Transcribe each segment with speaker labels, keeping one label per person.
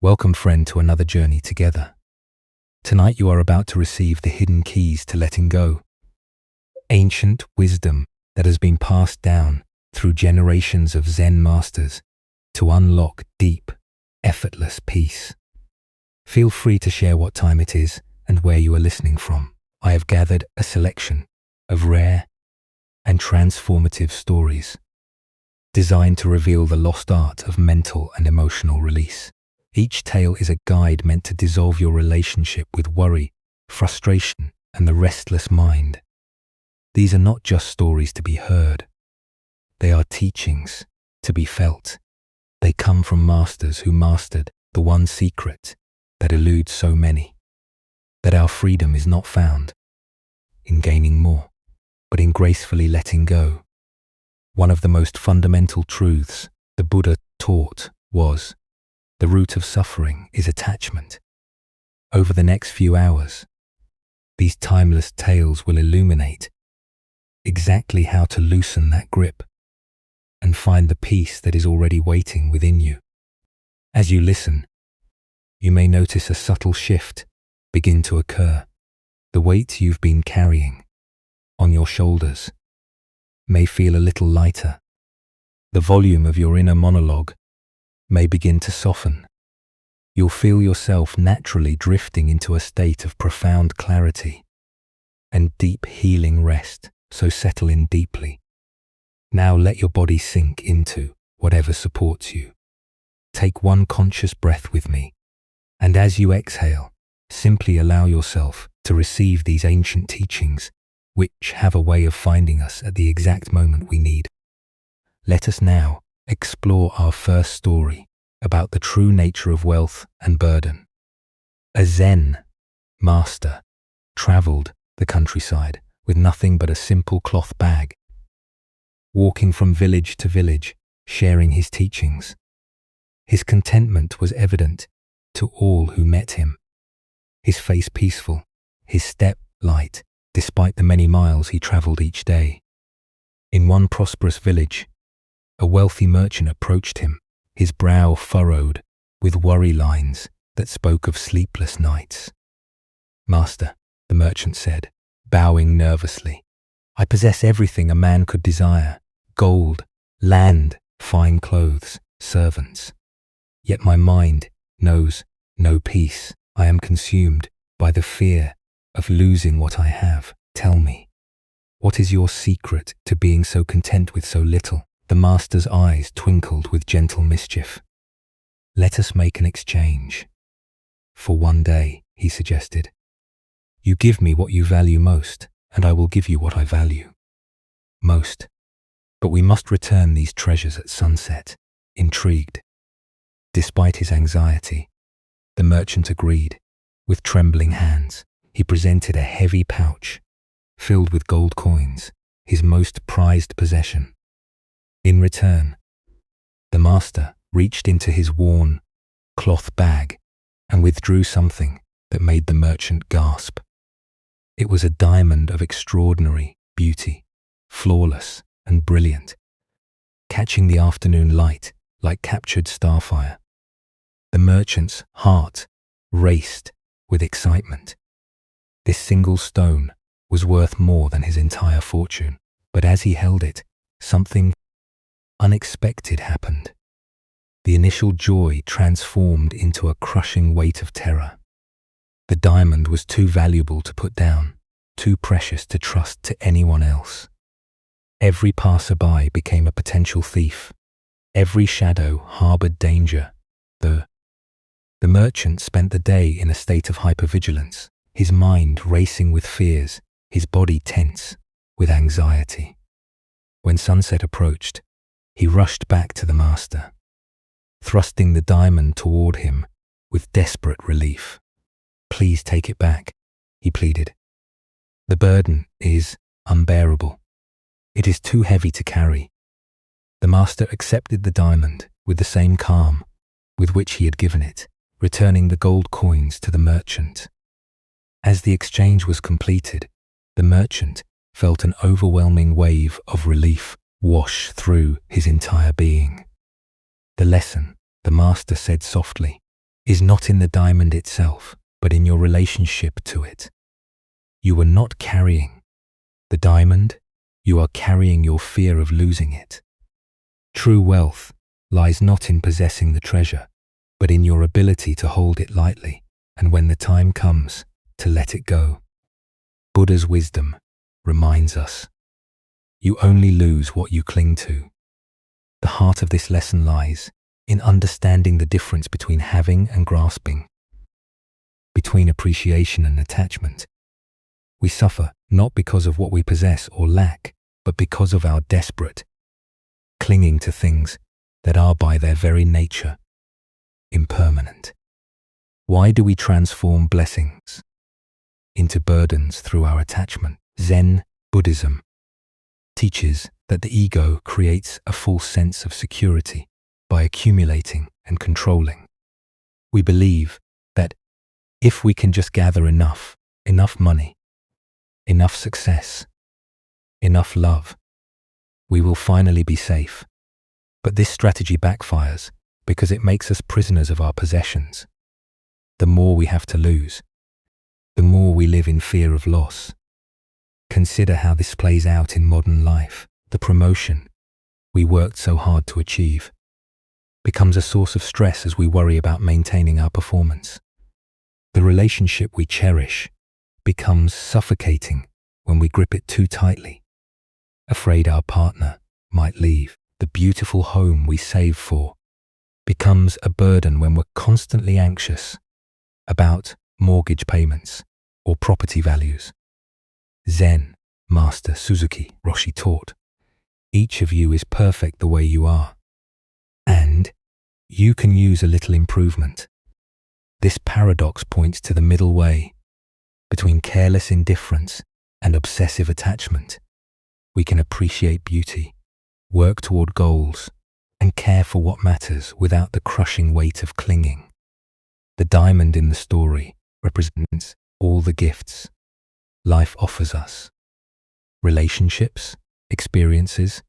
Speaker 1: Welcome, friend, to another journey together. Tonight you are about to receive the hidden keys to letting go. Ancient wisdom that has been passed down through generations of Zen masters to unlock deep, effortless peace. Feel free to share what time it is and where you are listening from. I have gathered a selection of rare and transformative stories designed to reveal the lost art of mental and emotional release. Each tale is a guide meant to dissolve your relationship with worry, frustration, and the restless mind. These are not just stories to be heard. They are teachings to be felt. They come from masters who mastered the one secret that eludes so many, that our freedom is not found in gaining more, but in gracefully letting go. One of the most fundamental truths the Buddha taught was, the root of suffering is attachment. Over the next few hours, these timeless tales will illuminate exactly how to loosen that grip and find the peace that is already waiting within you. As you listen, you may notice a subtle shift begin to occur. The weight you've been carrying on your shoulders may feel a little lighter. The volume of your inner monologue may begin to soften. You'll feel yourself naturally drifting into a state of profound clarity and deep healing rest, so settle in deeply. Now let your body sink into whatever supports you. Take one conscious breath with me, and as you exhale, simply allow yourself to receive these ancient teachings, which have a way of finding us at the exact moment we need. Let us now explore our first story about the true nature of wealth and burden. A Zen master traveled the countryside with nothing but a simple cloth bag, walking from village to village, sharing his teachings. His contentment was evident to all who met him. His face peaceful, his step light, despite the many miles he traveled each day. In one prosperous village, a wealthy merchant approached him, his brow furrowed with worry lines that spoke of sleepless nights. "Master," the merchant said, bowing nervously, "I possess everything a man could desire: gold, land, fine clothes, servants. Yet my mind knows no peace. I am consumed by the fear of losing what I have. Tell me, what is your secret to being so content with so little?" The master's eyes twinkled with gentle mischief. "Let us make an exchange. For one day," he suggested. "You give me what you value most, and I will give you what I value most. But we must return these treasures at sunset." Intrigued, despite his anxiety, the merchant agreed. With trembling hands, he presented a heavy pouch filled with gold coins, his most prized possession. In return, the master reached into his worn cloth bag and withdrew something that made the merchant gasp. It was a diamond of extraordinary beauty, flawless and brilliant, catching the afternoon light like captured starfire. The merchant's heart raced with excitement. This single stone was worth more than his entire fortune, but as he held it, something unexpected happened. The initial joy transformed into a crushing weight of terror. The diamond was too valuable to put down, too precious to trust to anyone else. Every passerby became a potential thief. Every shadow harbored danger. The merchant spent the day in a state of hypervigilance, his mind racing with fears, his body tense with anxiety. When sunset approached, he rushed back to the master, thrusting the diamond toward him with desperate relief. "Please take it back," he pleaded. "The burden is unbearable. It is too heavy to carry." The master accepted the diamond with the same calm with which he had given it, returning the gold coins to the merchant. As the exchange was completed, the merchant felt an overwhelming wave of relief wash through his entire being. "The lesson," the master said softly, is not in the diamond itself, but in your relationship to it. You are not carrying the diamond, you are carrying your fear of losing it. True wealth lies not in possessing the treasure, but in your ability to hold it lightly, and when the time comes, to let it go. Buddha's wisdom reminds us, you only lose what you cling to. The heart of this lesson lies in understanding the difference between having and grasping, between appreciation and attachment. We suffer not because of what we possess or lack, but because of our desperate clinging to things that are by their very nature impermanent. Why do we transform blessings into burdens through our attachment? Zen Buddhism teaches that the ego creates a false sense of security by accumulating and controlling. We believe that if we can just gather enough money, enough success, enough love, we will finally be safe. But this strategy backfires because it makes us prisoners of our possessions. The more we have to lose, the more we live in fear of loss. Consider how this plays out in modern life. The promotion we worked so hard to achieve becomes a source of stress as we worry about maintaining our performance. The relationship we cherish becomes suffocating when we grip it too tightly, afraid our partner might leave. The beautiful home we save for becomes a burden when we're constantly anxious about mortgage payments or property values. Zen Master Suzuki Roshi taught, each of you is perfect the way you are, and you can use a little improvement. This paradox points to the middle way between careless indifference and obsessive attachment. We can appreciate beauty, work toward goals, and care for what matters without the crushing weight of clinging. The diamond in the story represents all the gifts life offers us. Relationships, experiences,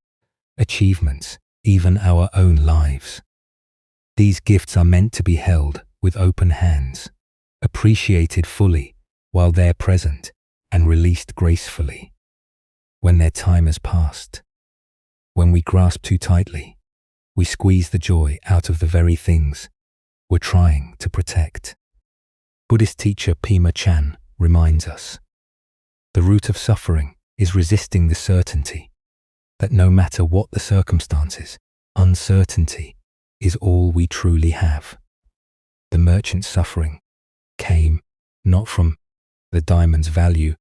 Speaker 1: achievements, even our own lives. These gifts are meant to be held with open hands, appreciated fully while they're present, and released gracefully when their time has passed. When we grasp too tightly, we squeeze the joy out of the very things we're trying to protect. Buddhist teacher Pema Chan reminds us, the root of suffering is resisting the certainty that no matter what the circumstances, uncertainty is all we truly have. The merchant's suffering came not from the diamond's value,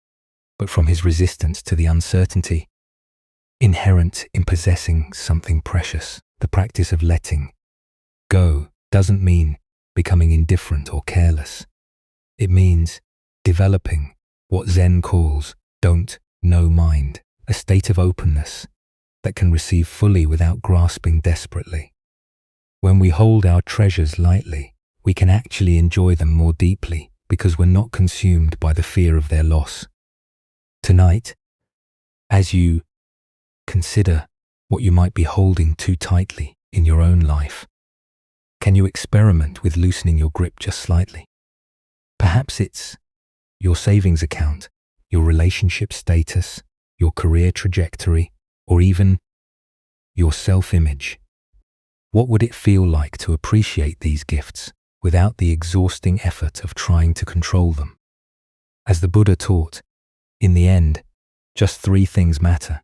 Speaker 1: but from his resistance to the uncertainty inherent in possessing something precious. The practice of letting go doesn't mean becoming indifferent or careless. It means developing what Zen calls don't know mind, a state of openness that can receive fully without grasping desperately. When we hold our treasures lightly, we can actually enjoy them more deeply because we're not consumed by the fear of their loss. Tonight, as you consider what you might be holding too tightly in your own life, can you experiment with loosening your grip just slightly? Perhaps it's your savings account, your relationship status, your career trajectory, or even your self-image. What would it feel like to appreciate these gifts without the exhausting effort of trying to control them? As the Buddha taught, in the end, just 3 things matter: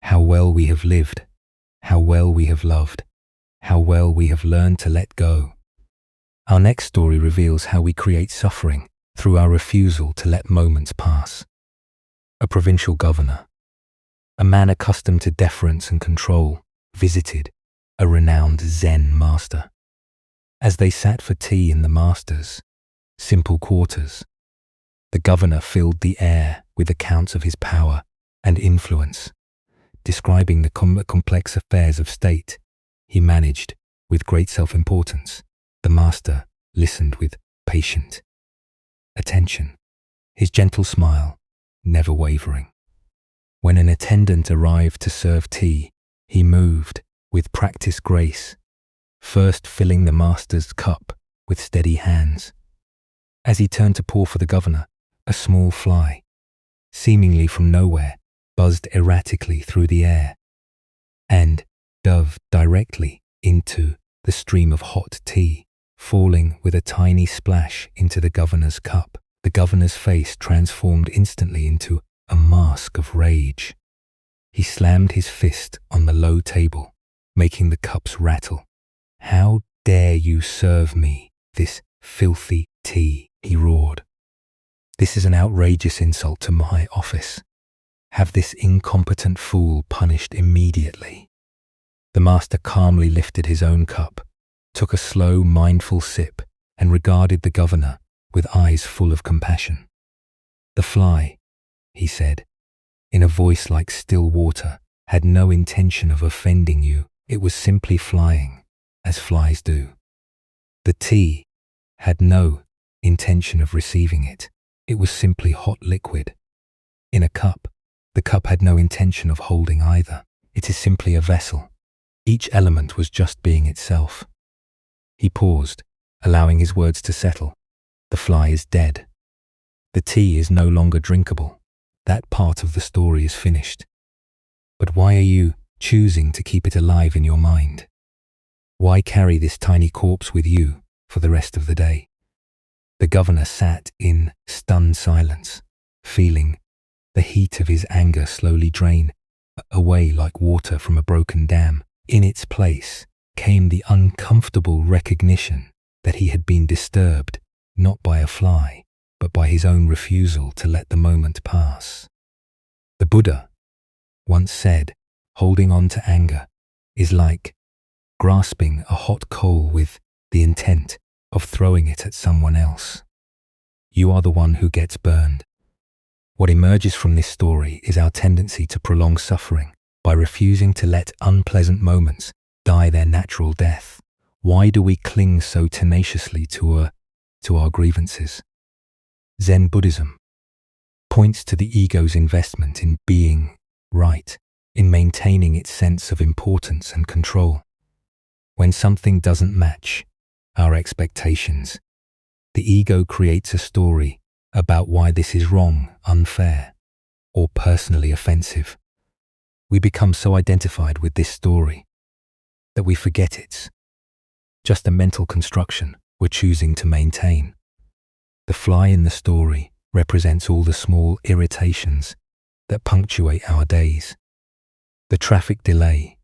Speaker 1: how well we have lived, how well we have loved, how well we have learned to let go. Our next story reveals how we create suffering through our refusal to let moments pass. A provincial governor, a man accustomed to deference and control, visited a renowned Zen master. As they sat for tea in the master's simple quarters, the governor filled the air with accounts of his power and influence, describing the complex affairs of state he managed with great self-importance. The master listened with patient attention, his gentle smile never wavering. When an attendant arrived to serve tea, he moved with practiced grace, first filling the master's cup with steady hands. As he turned to pour for the governor, a small fly, seemingly from nowhere, buzzed erratically through the air and dove directly into the stream of hot tea, falling with a tiny splash into the governor's cup. The governor's face transformed instantly into a mask of rage. He slammed his fist on the low table, making the cups rattle. "How dare you serve me this filthy tea?" he roared. "This is an outrageous insult to my office. Have this incompetent fool punished immediately." The master calmly lifted his own cup, took a slow, mindful sip, and regarded the governor with eyes full of compassion. "The fly," he said, in a voice like still water, "had no intention of offending you. It was simply flying, as flies do. The tea had no intention of receiving it. It was simply hot liquid. In a cup, the cup had no intention of holding either. It is simply a vessel. Each element was just being itself." He paused, allowing his words to settle. "The fly is dead. The tea is no longer drinkable. That part of the story is finished. But why are you choosing to keep it alive in your mind? Why carry this tiny corpse with you for the rest of the day?" The governor sat in stunned silence, feeling the heat of his anger slowly drain away like water from a broken dam. In its place came the uncomfortable recognition that he had been disturbed not by a fly, but by his own refusal to let the moment pass. The Buddha once said, holding on to anger is like grasping a hot coal with the intent of throwing it at someone else. You are the one who gets burned. What emerges from this story is our tendency to prolong suffering by refusing to let unpleasant moments die their natural death. Why do we cling so tenaciously to our grievances? Zen Buddhism points to the ego's investment in being right, in maintaining its sense of importance and control. When something doesn't match our expectations, the ego creates a story about why this is wrong, unfair, or personally offensive. We become so identified with this story that we forget it's just a mental construction we're choosing to maintain. The fly in the story represents all the small irritations that punctuate our days. The traffic delay,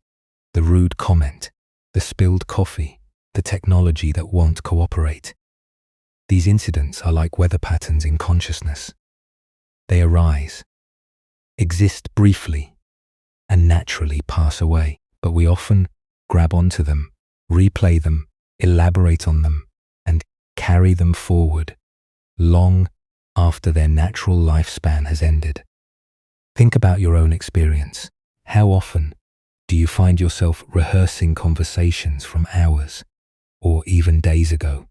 Speaker 1: the rude comment, the spilled coffee, the technology that won't cooperate. These incidents are like weather patterns in consciousness. They arise, exist briefly, and naturally pass away, but we often grab onto them, replay them, elaborate on them, and carry them forward long after their natural lifespan has ended. Think about your own experience. How often do you find yourself rehearsing conversations from hours or even days ago?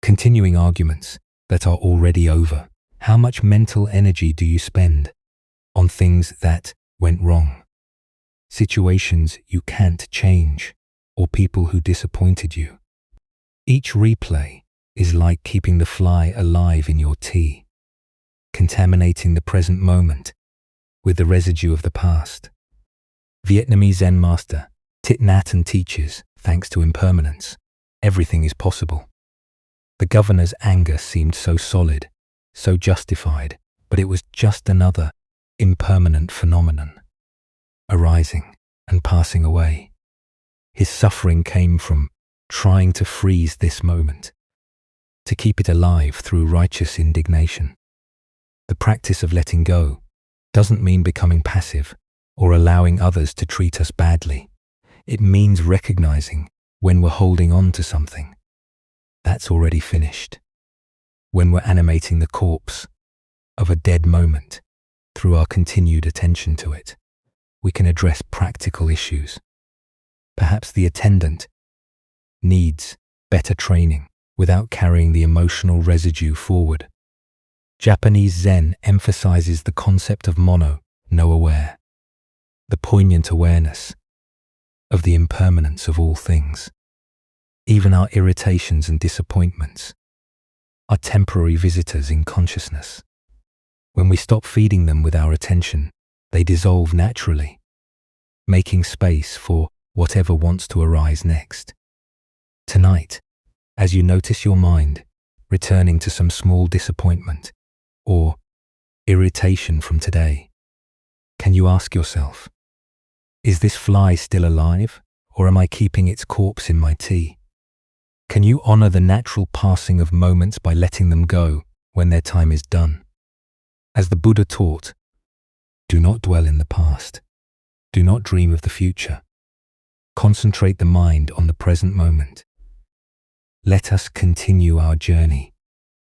Speaker 1: Continuing arguments that are already over. How much mental energy do you spend on things that went wrong? Situations you can't change, or people who disappointed you. Each replay is like keeping the fly alive in your tea, contaminating the present moment with the residue of the past. Vietnamese Zen master Thich Nhat Hanh teaches, thanks to impermanence, everything is possible. The governor's anger seemed so solid, so justified, but it was just another impermanent phenomenon, arising and passing away. His suffering came from trying to freeze this moment, to keep it alive through righteous indignation. The practice of letting go doesn't mean becoming passive or allowing others to treat us badly. It means recognizing when we're holding on to something that's already finished, when we're animating the corpse of a dead moment through our continued attention to it. We can address practical issues. Perhaps the attendant needs better training without carrying the emotional residue forward. Japanese Zen emphasizes the concept of mono, no aware, the poignant awareness of the impermanence of all things. Even our irritations and disappointments are temporary visitors in consciousness. When we stop feeding them with our attention, they dissolve naturally, making space for whatever wants to arise next. Tonight, as you notice your mind returning to some small disappointment or irritation from today, can you ask yourself, is this fly still alive, or am I keeping its corpse in my tea? Can you honor the natural passing of moments by letting them go when their time is done? As the Buddha taught, do not dwell in the past. Do not dream of the future. Concentrate the mind on the present moment. Let us continue our journey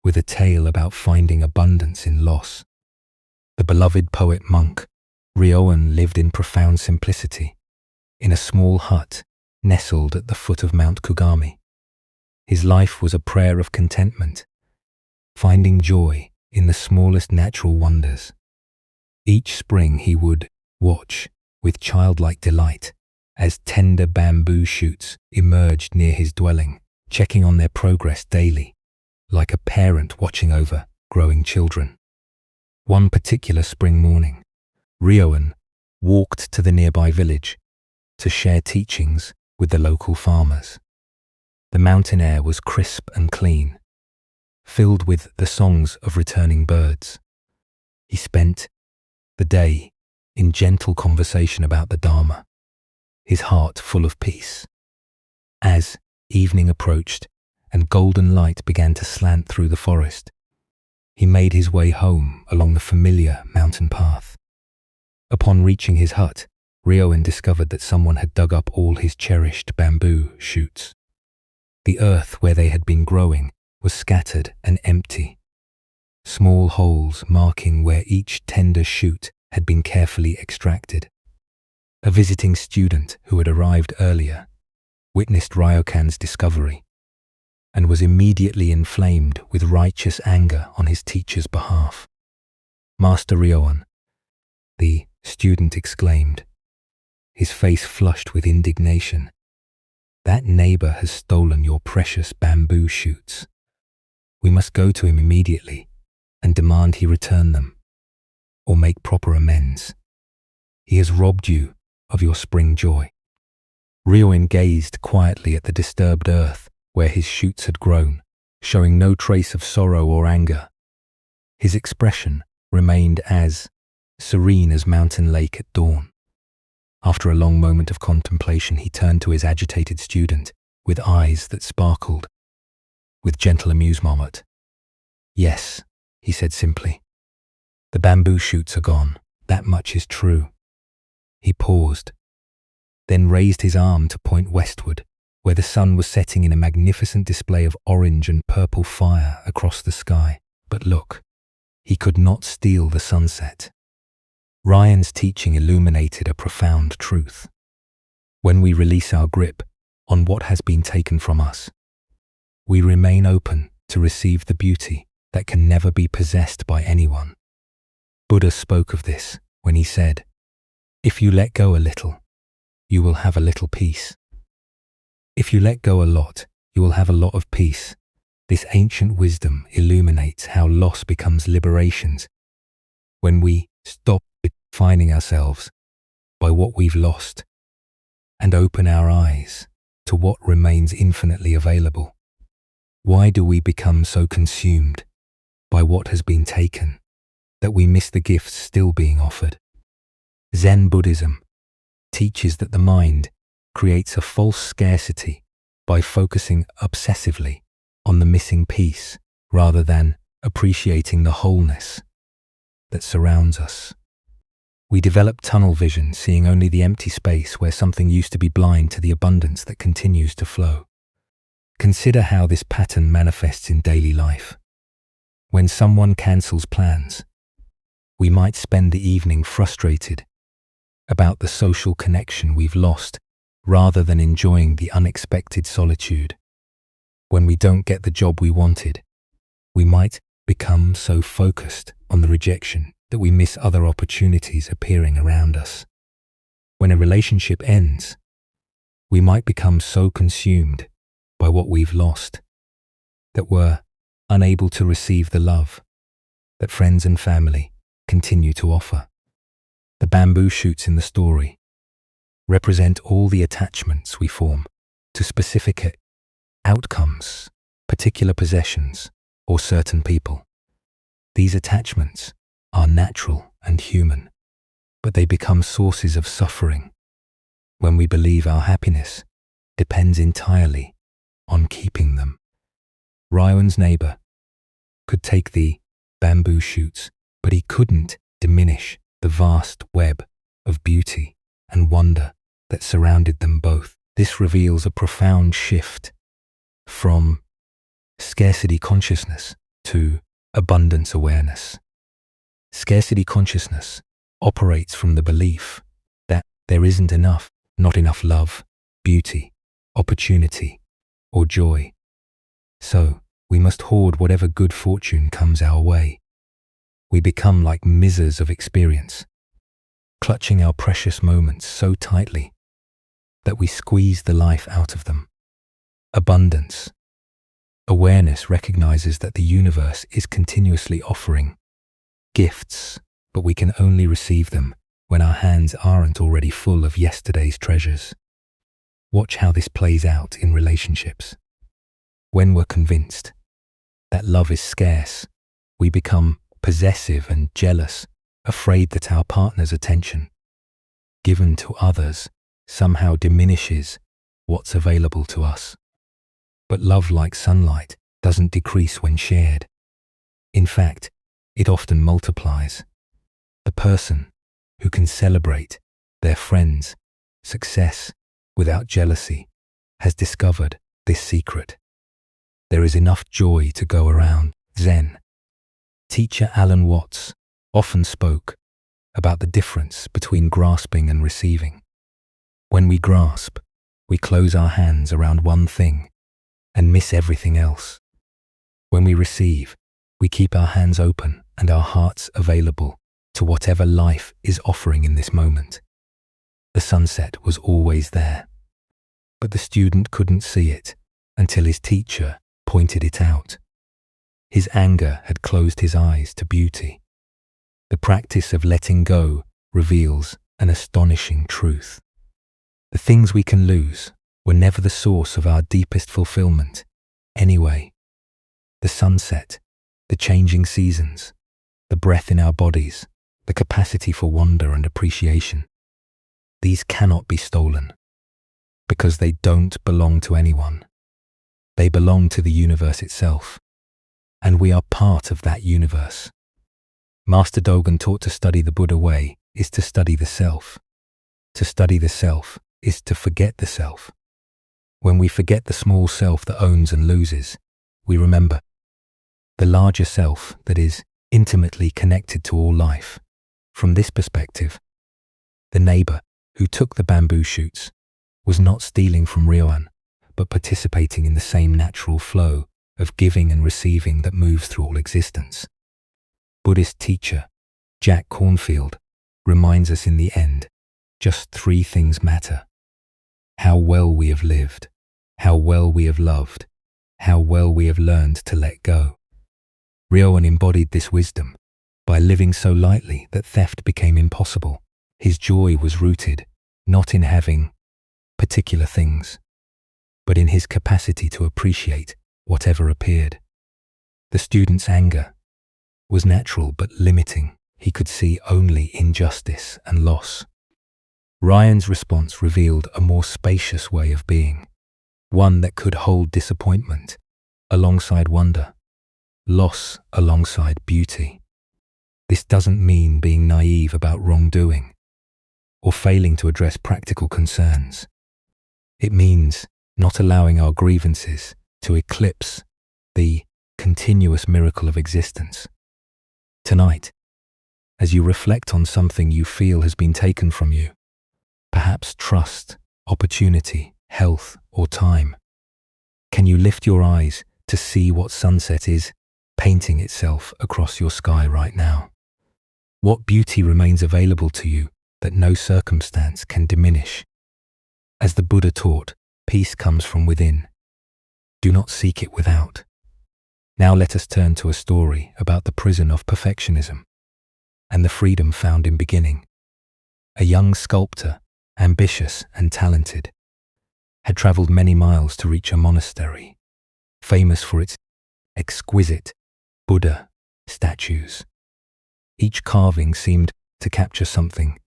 Speaker 1: with a tale about finding abundance in loss. The beloved poet monk, Ryoan, lived in profound simplicity, in a small hut nestled at the foot of Mount Kugami. His life was a prayer of contentment, finding joy in the smallest natural wonders. Each spring he would watch with childlike delight as tender bamboo shoots emerged near his dwelling, checking on their progress daily, like a parent watching over growing children. One particular spring morning, Ryoan walked to the nearby village to share teachings with the local farmers. The mountain air was crisp and clean, filled with the songs of returning birds. He spent the day in gentle conversation about the Dharma, his heart full of peace. As evening approached and golden light began to slant through the forest, he made his way home along the familiar mountain path. Upon reaching his hut, Ryoan discovered that someone had dug up all his cherished bamboo shoots. The earth where they had been growing was scattered and empty, small holes marking where each tender shoot had been carefully extracted. A visiting student who had arrived earlier witnessed Ryokan's discovery and was immediately inflamed with righteous anger on his teacher's behalf. "Master Ryoan," the student exclaimed, his face flushed with indignation, "that neighbor has stolen your precious bamboo shoots. We must go to him immediately and demand he return them, or make proper amends. He has robbed you of your spring joy." Ryoan gazed quietly at the disturbed earth where his shoots had grown, showing no trace of sorrow or anger. His expression remained as serene as mountain lake at dawn. After a long moment of contemplation, he turned to his agitated student with eyes that sparkled with gentle amusement. "Yes," he said simply, "the bamboo shoots are gone. That much is true." He paused, then raised his arm to point westward, where the sun was setting in a magnificent display of orange and purple fire across the sky. But look, he could not steal the sunset. Ryan's teaching illuminated a profound truth. When we release our grip on what has been taken from us, we remain open to receive the beauty that can never be possessed by anyone. Buddha spoke of this when he said, "If you let go a little, you will have a little peace. If you let go a lot, you will have a lot of peace." This ancient wisdom illuminates how loss becomes liberations when we stop defining ourselves by what we've lost and open our eyes to what remains infinitely available. Why do we become so consumed by what has been taken that we miss the gifts still being offered? Zen Buddhism teaches that the mind creates a false scarcity by focusing obsessively on the missing piece rather than appreciating the wholeness that surrounds us. We develop tunnel vision, seeing only the empty space where something used to be blind to the abundance that continues to flow. Consider how this pattern manifests in daily life. When someone cancels plans, we might spend the evening frustrated about the social connection we've lost rather than enjoying the unexpected solitude. When we don't get the job we wanted, we might become so focused on the rejection that we miss other opportunities appearing around us. When a relationship ends, we might become so consumed by what we've lost, that we're unable to receive the love that friends and family continue to offer. The bamboo shoots in the story represent all the attachments we form to specific outcomes, particular possessions, or certain people. These attachments are natural and human, but they become sources of suffering when we believe our happiness depends entirely on keeping them. Ryan's neighbor could take the bamboo shoots, but he couldn't diminish the vast web of beauty and wonder that surrounded them both. This reveals a profound shift from scarcity consciousness to abundance awareness. Scarcity consciousness operates from the belief that there isn't enough, not enough love, beauty, opportunity, or joy. So we must hoard whatever good fortune comes our way. We become like misers of experience, clutching our precious moments so tightly that we squeeze the life out of them. Abundance. Awareness recognizes that the universe is continuously offering gifts, but we can only receive them when our hands aren't already full of yesterday's treasures. Watch how this plays out in relationships. When we're convinced that love is scarce, we become possessive and jealous, afraid that our partner's attention, given to others, somehow diminishes what's available to us. But love, like sunlight, doesn't decrease when shared. In fact, it often multiplies. The person who can celebrate their friends' success without jealousy has discovered this secret. There is enough joy to go around. Zen teacher Alan Watts often spoke about the difference between grasping and receiving. When we grasp, we close our hands around one thing and miss everything else. When we receive, we keep our hands open and our hearts available to whatever life is offering in this moment. The sunset was always there, but the student couldn't see it until his teacher pointed it out. His anger had closed his eyes to beauty. The practice of letting go reveals an astonishing truth. The things we can lose were never the source of our deepest fulfillment anyway. The sunset, the changing seasons, the breath in our bodies, the capacity for wonder and appreciation. These cannot be stolen because they don't belong to anyone. They belong to the universe itself, and we are part of that universe. Master Dogen taught to study the Buddha way is to study the self. To study the self is to forget the self. When we forget the small self that owns and loses, we remember the larger self that is intimately connected to all life. From this perspective, the neighbor who took the bamboo shoots was not stealing from Ryoan, but participating in the same natural flow of giving and receiving that moves through all existence. Buddhist teacher Jack Cornfield reminds us in the end, just 3 things matter: how well we have lived, how well we have loved, how well we have learned to let go. Ryoan embodied this wisdom by living so lightly that theft became impossible. His joy was rooted not in having particular things, but in his capacity to appreciate whatever appeared. The student's anger was natural but limiting. He could see only injustice and loss. Ryan's response revealed a more spacious way of being, one that could hold disappointment alongside wonder, loss alongside beauty. This doesn't mean being naive about wrongdoing or failing to address practical concerns. It means not allowing our grievances to eclipse the continuous miracle of existence. Tonight, as you reflect on something you feel has been taken from you, perhaps trust, opportunity, health, or time, can you lift your eyes to see what sunset is painting itself across your sky right now? What beauty remains available to you that no circumstance can diminish? As the Buddha taught, peace comes from within. Do not seek it without. Now let us turn to a story about the prison of perfectionism and the freedom found in beginning. A young sculptor, ambitious and talented, had traveled many miles to reach a monastery, famous for its exquisite Buddha statues. Each carving seemed to capture something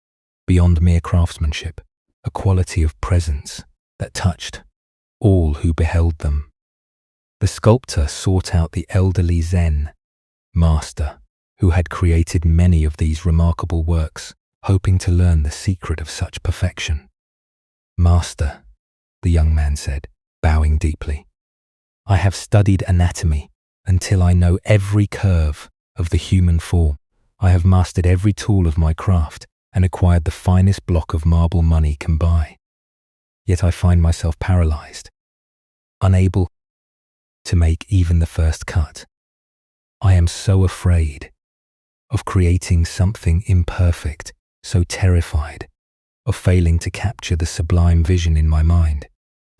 Speaker 1: beyond mere craftsmanship, a quality of presence that touched all who beheld them. The sculptor sought out the elderly Zen master who had created many of these remarkable works, hoping to learn the secret of such perfection. "Master," the young man said, bowing deeply, "I have studied anatomy until I know every curve of the human form. I have mastered every tool of my craft and acquired the finest block of marble money can buy. Yet I find myself paralyzed, unable to make even the first cut. I am so afraid of creating something imperfect, so terrified of failing to capture the sublime vision in my mind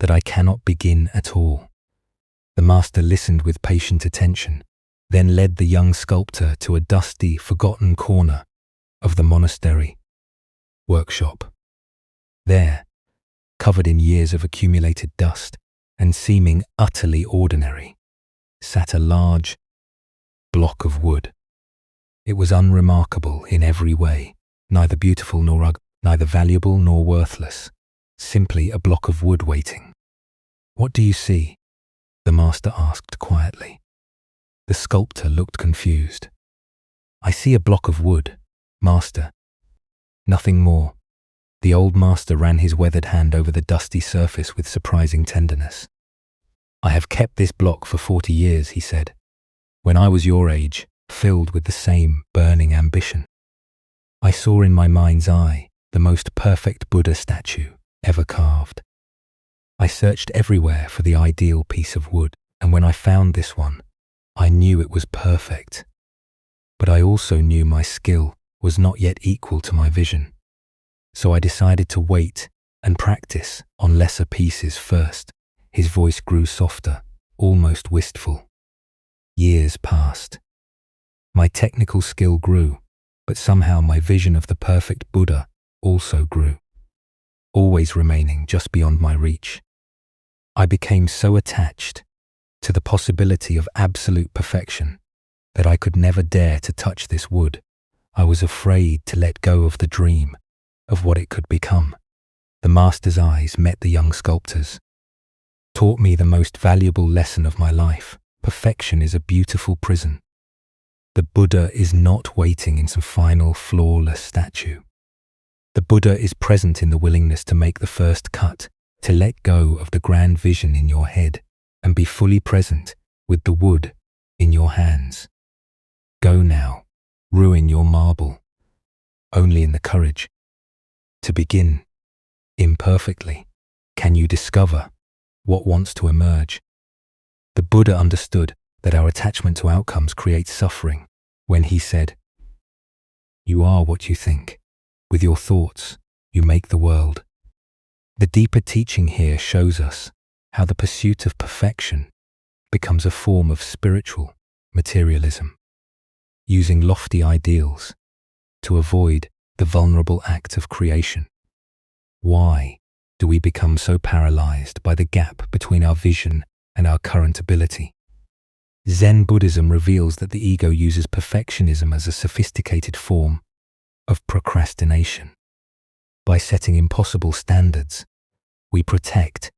Speaker 1: that I cannot begin at all." The master listened with patient attention, then led the young sculptor to a dusty, forgotten corner of the monastery workshop. There, covered in years of accumulated dust and seeming utterly ordinary, sat a large block of wood. It was unremarkable in every way, neither beautiful nor ugly, neither valuable nor worthless, simply a block of wood waiting. "What do you see?" the master asked quietly. The sculptor looked confused. "I see a block of wood, master. Nothing more." The old master ran his weathered hand over the dusty surface with surprising tenderness. "I have kept this block for 40 years, he said. "When I was your age, filled with the same burning ambition, I saw in my mind's eye the most perfect Buddha statue ever carved. I searched everywhere for the ideal piece of wood, and when I found this one, I knew it was perfect. But I also knew my skill was not yet equal to my vision. So I decided to wait and practice on lesser pieces first." His voice grew softer, almost wistful. "Years passed. My technical skill grew, but somehow my vision of the perfect Buddha also grew, always remaining just beyond my reach. I became so attached to the possibility of absolute perfection that I could never dare to touch this wood. I was afraid to let go of the dream of what it could become." The master's eyes met the young sculptor's. "Taught me the most valuable lesson of my life. Perfection is a beautiful prison. The Buddha is not waiting in some final, flawless statue. The Buddha is present in the willingness to make the first cut, to let go of the grand vision in your head and be fully present with the wood in your hands. Go now, ruin your marble, only in the courage to begin imperfectly can you discover what wants to emerge." The Buddha understood that our attachment to outcomes creates suffering when he said, "You are what you think. With your thoughts, you make the world." The deeper teaching here shows us how the pursuit of perfection becomes a form of spiritual materialism, using lofty ideals to avoid the vulnerable act of creation. Why do we become so paralyzed by the gap between our vision and our current ability? Zen Buddhism reveals that the ego uses perfectionism as a sophisticated form of procrastination. By setting impossible standards, we protect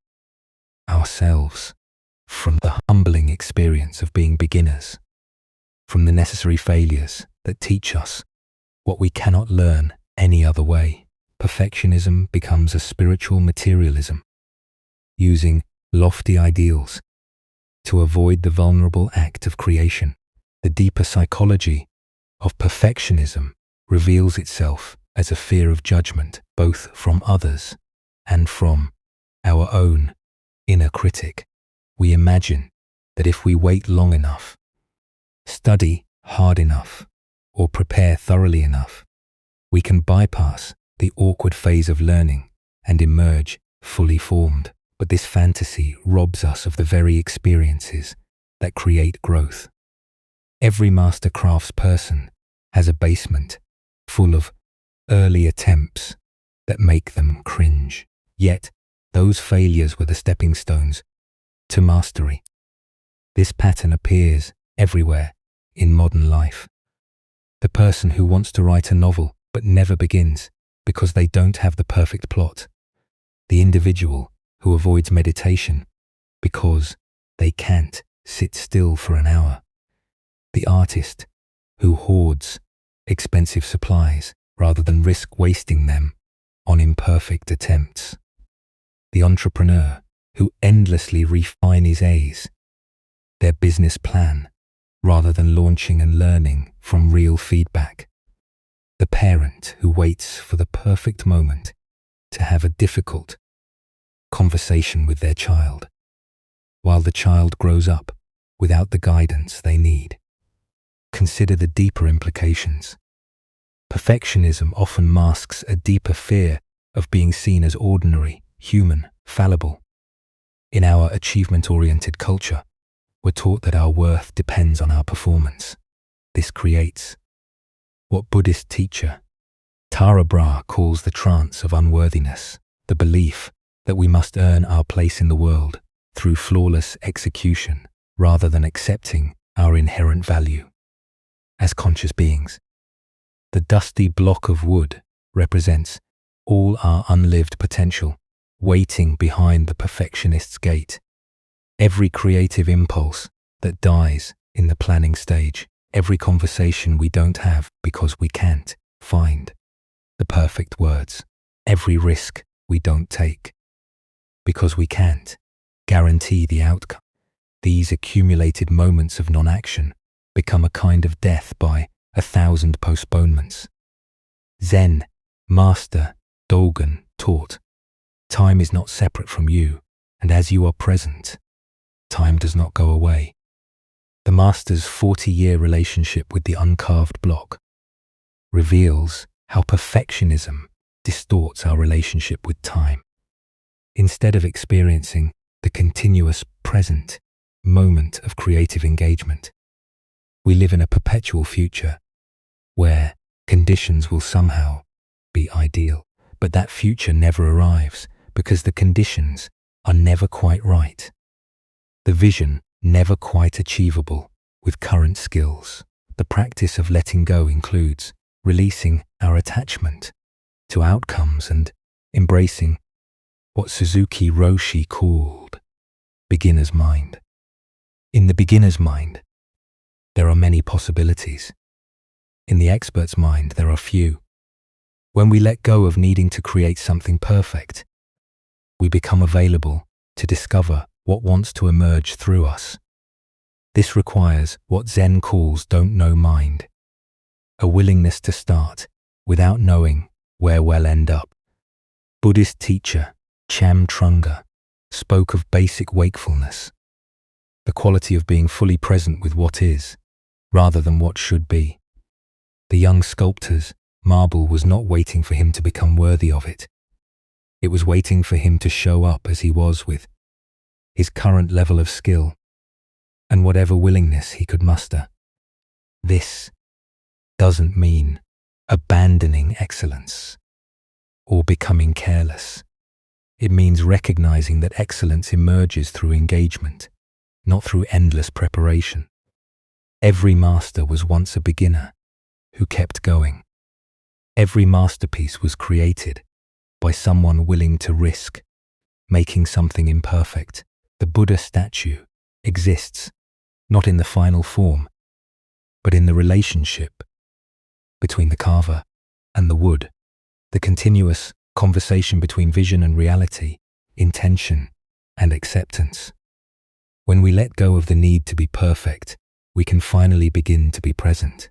Speaker 1: ourselves from the humbling experience of being beginners, from the necessary failures that teach us what we cannot learn any other way. Perfectionism becomes a spiritual materialism, using lofty ideals to avoid the vulnerable act of creation. The deeper psychology of perfectionism reveals itself as a fear of judgment, both from others and from our own inner critic. We imagine that if we wait long enough, study hard enough, or prepare thoroughly enough, we can bypass the awkward phase of learning and emerge fully formed. But this fantasy robs us of the very experiences that create growth. Every master craftsperson has a basement full of early attempts that make them cringe. Yet, those failures were the stepping stones to mastery. This pattern appears everywhere in modern life. The person who wants to write a novel but never begins because they don't have the perfect plot. The individual who avoids meditation because they can't sit still for an hour. The artist who hoards expensive supplies rather than risk wasting them on imperfect attempts. The entrepreneur who endlessly refines their business plan rather than launching and learning from real feedback. The parent who waits for the perfect moment to have a difficult conversation with their child, while the child grows up without the guidance they need. Consider the deeper implications. Perfectionism often masks a deeper fear of being seen as ordinary, human, fallible. In our achievement-oriented culture, we're taught that our worth depends on our performance. This creates what Buddhist teacher Tara Brah calls the trance of unworthiness, the belief that we must earn our place in the world through flawless execution rather than accepting our inherent value. As conscious beings, the dusty block of wood represents all our unlived potential waiting behind the perfectionist's gate. Every creative impulse that dies in the planning stage, every conversation we don't have because we can't find the perfect words, every risk we don't take because we can't guarantee the outcome. These accumulated moments of non-action become a kind of death by 1,000 postponements. Zen Master Dogen taught, time is not separate from you, and as you are present, time does not go away. The Master's 40-year relationship with the uncarved block reveals how perfectionism distorts our relationship with time. Instead of experiencing the continuous present moment of creative engagement, we live in a perpetual future where conditions will somehow be ideal. But that future never arrives because the conditions are never quite right. The vision never quite achievable with current skills. The practice of letting go includes releasing our attachment to outcomes and embracing what Suzuki Roshi called beginner's mind. In the beginner's mind, there are many possibilities. In the expert's mind, there are few. When we let go of needing to create something perfect, we become available to discover what wants to emerge through us. This requires what Zen calls don't know mind, a willingness to start without knowing where we'll end up. Buddhist teacher Cham Trungpa spoke of basic wakefulness, the quality of being fully present with what is, rather than what should be. The young sculptor's marble was not waiting for him to become worthy of it. It was waiting for him to show up as he was with his current level of skill and whatever willingness he could muster. This doesn't mean abandoning excellence or becoming careless. It means recognizing that excellence emerges through engagement, not through endless preparation. Every master was once a beginner who kept going. Every masterpiece was created by someone willing to risk making something imperfect. The Buddha statue exists not in the final form, but in the relationship between the carver and the wood, the continuous conversation between vision and reality, intention and acceptance. When we let go of the need to be perfect, we can finally begin to be present.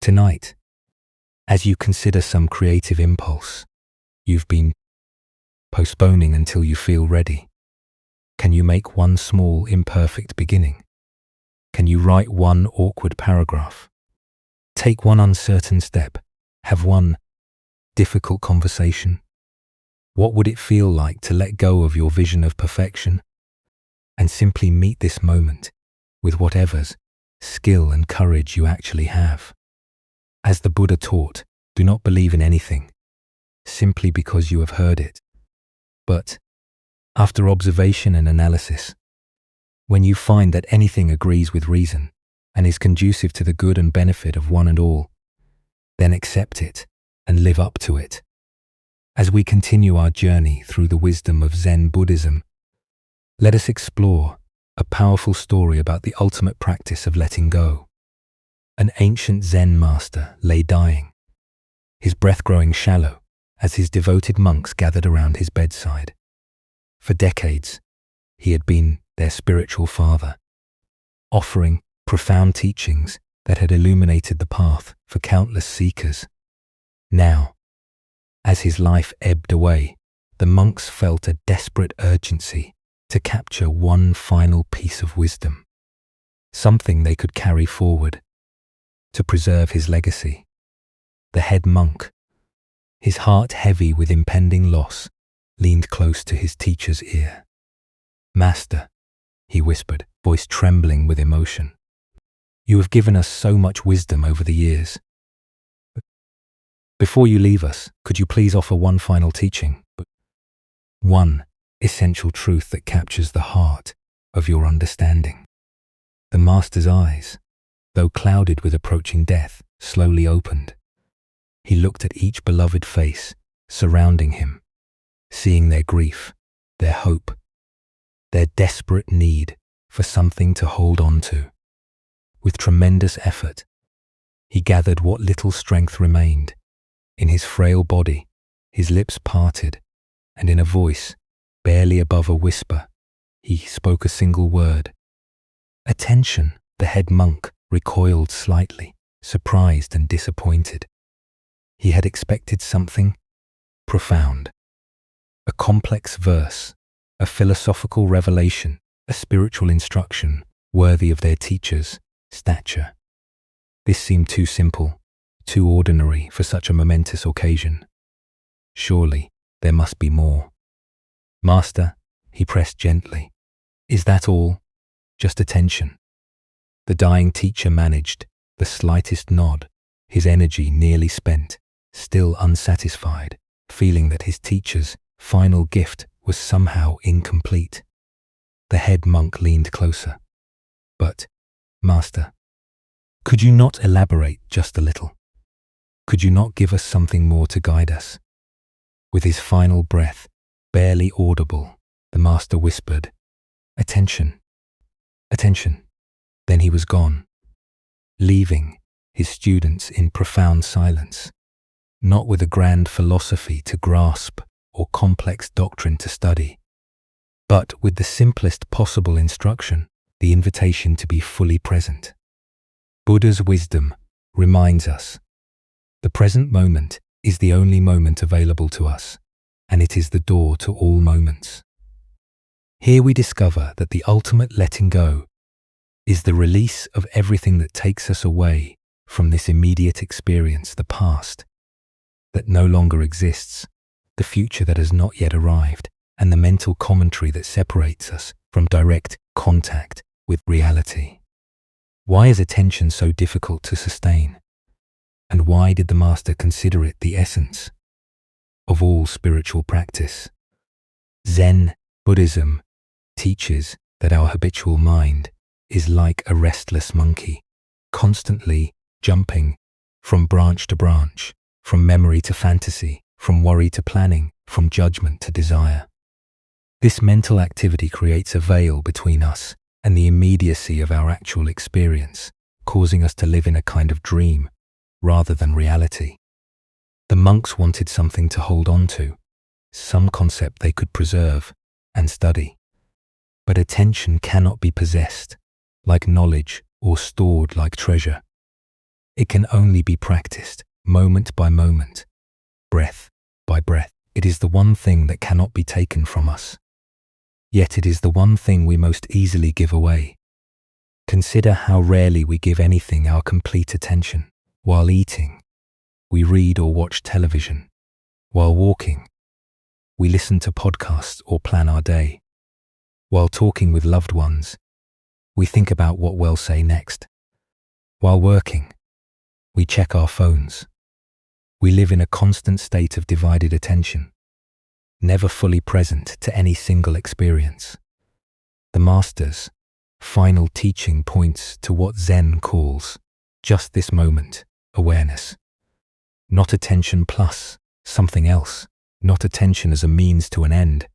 Speaker 1: Tonight, as you consider some creative impulse you've been postponing until you feel ready, can you make one small imperfect beginning? Can you write one awkward paragraph? Take one uncertain step? Have one difficult conversation? What would it feel like to let go of your vision of perfection and simply meet this moment with whatever's skill and courage you actually have? As the Buddha taught, do not believe in anything simply because you have heard it, but after observation and analysis, when you find that anything agrees with reason and is conducive to the good and benefit of one and all, then accept it and live up to it. As we continue our journey through the wisdom of Zen Buddhism, let us explore a powerful story about the ultimate practice of letting go. An ancient Zen master lay dying, his breath growing shallow as his devoted monks gathered around his bedside. For decades, he had been their spiritual father, offering profound teachings that had illuminated the path for countless seekers. Now, as his life ebbed away, the monks felt a desperate urgency to capture one final piece of wisdom, something they could carry forward to preserve his legacy. The head monk, his heart heavy with impending loss, leaned close to his teacher's ear. "Master," he whispered, voice trembling with emotion, "you have given us so much wisdom over the years. Before you leave us, could you please offer one final teaching? One essential truth that captures the heart of your understanding." The master's eyes, though clouded with approaching death, slowly opened. He looked at each beloved face surrounding him, seeing their grief, their hope, their desperate need for something to hold on to. With tremendous effort, he gathered what little strength remained. In his frail body, his lips parted, and in a voice barely above a whisper, he spoke a single word. "Attention!" The head monk recoiled slightly, surprised and disappointed. He had expected something profound, a complex verse, a philosophical revelation, a spiritual instruction worthy of their teacher's stature. This seemed too simple, too ordinary for such a momentous occasion. Surely there must be more. "Master," he pressed gently, "is that all? Just attention?" The dying teacher managed the slightest nod, his energy nearly spent, still unsatisfied, feeling that his teacher's final gift was somehow incomplete. The head monk leaned closer. "But, Master, could you not elaborate just a little? Could you not give us something more to guide us?" With his final breath barely audible, the master whispered, "Attention, attention." Then he was gone, leaving his students in profound silence, not with a grand philosophy to grasp or complex doctrine to study, but with the simplest possible instruction, the invitation to be fully present. Buddha's wisdom reminds us the present moment is the only moment available to us, and it is the door to all moments. Here we discover that the ultimate letting go is the release of everything that takes us away from this immediate experience, the past that no longer exists, the future that has not yet arrived, and the mental commentary that separates us from direct contact with reality. Why is attention so difficult to sustain? And why did the Master consider it the essence of all spiritual practice? Zen Buddhism teaches that our habitual mind is like a restless monkey, constantly jumping from branch to branch, from memory to fantasy, from worry to planning, from judgment to desire. This mental activity creates a veil between us and the immediacy of our actual experience, causing us to live in a kind of dream rather than reality. The monks wanted something to hold on to, some concept they could preserve and study. But attention cannot be possessed like knowledge or stored like treasure. It can only be practiced moment by moment, breath by breath. It is the one thing that cannot be taken from us. Yet it is the one thing we most easily give away. Consider how rarely we give anything our complete attention. While eating, we read or watch television. While walking, We listen to podcasts or plan our day. While talking with loved ones, we think about what we'll say next. While working, we check our phones. We live in a constant state of divided attention, never fully present to any single experience. The Master's final teaching points to what Zen calls just this moment awareness. Not attention plus something else, not attention as a means to an end,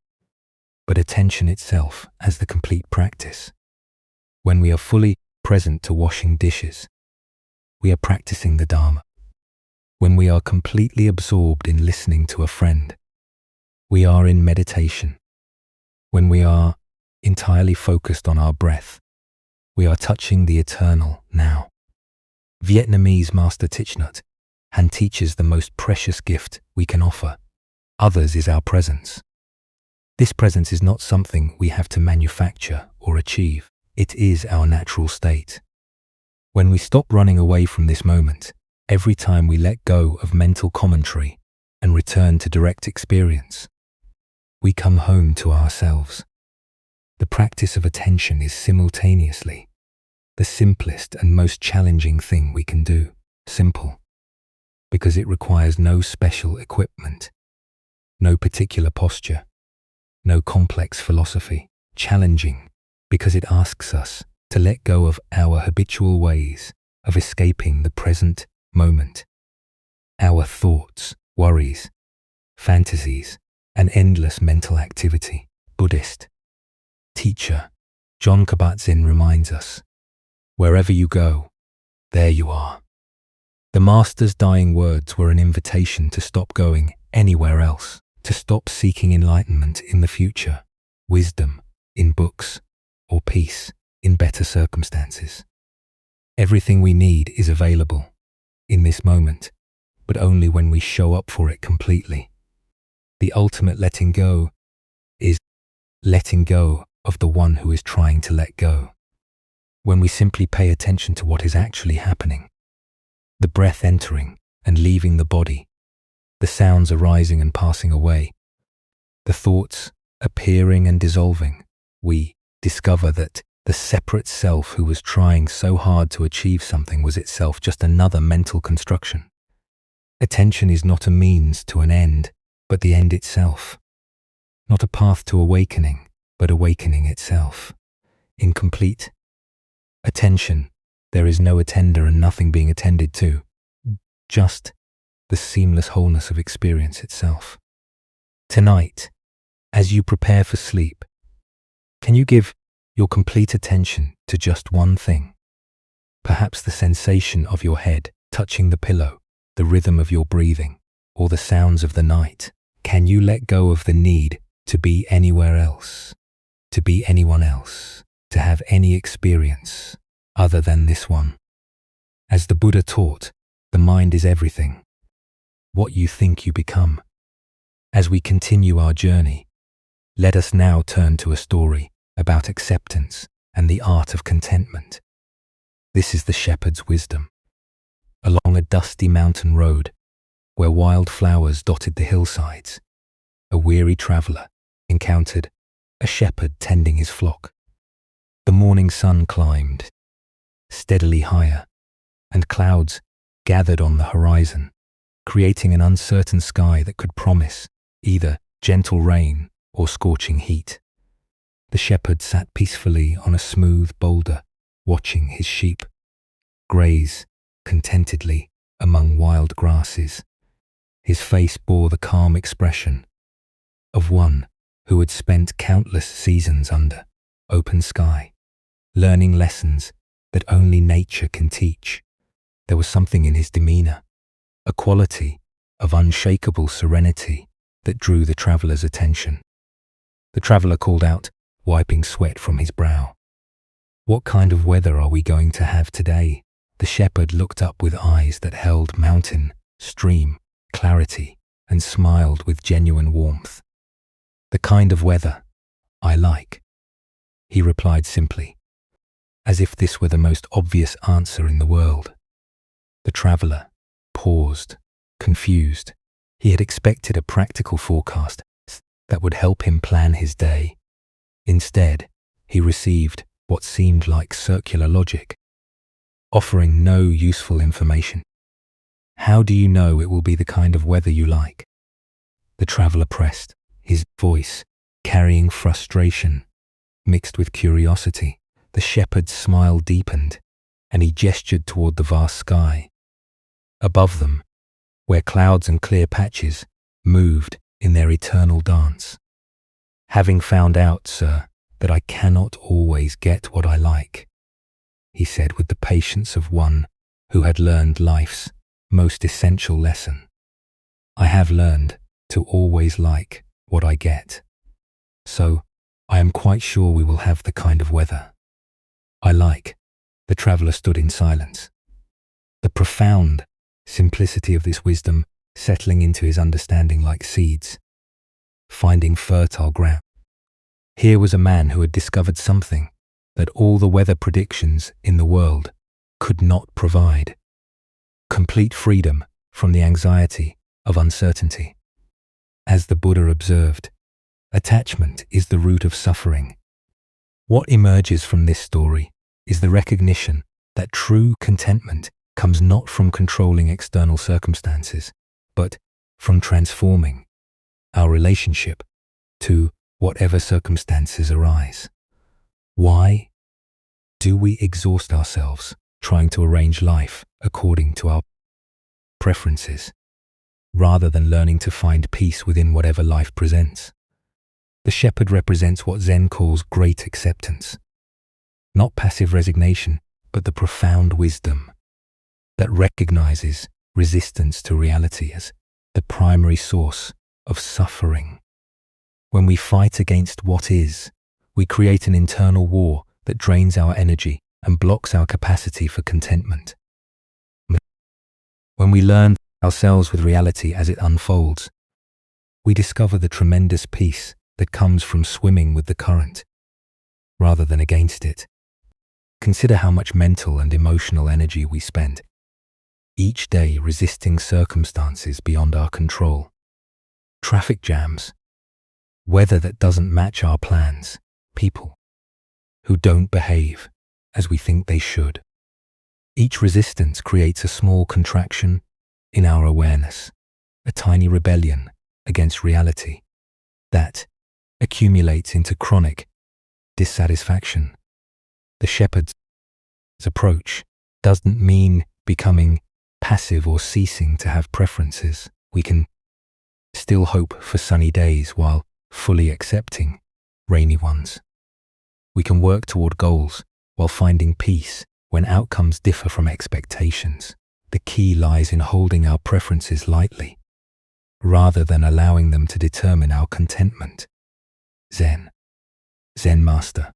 Speaker 1: but attention itself as the complete practice. When we are fully present to washing dishes, we are practicing the Dharma. When we are completely absorbed in listening to a friend, we are in meditation. When we are entirely focused on our breath, we are touching the eternal now. Vietnamese Master Thich Nhat Hanh teaches the most precious gift we can offer others is our presence. This presence is not something we have to manufacture or achieve. It is our natural state. When we stop running away from this moment, every time we let go of mental commentary and return to direct experience, we come home to ourselves. The practice of attention is simultaneously the simplest and most challenging thing we can do. Simple, because it requires no special equipment, no particular posture, no complex philosophy. Challenging, because it asks us to let go of our habitual ways of escaping the present moment. Our thoughts, worries, fantasies, and endless mental activity. Buddhist teacher Jon Kabat-Zinn reminds us, wherever you go, there you are. The Master's dying words were an invitation to stop going anywhere else, to stop seeking enlightenment in the future, wisdom in books, or peace in better circumstances. Everything we need is available in this moment, but only when we show up for it completely. The ultimate letting go is letting go of the one who is trying to let go. When we simply pay attention to what is actually happening, the breath entering and leaving the body, the sounds arising and passing away, the thoughts appearing and dissolving, we discover that the separate self who was trying so hard to achieve something was itself just another mental construction. Attention is not a means to an end, but the end itself. Not a path to awakening, but awakening itself. In complete attention, there is no attender and nothing being attended to, just the seamless wholeness of experience itself. Tonight, as you prepare for sleep, can you give your complete attention to just one thing? Perhaps the sensation of your head touching the pillow, the rhythm of your breathing, or the sounds of the night. Can you let go of the need to be anywhere else, to be anyone else, to have any experience other than this one? As the Buddha taught, the mind is everything. What you think you become. As we continue our journey, let us now turn to a story about acceptance and the art of contentment. This is the shepherd's wisdom. Along a dusty mountain road, where wild flowers dotted the hillsides, a weary traveller encountered a shepherd tending his flock. The morning sun climbed steadily higher, and clouds gathered on the horizon, creating an uncertain sky that could promise either gentle rain or scorching heat. The shepherd sat peacefully on a smooth boulder, watching his sheep graze contentedly among wild grasses. His face bore the calm expression of one who had spent countless seasons under open sky, learning lessons that only nature can teach. There was something in his demeanor, a quality of unshakable serenity that drew the traveller's attention. The traveller called out, wiping sweat from his brow, "What kind of weather are we going to have today?" The shepherd looked up with eyes that held mountain, stream, clarity, and smiled with genuine warmth. "The kind of weather I like," he replied simply, as if this were the most obvious answer in the world. The traveller paused, confused. He had expected a practical forecast, that would help him plan his day. Instead, he received what seemed like circular logic, offering no useful information. How do you know it will be the kind of weather you like? The traveler pressed, his voice carrying frustration mixed with curiosity. The shepherd's smile deepened, and he gestured toward the vast sky. Above them, where clouds and clear patches moved in their eternal dance. Having found out, sir, that I cannot always get what I like, he said with the patience of one who had learned life's most essential lesson. I have learned to always like what I get. So, I am quite sure we will have the kind of weather I like. The traveler stood in silence, the profound simplicity of this wisdom settling into his understanding like seeds, finding fertile ground. Here was a man who had discovered something that all the weather predictions in the world could not provide: complete freedom from the anxiety of uncertainty. As the Buddha observed, attachment is the root of suffering. What emerges from this story is the recognition that true contentment comes not from controlling external circumstances, but from transforming our relationship to whatever circumstances arise. Why do we exhaust ourselves trying to arrange life according to our preferences, rather than learning to find peace within whatever life presents? The shepherd represents what Zen calls great acceptance. Not passive resignation, but the profound wisdom that recognizes resistance to reality as the primary source of suffering. When we fight against what is, we create an internal war that drains our energy and blocks our capacity for contentment. When we learn ourselves with reality as it unfolds, we discover the tremendous peace that comes from swimming with the current, rather than against it. Consider how much mental and emotional energy we spend each day resisting circumstances beyond our control. Traffic jams, weather that doesn't match our plans, people who don't behave as we think they should. Each resistance creates a small contraction in our awareness, a tiny rebellion against reality that accumulates into chronic dissatisfaction. The shepherd's approach doesn't mean becoming passive or ceasing to have preferences. We can still hope for sunny days while fully accepting rainy ones. We can work toward goals while finding peace when outcomes differ from expectations. The key lies in holding our preferences lightly, rather than allowing them to determine our contentment. Zen Master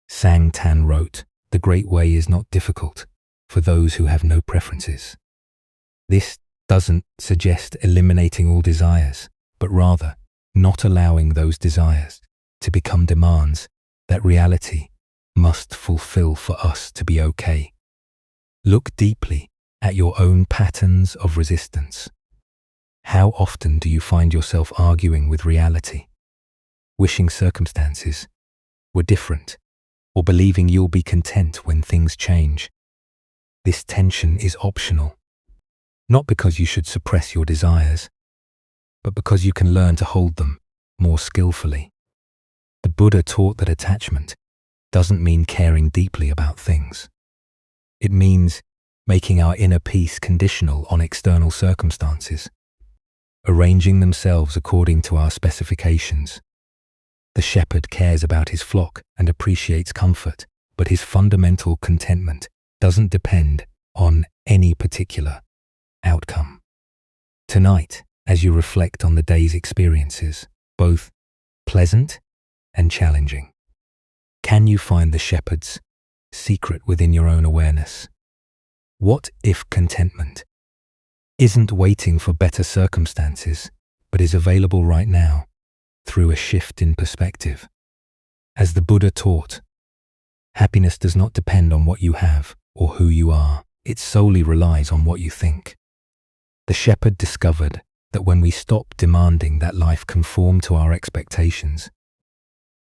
Speaker 1: Sang Tan wrote, "The great way is not difficult for those who have no preferences." This doesn't suggest eliminating all desires, but rather not allowing those desires to become demands that reality must fulfill for us to be okay. Look deeply at your own patterns of resistance. How often do you find yourself arguing with reality, wishing circumstances were different, or believing you'll be content when things change? This tension is optional, not because you should suppress your desires, but because you can learn to hold them more skillfully. The Buddha taught that attachment doesn't mean caring deeply about things. It means making our inner peace conditional on external circumstances, arranging themselves according to our specifications. The shepherd cares about his flock and appreciates comfort, but his fundamental contentment doesn't depend on any particular outcome. Tonight, as you reflect on the day's experiences, both pleasant and challenging, can you find the shepherd's secret within your own awareness? What if contentment isn't waiting for better circumstances, but is available right now through a shift in perspective? As the Buddha taught, happiness does not depend on what you have or who you are. It solely relies on what you think. The shepherd discovered that when we stop demanding that life conform to our expectations,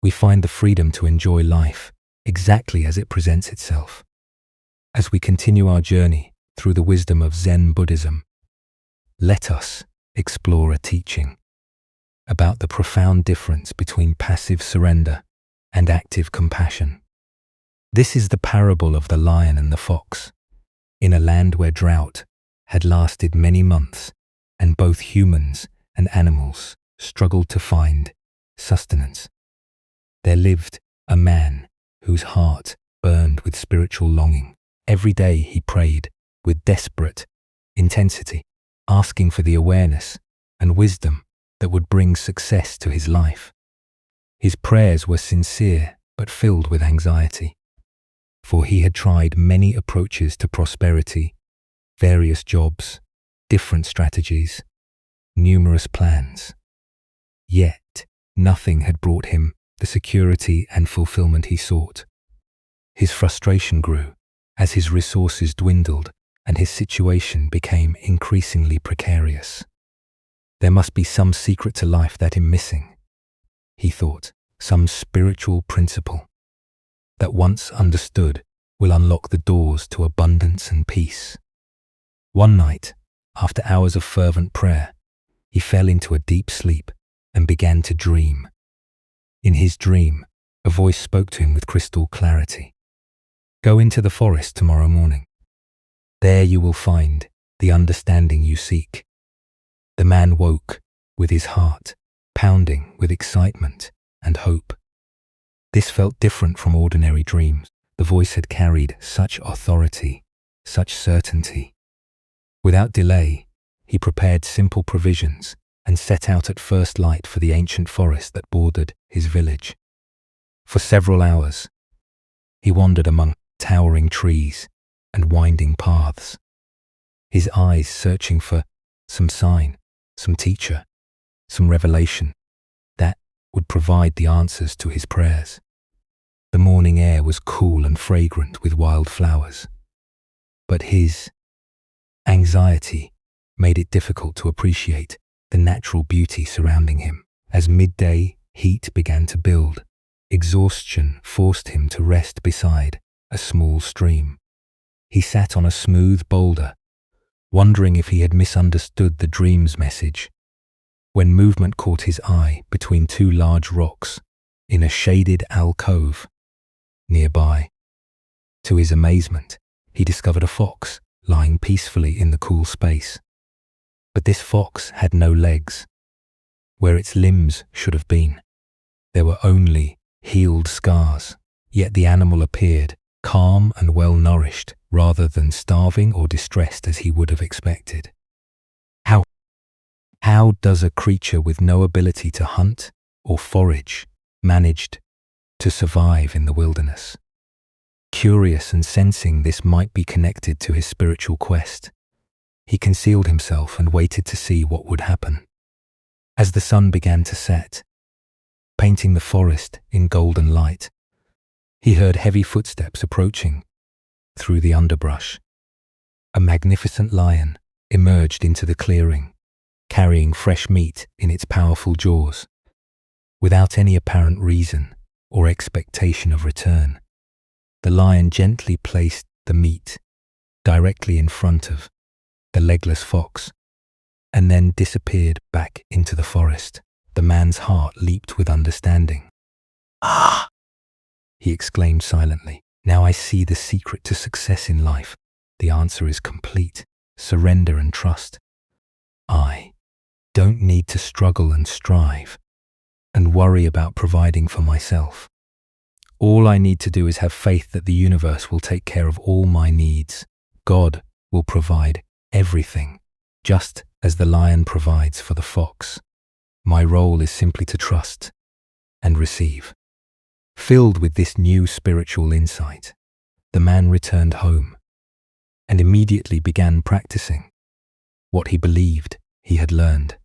Speaker 1: we find the freedom to enjoy life exactly as it presents itself. As we continue our journey through the wisdom of Zen Buddhism, let us explore a teaching about the profound difference between passive surrender and active compassion. This is the parable of the lion and the fox. In a land where drought had lasted many months and both humans and animals struggled to find sustenance, there lived a man whose heart burned with spiritual longing. Every day he prayed with desperate intensity, asking for the awareness and wisdom that would bring success to his life. His prayers were sincere but filled with anxiety, for he had tried many approaches to prosperity, various jobs, different strategies, numerous plans. Yet nothing had brought him the security and fulfillment he sought. His frustration grew as his resources dwindled and his situation became increasingly precarious. There must be some secret to life that I'm missing, he thought, some spiritual principle that once understood will unlock the doors to abundance and peace. One night, after hours of fervent prayer, he fell into a deep sleep and began to dream. In his dream, a voice spoke to him with crystal clarity. Go into the forest tomorrow morning. There you will find the understanding you seek. The man woke with his heart pounding with excitement and hope. This felt different from ordinary dreams. The voice had carried such authority, such certainty. Without delay, he prepared simple provisions and set out at first light for the ancient forest that bordered his village. For several hours, he wandered among towering trees and winding paths, his eyes searching for some sign, some teacher, some revelation that would provide the answers to his prayers. The morning air was cool and fragrant with wild flowers, but his anxiety made it difficult to appreciate the natural beauty surrounding him. As midday heat began to build, exhaustion forced him to rest beside a small stream. He sat on a smooth boulder, wondering if he had misunderstood the dream's message, when movement caught his eye between two large rocks in a shaded alcove nearby. To his amazement, he discovered a fox lying peacefully in the cool space. But this fox had no legs. Where its limbs should have been, there were only healed scars, yet the animal appeared calm and well-nourished rather than starving or distressed as he would have expected. How does a creature with no ability to hunt or forage managed to survive in the wilderness? Curious and sensing this might be connected to his spiritual quest, he concealed himself and waited to see what would happen. As the sun began to set, painting the forest in golden light, he heard heavy footsteps approaching through the underbrush. A magnificent lion emerged into the clearing, carrying fresh meat in its powerful jaws. Without any apparent reason or expectation of return, the lion gently placed the meat directly in front of the legless fox and then disappeared back into the forest. The man's heart leaped with understanding. "Ah!" he exclaimed silently. "Now I see the secret to success in life. The answer is complete surrender and trust. I don't need to struggle and strive and worry about providing for myself. All I need to do is have faith that the universe will take care of all my needs. God will provide everything, just as the lion provides for the fox. My role is simply to trust and receive." Filled with this new spiritual insight, the man returned home and immediately began practicing what he believed he had learned.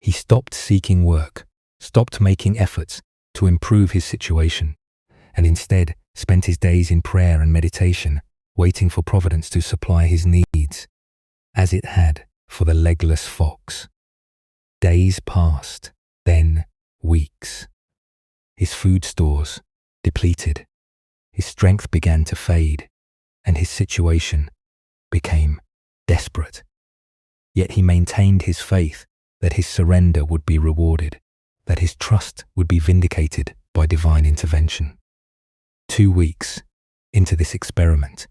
Speaker 1: He stopped seeking work, stopped making efforts to improve his situation, and instead spent his days in prayer and meditation, waiting for providence to supply his needs, as it had for the legless fox. Days passed, then weeks. His food stores depleted. His strength began to fade, and his situation became desperate. Yet he maintained his faith that his surrender would be rewarded, that his trust would be vindicated by divine intervention. 2 weeks into this experiment,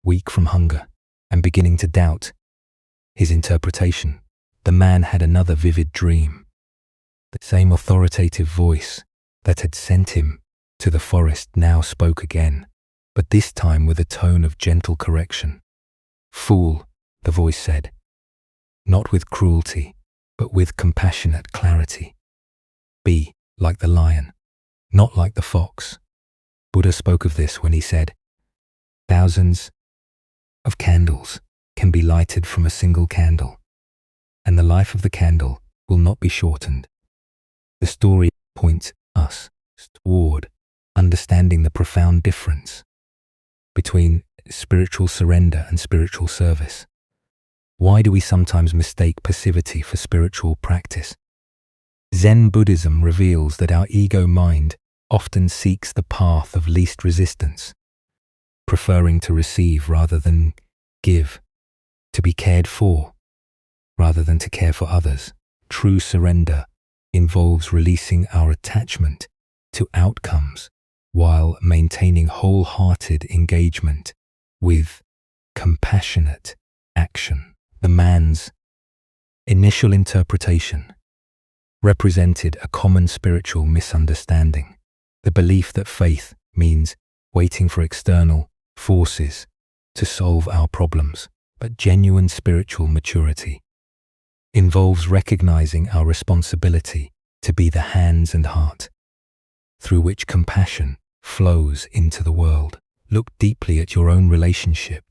Speaker 1: weak from hunger and beginning to doubt his interpretation, the man had another vivid dream. The same authoritative voice that had sent him to the forest now spoke again, but this time with a tone of gentle correction. "Fool," the voice said, "not with cruelty, but with compassionate clarity. Be like the lion, not like the fox." Buddha spoke of this when he said, "Thousands of candles can be lighted from a single candle, and the life of the candle will not be shortened." The story points us toward understanding the profound difference between spiritual surrender and spiritual service. Why do we sometimes mistake passivity for spiritual practice? Zen Buddhism reveals that our ego mind often seeks the path of least resistance, preferring to receive rather than give, to be cared for rather than to care for others. True surrender involves releasing our attachment to outcomes while maintaining wholehearted engagement with compassionate action. The man's initial interpretation represented a common spiritual misunderstanding, the belief that faith means waiting for external forces to solve our problems, but genuine spiritual maturity involves recognizing our responsibility to be the hands and heart through which compassion flows into the world. Look deeply at your own relationship,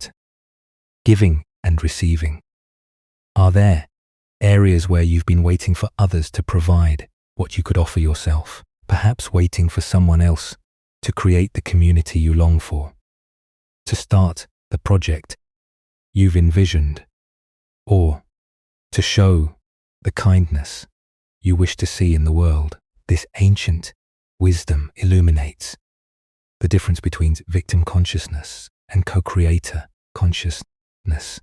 Speaker 1: giving and receiving. Are there areas where you've been waiting for others to provide what you could offer yourself, perhaps waiting for someone else to create the community you long for, to start the project you've envisioned, or to show the kindness you wish to see in the world? This ancient wisdom illuminates the difference between victim consciousness and co-creator consciousness.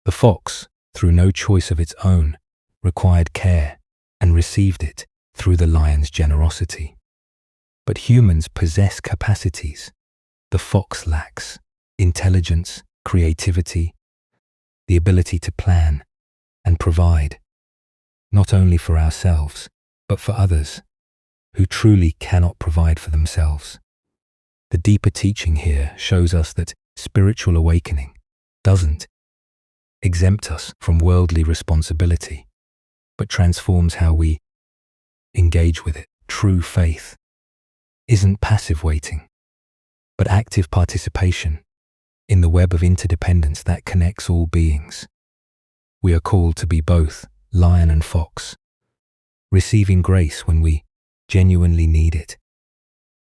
Speaker 1: The fox, through no choice of its own, required care and received it through the lion's generosity. But humans possess capacities the fox lacks: intelligence, creativity, the ability to plan and provide, not only for ourselves, but for others who truly cannot provide for themselves. The deeper teaching here shows us that spiritual awakening doesn't exempt us from worldly responsibility, but transforms how we engage with it. True faith isn't passive waiting, but active participation in the web of interdependence that connects all beings. We are called to be both lion and fox, receiving grace when we genuinely need it,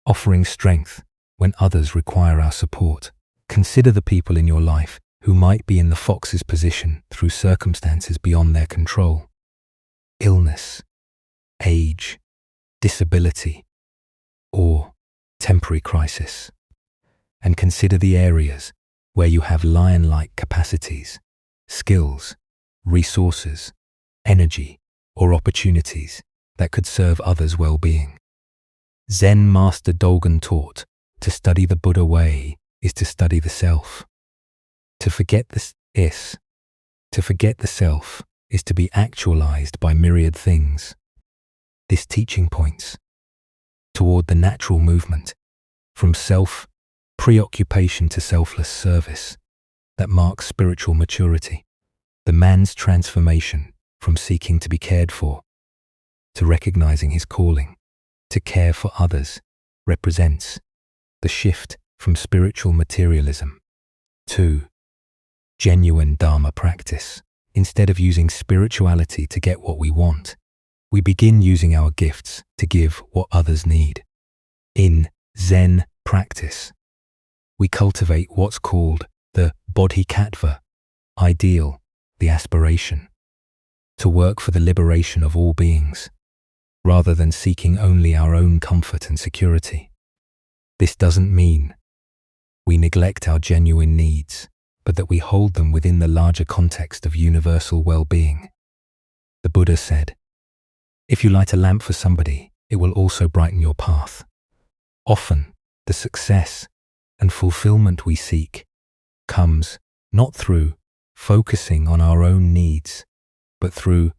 Speaker 1: offering strength when others require our support. Consider the people in your life who might be in the fox's position through circumstances beyond their control: illness, age, disability, or temporary crisis. And consider the areas where you have lion-like capacities, skills, resources, energy, or opportunities that could serve others' well-being. Zen Master Dogen taught, to study the Buddha way is to study the self. To forget the self is to be actualized by myriad things. This teaching points toward the natural movement from self-preoccupation to selfless service that marks spiritual maturity. The man's transformation from seeking to be cared for to recognizing his calling to care for others represents the shift from spiritual materialism to genuine Dharma practice. Instead of using spirituality to get what we want, we begin using our gifts to give what others need. In Zen practice, we cultivate what's called the Bodhisattva ideal, the aspiration to work for the liberation of all beings, rather than seeking only our own comfort and security. This doesn't mean we neglect our genuine needs, but that we hold them within the larger context of universal well-being. The Buddha said, "If you light a lamp for somebody, it will also brighten your path." Often, the success and fulfillment we seek comes not through focusing on our own needs, but through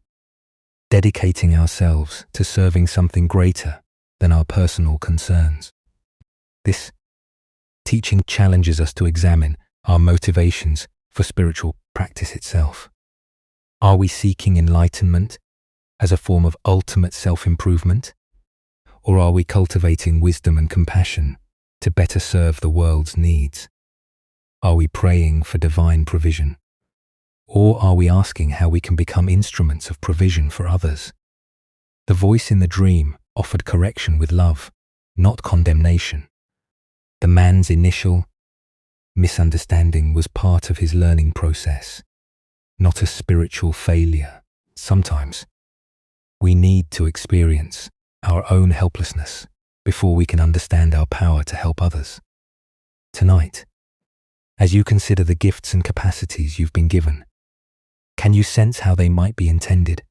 Speaker 1: dedicating ourselves to serving something greater than our personal concerns. This teaching challenges us to examine our motivations for spiritual practice itself. Are we seeking enlightenment as a form of ultimate self-improvement? Or are we cultivating wisdom and compassion to better serve the world's needs? Are we praying for divine provision? Or are we asking how we can become instruments of provision for others? The voice in the dream offered correction with love, not condemnation. The man's initial misunderstanding was part of his learning process, not a spiritual failure. Sometimes we need to experience our own helplessness before we can understand our power to help others. Tonight, as you consider the gifts and capacities you've been given, can you sense how they might be intended,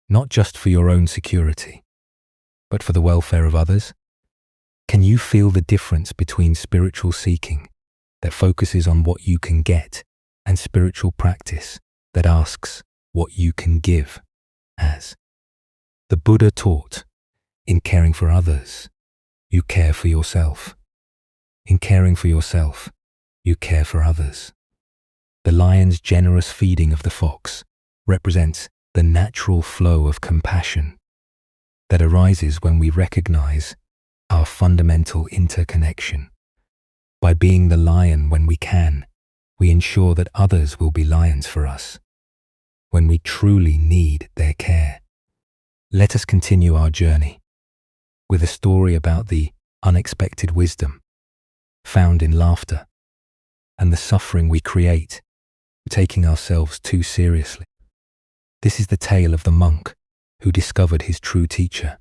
Speaker 1: not just for your own security, but for the welfare of others? Can you feel the difference between spiritual seeking that focuses on what you can get and spiritual practice that asks what you can give? As the Buddha taught, in caring for others, you care for yourself. In caring for yourself, you care for others. The lion's generous feeding of the fox represents the natural flow of compassion that arises when we recognize our fundamental interconnection. By being the lion when we can, we ensure that others will be lions for us when we truly need their care. Let us continue our journey with a story about the unexpected wisdom found in laughter and the suffering we create for taking ourselves too seriously. This is the tale of the monk who discovered his true teacher.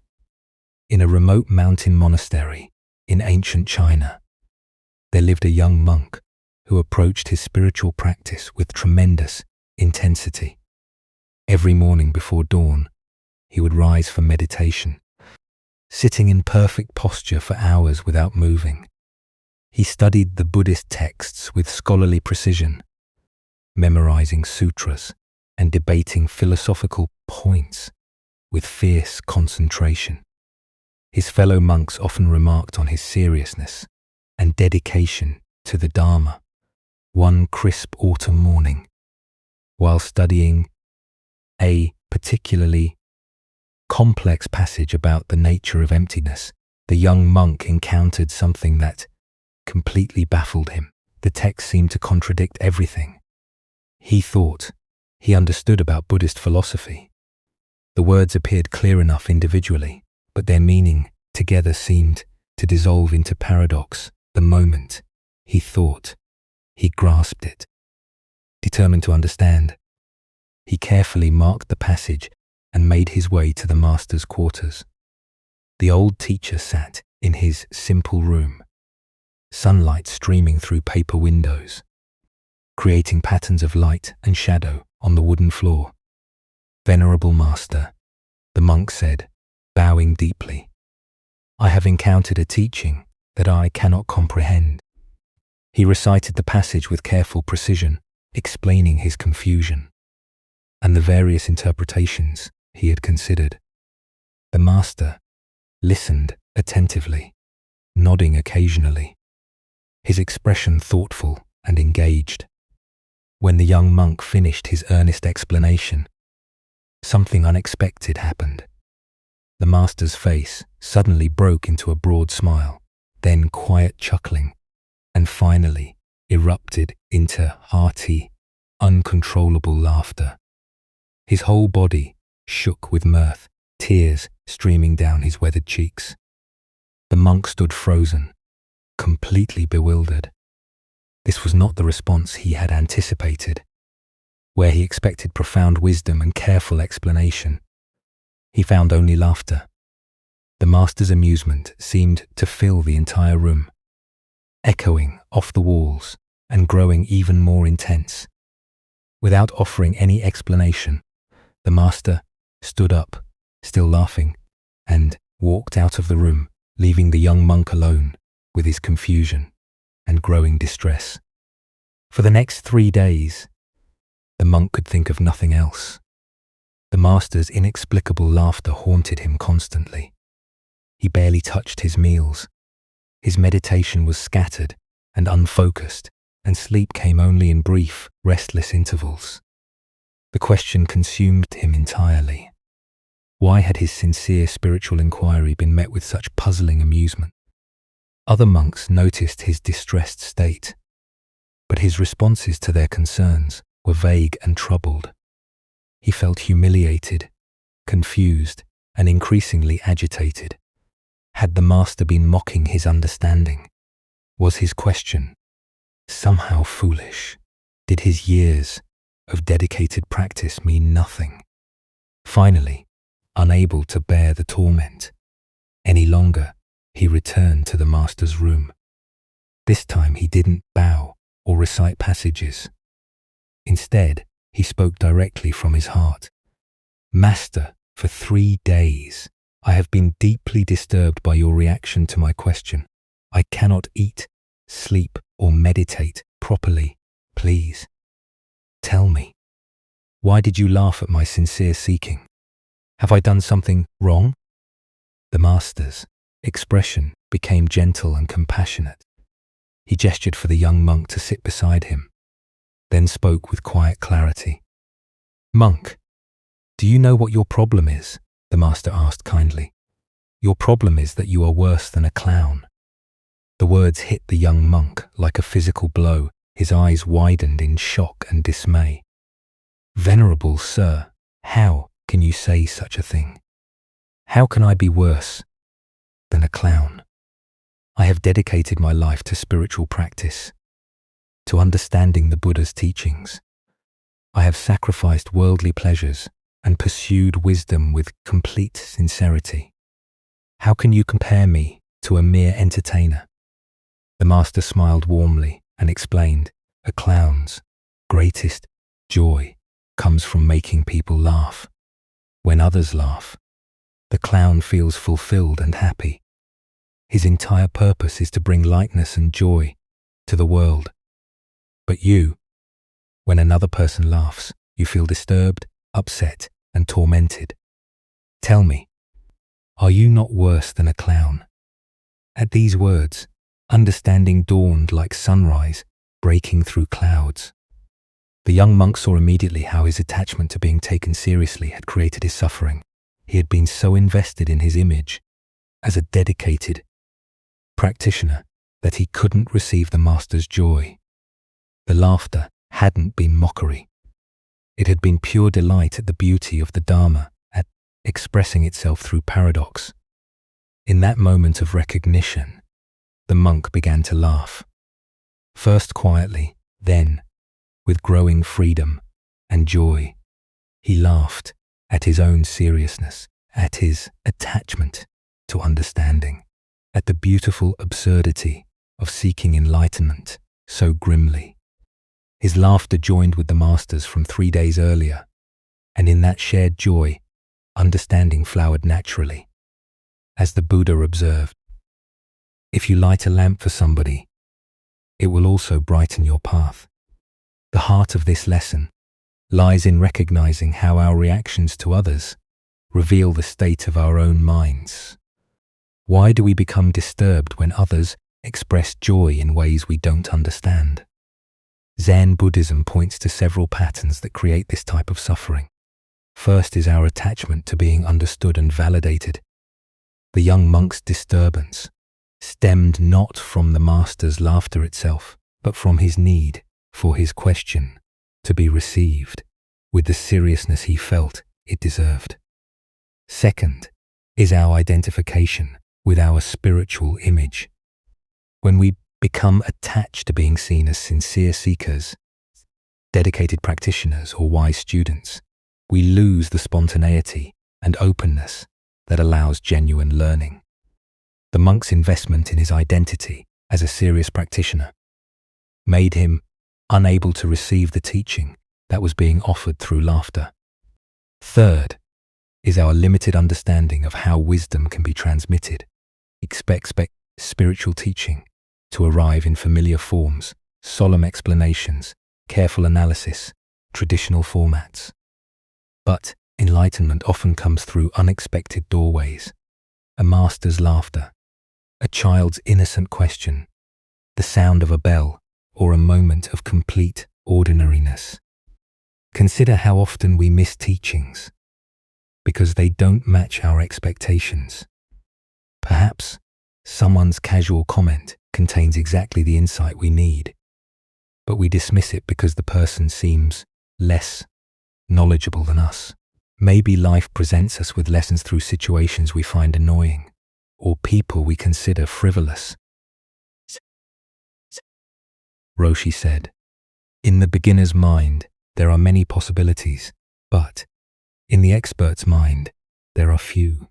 Speaker 1: In a remote mountain monastery in ancient China, there lived a young monk who approached his spiritual practice with tremendous intensity. Every morning before dawn, he would rise for meditation, sitting in perfect posture for hours without moving. He studied the Buddhist texts with scholarly precision, memorizing sutras and debating philosophical points with fierce concentration. His fellow monks often remarked on his seriousness and dedication to the Dharma. One crisp autumn morning, while studying a particularly complex passage about the nature of emptiness, the young monk encountered something that completely baffled him. The text seemed to contradict everything he thought he understood about Buddhist philosophy. The words appeared clear enough individually, but their meaning together seemed to dissolve into paradox the moment he thought he grasped it. Determined to understand, he carefully marked the passage and made his way to the master's quarters. The old teacher sat in his simple room, sunlight streaming through paper windows, creating patterns of light and shadow on the wooden floor. "Venerable master," the monk said, bowing deeply, "I have encountered a teaching that I cannot comprehend." He recited the passage with careful precision, explaining his confusion and the various interpretations he had considered. The master listened attentively, nodding occasionally, his expression thoughtful and engaged. When the young monk finished his earnest explanation, something unexpected happened. The master's face suddenly broke into a broad smile, then quiet chuckling, and finally erupted into hearty, uncontrollable laughter. His whole body shook with mirth, tears streaming down his weathered cheeks. The monk stood frozen, completely bewildered. This was not the response he had anticipated. Where he expected profound wisdom and careful explanation, he found only laughter. The master's amusement seemed to fill the entire room, echoing off the walls and growing even more intense. Without offering any explanation, the master stood up, still laughing, and walked out of the room, leaving the young monk alone with his confusion and growing distress. For the next 3 days, the monk could think of nothing else. The master's inexplicable laughter haunted him constantly. He barely touched his meals. His meditation was scattered and unfocused, and sleep came only in brief, restless intervals. The question consumed him entirely. Why had his sincere spiritual inquiry been met with such puzzling amusement? Other monks noticed his distressed state, but his responses to their concerns were vague and troubled. He felt humiliated, confused, and increasingly agitated. Had the master been mocking his understanding? Was his question somehow foolish? Did his years of dedicated practice mean nothing? Finally, unable to bear the torment any longer, he returned to the master's room. This time he didn't bow or recite passages. Instead, he spoke directly from his heart. "Master, for 3 days, I have been deeply disturbed by your reaction to my question. I cannot eat, sleep, or meditate properly. Please, tell me, why did you laugh at my sincere seeking? Have I done something wrong?" The master's expression became gentle and compassionate. He gestured for the young monk to sit beside him, then spoke with quiet clarity. "Monk, do you know what your problem is?" the master asked kindly. "Your problem is that you are worse than a clown." The words hit the young monk like a physical blow. His eyes widened in shock and dismay. "Venerable sir, how can you say such a thing? How can I be worse than a clown? I have dedicated my life to spiritual practice, to understanding the Buddha's teachings. I have sacrificed worldly pleasures and pursued wisdom with complete sincerity. How can you compare me to a mere entertainer?" The master smiled warmly and explained, "A clown's greatest joy comes from making people laugh. When others laugh, the clown feels fulfilled and happy. His entire purpose is to bring lightness and joy to the world. But you, when another person laughs, you feel disturbed, upset, and tormented. Tell me, are you not worse than a clown?" At these words, understanding dawned like sunrise breaking through clouds. The young monk saw immediately how his attachment to being taken seriously had created his suffering. He had been so invested in his image as a dedicated practitioner that he couldn't receive the master's joy. The laughter hadn't been mockery. It had been pure delight at the beauty of the Dharma, at expressing itself through paradox. In that moment of recognition, the monk began to laugh. First quietly, then with growing freedom and joy. He laughed at his own seriousness, at his attachment to understanding, at the beautiful absurdity of seeking enlightenment so grimly. His laughter joined with the master's from 3 days earlier, and in that shared joy, understanding flowered naturally. As the Buddha observed, if you light a lamp for somebody, it will also brighten your path. The heart of this lesson lies in recognizing how our reactions to others reveal the state of our own minds. Why do we become disturbed when others express joy in ways we don't understand? Zen Buddhism points to several patterns that create this type of suffering. First is our attachment to being understood and validated. The young monk's disturbance stemmed not from the master's laughter itself, but from his need for his question to be received with the seriousness he felt it deserved. Second is our identification with our spiritual image. When we become attached to being seen as sincere seekers, dedicated practitioners or wise students, we lose the spontaneity and openness that allows genuine learning. The monk's investment in his identity as a serious practitioner made him unable to receive the teaching that was being offered through laughter. Third is our limited understanding of how wisdom can be transmitted. Expect spiritual teaching to arrive in familiar forms, solemn explanations, careful analysis, traditional formats. But enlightenment often comes through unexpected doorways: a master's laughter, a child's innocent question, the sound of a bell, or a moment of complete ordinariness. Consider how often we miss teachings because they don't match our expectations. Perhaps someone's casual comment contains exactly the insight we need, but we dismiss it because the person seems less knowledgeable than us. Maybe life presents us with lessons through situations we find annoying, or people we consider frivolous. Roshi said, "In the beginner's mind, there are many possibilities, but in the expert's mind, there are few."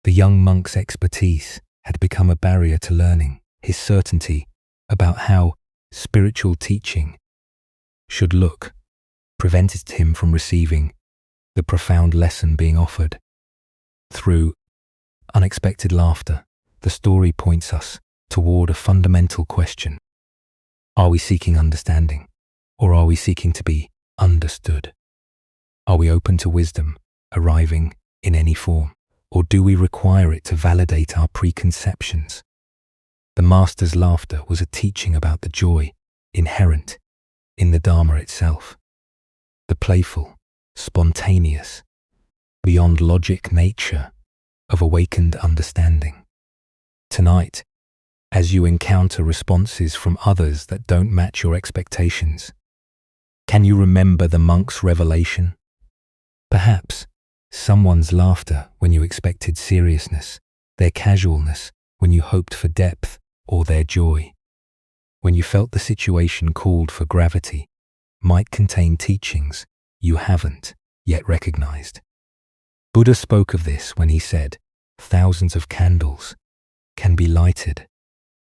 Speaker 1: The young monk's expertise had become a barrier to learning. His certainty about how spiritual teaching should look prevented him from receiving the profound lesson being offered. Through unexpected laughter, the story points us toward a fundamental question. Are we seeking understanding, or are we seeking to be understood? Are we open to wisdom arriving in any form, or do we require it to validate our preconceptions? The master's laughter was a teaching about the joy inherent in the Dharma itself, the playful, spontaneous, beyond logic nature of awakened understanding. Tonight, as you encounter responses from others that don't match your expectations, can you remember the monk's revelation? Perhaps someone's laughter when you expected seriousness, their casualness when you hoped for depth, or their joy when you felt the situation called for gravity might contain teachings you haven't yet recognized. Buddha spoke of this when he said, "Thousands of candles can be lighted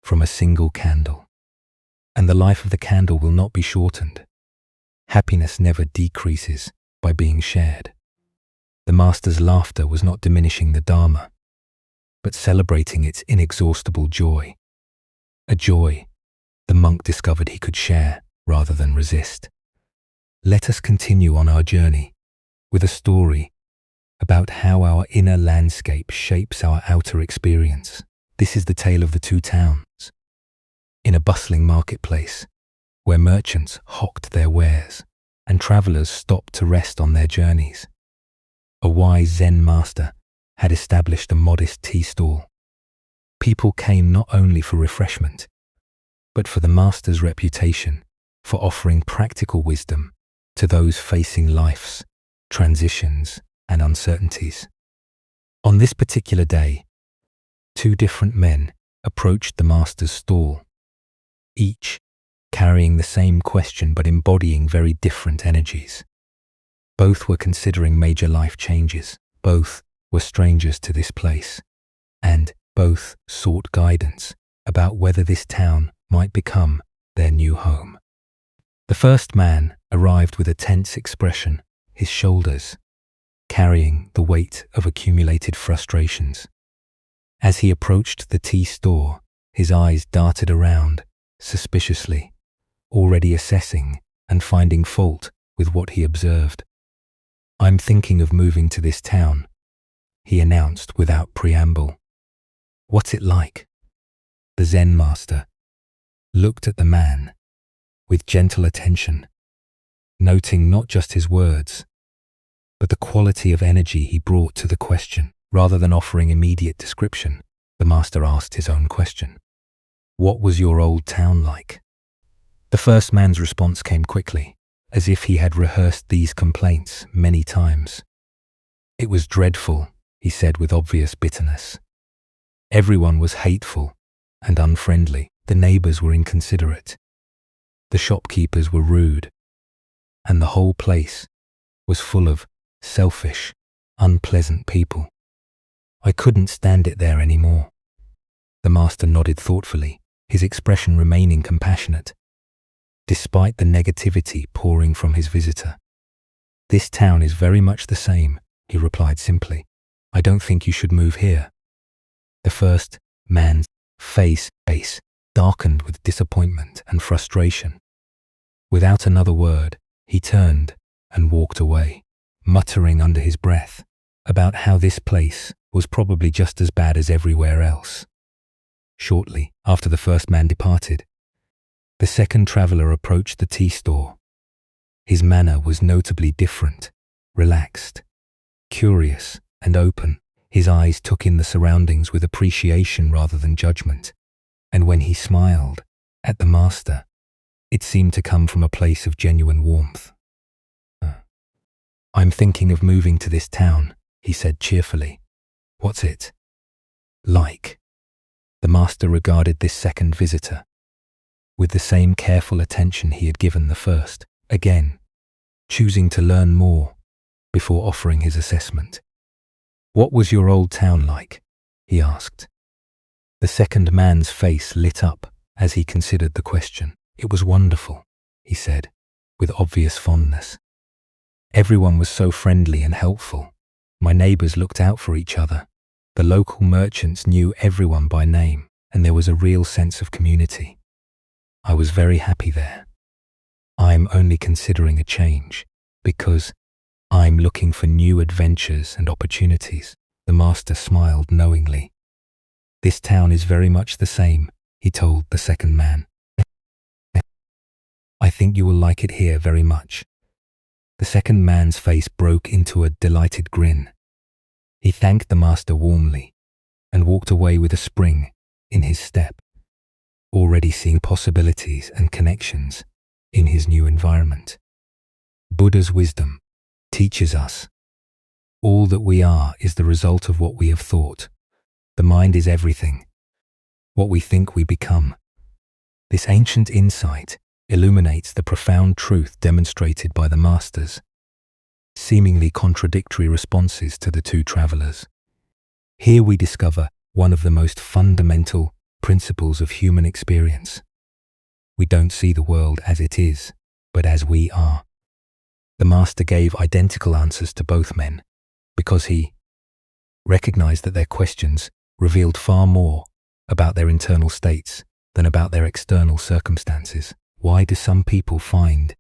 Speaker 1: from a single candle, and the life of the candle will not be shortened. Happiness never decreases by being shared." The master's laughter was not diminishing the Dharma, but celebrating its inexhaustible joy, a joy the monk discovered he could share rather than resist. Let us continue on our journey with a story about how our inner landscape shapes our outer experience. This is the tale of the two towns. In a bustling marketplace, where merchants hawked their wares and travelers stopped to rest on their journeys, a wise Zen master had established a modest tea stall. People came not only for refreshment, but for the master's reputation for offering practical wisdom to those facing life's transitions and uncertainties. On this particular day, two different men approached the master's stall, each carrying the same question but embodying very different energies. Both were considering major life changes, both were strangers to this place, and both sought guidance about whether this town might become their new home. The first man arrived with a tense expression, his shoulders carrying the weight of accumulated frustrations. As he approached the tea store, his eyes darted around suspiciously, already assessing and finding fault with what he observed. "I'm thinking of moving to this town," he announced without preamble. "What's it like?" The Zen master looked at the man with gentle attention, noting not just his words, but the quality of energy he brought to the question. Rather than offering immediate description, the master asked his own question. "What was your old town like?" The first man's response came quickly, as if he had rehearsed these complaints many times. "It was dreadful," he said with obvious bitterness. "Everyone was hateful and unfriendly. The neighbors were inconsiderate. The shopkeepers were rude, and the whole place was full of selfish, unpleasant people. I couldn't stand it there anymore. The master nodded thoughtfully, his expression remaining compassionate, despite the negativity pouring from his visitor. This town is very much the same, he replied simply. I don't think you should move here. The first man's face darkened with disappointment and frustration. Without another word, he turned and walked away, muttering under his breath about how this place was probably just as bad as everywhere else. Shortly after the first man departed, the second traveler approached the tea store. His manner was notably different, relaxed, curious, and open. His eyes took in the surroundings with appreciation rather than judgment, and when he smiled at the master, it seemed to come from a place of genuine warmth. I'm thinking of moving to this town, he said cheerfully. What's it like? The master regarded this second visitor with the same careful attention he had given the first, again, choosing to learn more before offering his assessment. What was your old town like? He asked. The second man's face lit up as he considered the question. It was wonderful, he said, with obvious fondness. Everyone was so friendly and helpful. My neighbors looked out for each other. The local merchants knew everyone by name, and there was a real sense of community. I was very happy there. I'm only considering a change because I'm looking for new adventures and opportunities. The master smiled knowingly. This town is very much the same, he told the second man. I think you will like it here very much. The second man's face broke into a delighted grin. He thanked the master warmly and walked away with a spring in his step, already seeing possibilities and connections in his new environment. Buddha's wisdom teaches us all that we are is the result of what we have thought. The mind is everything. What we think we become. This ancient insight illuminates the profound truth demonstrated by the masters, seemingly contradictory responses to the two travelers. Here we discover one of the most fundamental principles of human experience. We don't see the world as it is, but as we are. The master gave identical answers to both men because he recognized that their questions revealed far more about their internal states than about their external circumstances. Why do some people find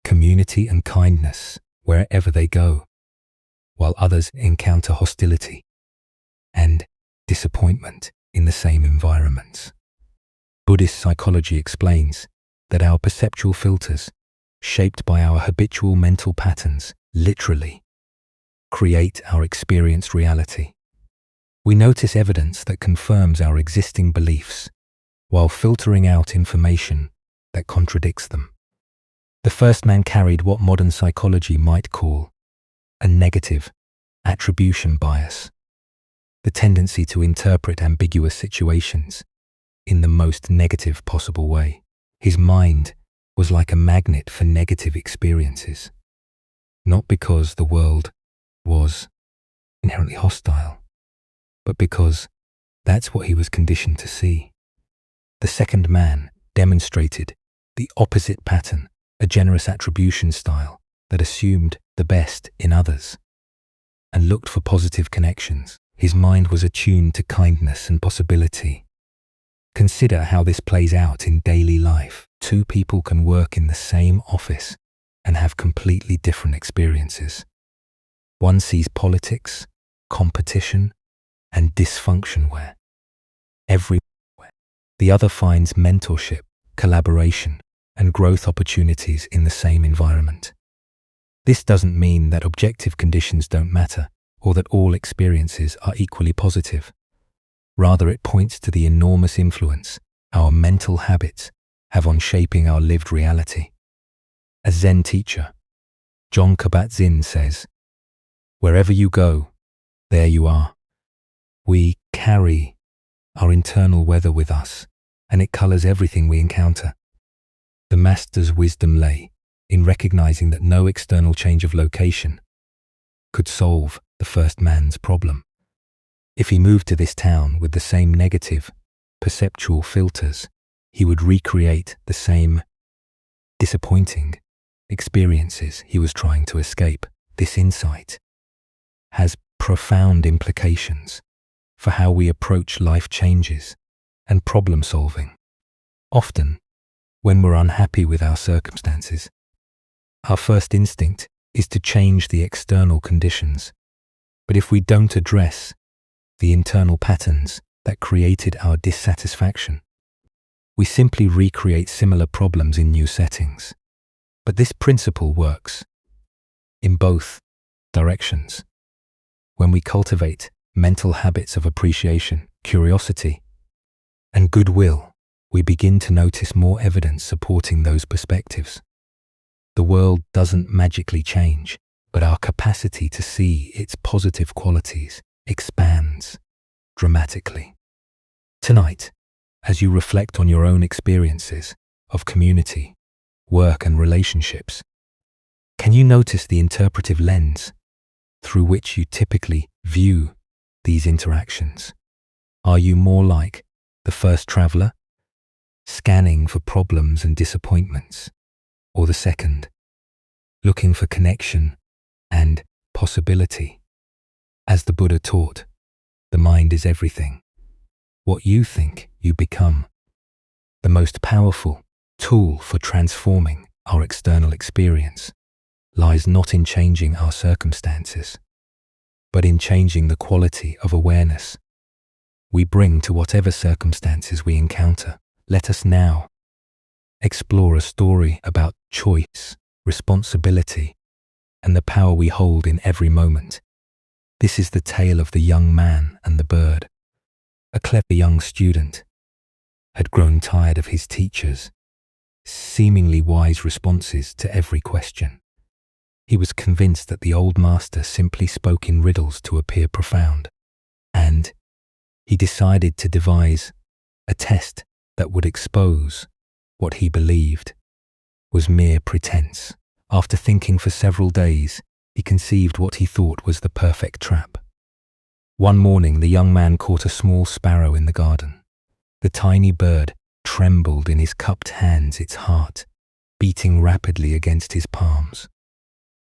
Speaker 1: community and kindness wherever they go, while others encounter hostility and disappointment in the same environments? Buddhist psychology explains that our perceptual filters, shaped by our habitual mental patterns, literally create our experienced reality. We notice evidence that confirms our existing beliefs, while filtering out information that contradicts them. The first man carried what modern psychology might call a negative attribution bias, the tendency to interpret ambiguous situations in the most negative possible way. His mind was like a magnet for negative experiences, not because the world was inherently hostile, but because that's what he was conditioned to see. The second man demonstrated the opposite pattern, a generous attribution style that assumed the best in others and looked for positive connections. His mind was attuned to kindness and possibility. Consider how this plays out in daily life. Two people can work in the same office and have completely different experiences. One sees politics, competition, and dysfunction everywhere. The other finds mentorship, collaboration, and growth opportunities in the same environment. This doesn't mean that objective conditions don't matter or that all experiences are equally positive. Rather, it points to the enormous influence our mental habits have on shaping our lived reality. As Zen teacher, John Kabat-Zinn says, "Wherever you go, there you are." We carry our internal weather with us, and it colors everything we encounter. The master's wisdom lay in recognizing that no external change of location could solve the first man's problem. If he moved to this town with the same negative, perceptual filters, he would recreate the same disappointing experiences he was trying to escape. This insight has profound implications for how we approach life changes and problem solving. Often, when we're unhappy with our circumstances, our first instinct is to change the external conditions. But if we don't address the internal patterns that created our dissatisfaction, we simply recreate similar problems in new settings. But this principle works in both directions. When we cultivate mental habits of appreciation, curiosity, and goodwill, we begin to notice more evidence supporting those perspectives. The world doesn't magically change, but our capacity to see its positive qualities expands dramatically. Tonight, as you reflect on your own experiences of community, work, and relationships, can you notice the interpretive lens through which you typically view these interactions? Are you more like the first traveler, scanning for problems and disappointments, or the second, looking for connection and possibility? As the Buddha taught, the mind is everything. What you think, you become. The most powerful tool for transforming our external experience lies not in changing our circumstances, but in changing the quality of awareness we bring to whatever circumstances we encounter. Let us now explore a story about choice, responsibility, and the power we hold in every moment. This is the tale of the young man and the bird. A clever young student had grown tired of his teacher's seemingly wise responses to every question. He was convinced that the old master simply spoke in riddles to appear profound, and he decided to devise a test that would expose what he believed was mere pretense. After thinking for several days, he conceived what he thought was the perfect trap. One morning, the young man caught a small sparrow in the garden. The tiny bird trembled in his cupped hands, its heart beating rapidly against his palms.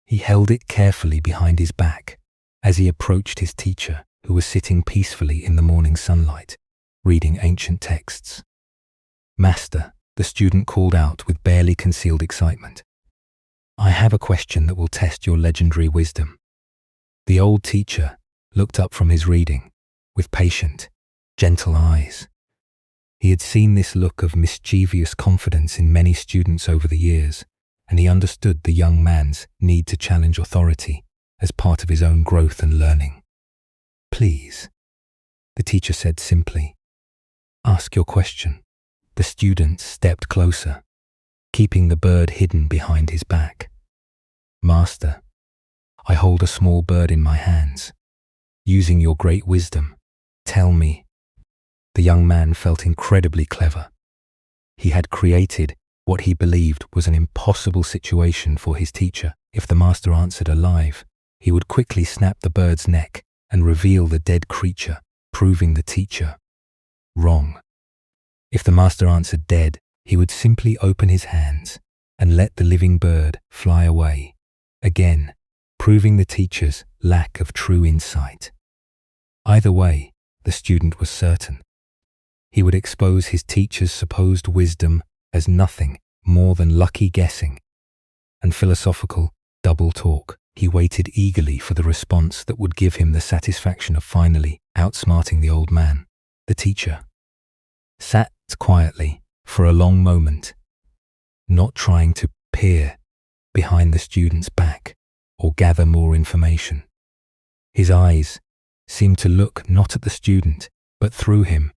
Speaker 1: He held it carefully behind his back as he approached his teacher, who was sitting peacefully in the morning sunlight, reading ancient texts. "Master," the student called out with barely concealed excitement, "I have a question that will test your legendary wisdom." The old teacher looked up from his reading with patient, gentle eyes. He had seen this look of mischievous confidence in many students over the years, and he understood the young man's need to challenge authority as part of his own growth and learning. "Please," the teacher said simply, "ask your question." The student stepped closer, keeping the bird hidden behind his back. "Master, I hold a small bird in my hands. Using your great wisdom, tell me." The young man felt incredibly clever. He had created what he believed was an impossible situation for his teacher. If the master answered alive, he would quickly snap the bird's neck and reveal the dead creature, proving the teacher wrong. If the master answered dead, he would simply open his hands and let the living bird fly away, again proving the teacher's lack of true insight. Either way, the student was certain. He would expose his teacher's supposed wisdom as nothing more than lucky guessing and philosophical double talk. He waited eagerly for the response that would give him the satisfaction of finally outsmarting the old man. The teacher sat quietly for a long moment, not trying to peer behind the student's back or gather more information. His eyes seemed to look not at the student, but through him,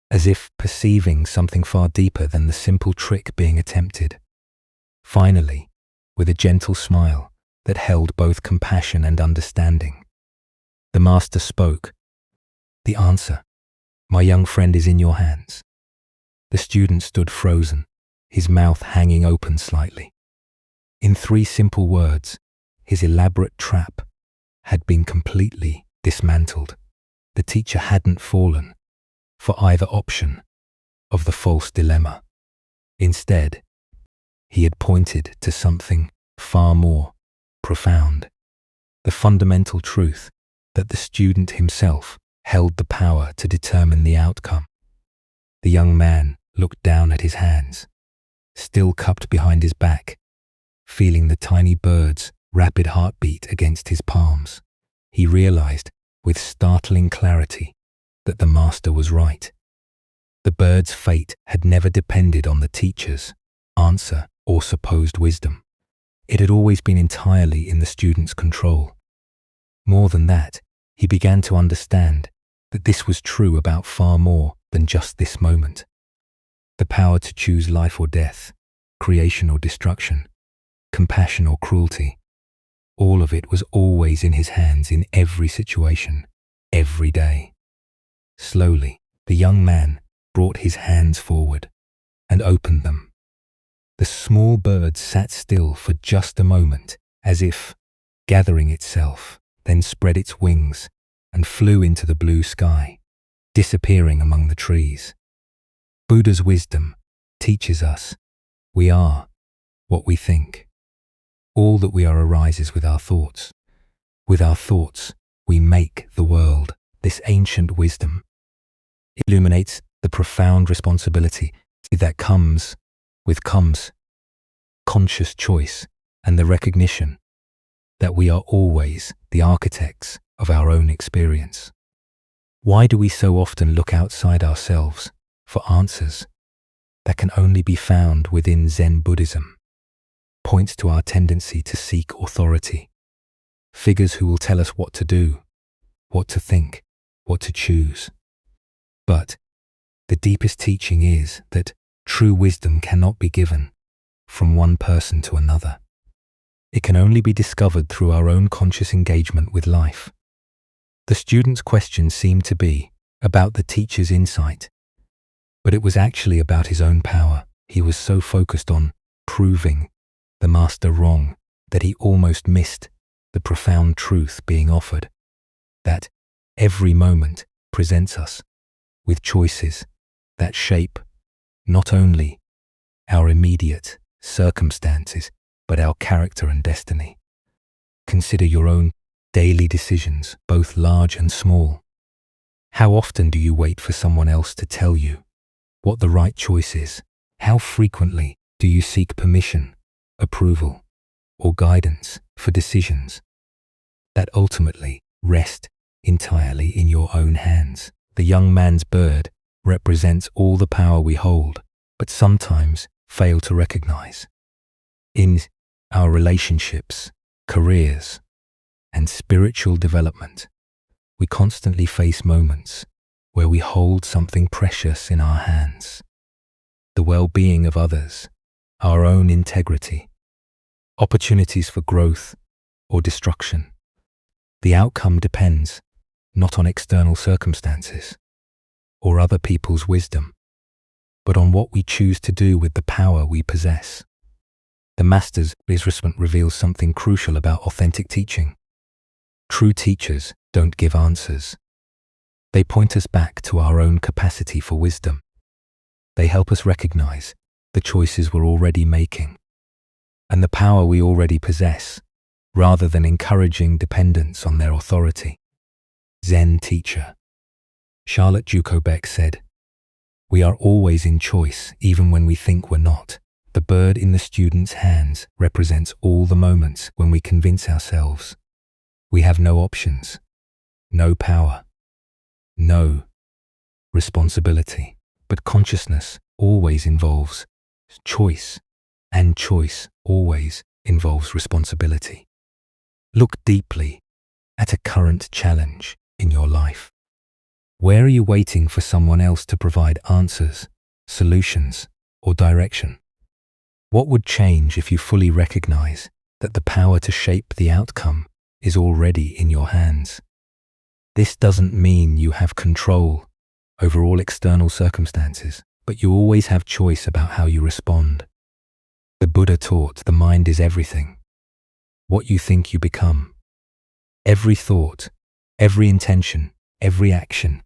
Speaker 1: as if perceiving something far deeper than the simple trick being attempted. Finally, with a gentle smile that held both compassion and understanding, the master spoke. "The answer, my young friend, is in your hands." The student stood frozen, his mouth hanging open slightly. In 3 simple words, his elaborate trap had been completely dismantled. The teacher hadn't fallen for either option of the false dilemma. Instead, he had pointed to something far more profound, the fundamental truth that the student himself held the power to determine the outcome. The young man looked down at his hands, still cupped behind his back, feeling the tiny bird's rapid heartbeat against his palms. He realized with startling clarity that the master was right. The bird's fate had never depended on the teacher's answer or supposed wisdom. It had always been entirely in the student's control. More than that, he began to understand that this was true about far more than just this moment. The power to choose life or death, creation or destruction, compassion or cruelty, all of it was always in his hands in every situation, every day. Slowly, the young man brought his hands forward and opened them. The small bird sat still for just a moment, as if gathering itself, then spread its wings and flew into the blue sky, disappearing among the trees. Buddha's wisdom teaches us we are what we think. All that we are arises with our thoughts. With our thoughts, we make the world. This ancient wisdom illuminates the profound responsibility that comes conscious choice and the recognition that we are always the architects of our own experience. Why do we so often look outside ourselves for answers that can only be found within Zen Buddhism? Points to our tendency to seek authority, figures who will tell us what to do, what to think, what to choose. But the deepest teaching is that true wisdom cannot be given from one person to another. It can only be discovered through our own conscious engagement with life. The student's question seemed to be about the teacher's insight, but it was actually about his own power. He was so focused on proving the master wrong that he almost missed the profound truth being offered, that every moment presents us with choices that shape not only our immediate circumstances, but our character and destiny. Consider your own daily decisions, both large and small. How often do you wait for someone else to tell you what the right choice is? How frequently do you seek permission, approval, or guidance for decisions that ultimately rest entirely in your own hands? The young man's bird represents all the power we hold, but sometimes fail to recognize. In our relationships, careers, and spiritual development, we constantly face moments where we hold something precious in our hands. The well-being of others, our own integrity, opportunities for growth or destruction. The outcome depends not on external circumstances or other people's wisdom, but on what we choose to do with the power we possess. The Master's response reveals something crucial about authentic teaching. True teachers don't give answers. They point us back to our own capacity for wisdom. They help us recognize the choices we're already making and the power we already possess, rather than encouraging dependence on their authority. Zen teacher Charlotte Jukobeck said, "We are always in choice, even when we think we're not." The bird in the student's hands represents all the moments when we convince ourselves we have no options, no power, no responsibility. But consciousness always involves choice, and choice always involves responsibility. Look deeply at a current challenge in your life. Where are you waiting for someone else to provide answers, solutions, or direction? What would change if you fully recognize that the power to shape the outcome is already in your hands? This doesn't mean you have control over all external circumstances, but you always have choice about how you respond. The Buddha taught the mind is everything. What you think you become. Every thought, every intention, every action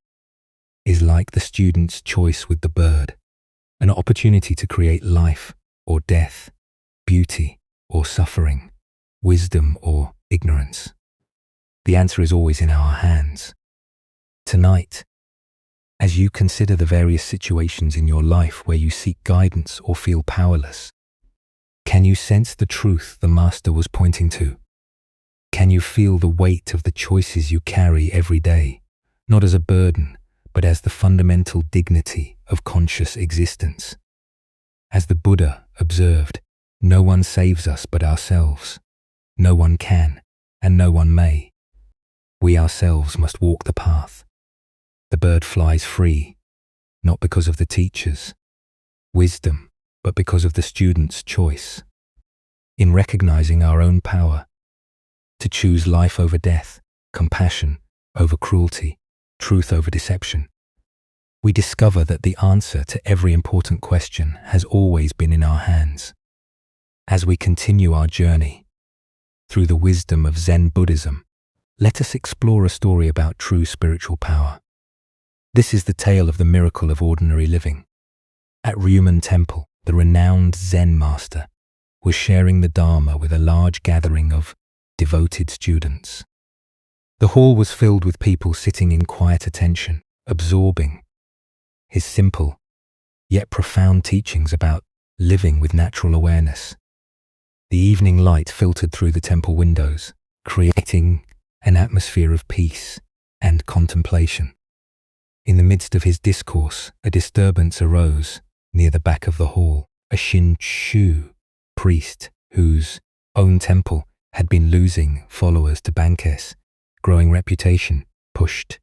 Speaker 1: is like the student's choice with the bird, an opportunity to create life or death, beauty or suffering, wisdom or ignorance. The answer is always in our hands. Tonight, as you consider the various situations in your life where you seek guidance or feel powerless, can you sense the truth the Master was pointing to? Can you feel the weight of the choices you carry every day, not as a burden, but as the fundamental dignity of conscious existence? As the Buddha observed, no one saves us but ourselves. No one can, and no one may. We ourselves must walk the path. The bird flies free, not because of the teacher's wisdom, but because of the student's choice. In recognizing our own power, to choose life over death, compassion over cruelty, truth over deception, we discover that the answer to every important question has always been in our hands. As we continue our journey through the wisdom of Zen Buddhism, let us explore a story about true spiritual power. This is the tale of the miracle of ordinary living. At Ryumen Temple, the renowned Zen master was sharing the Dharma with a large gathering of devoted students. The hall was filled with people sitting in quiet attention, absorbing his simple yet profound teachings about living with natural awareness. The evening light filtered through the temple windows, creating an atmosphere of peace and contemplation. In the midst of his discourse, a disturbance arose near the back of the hall. A Shin-chu priest, whose own temple had been losing followers to Bankes' growing reputation, pushed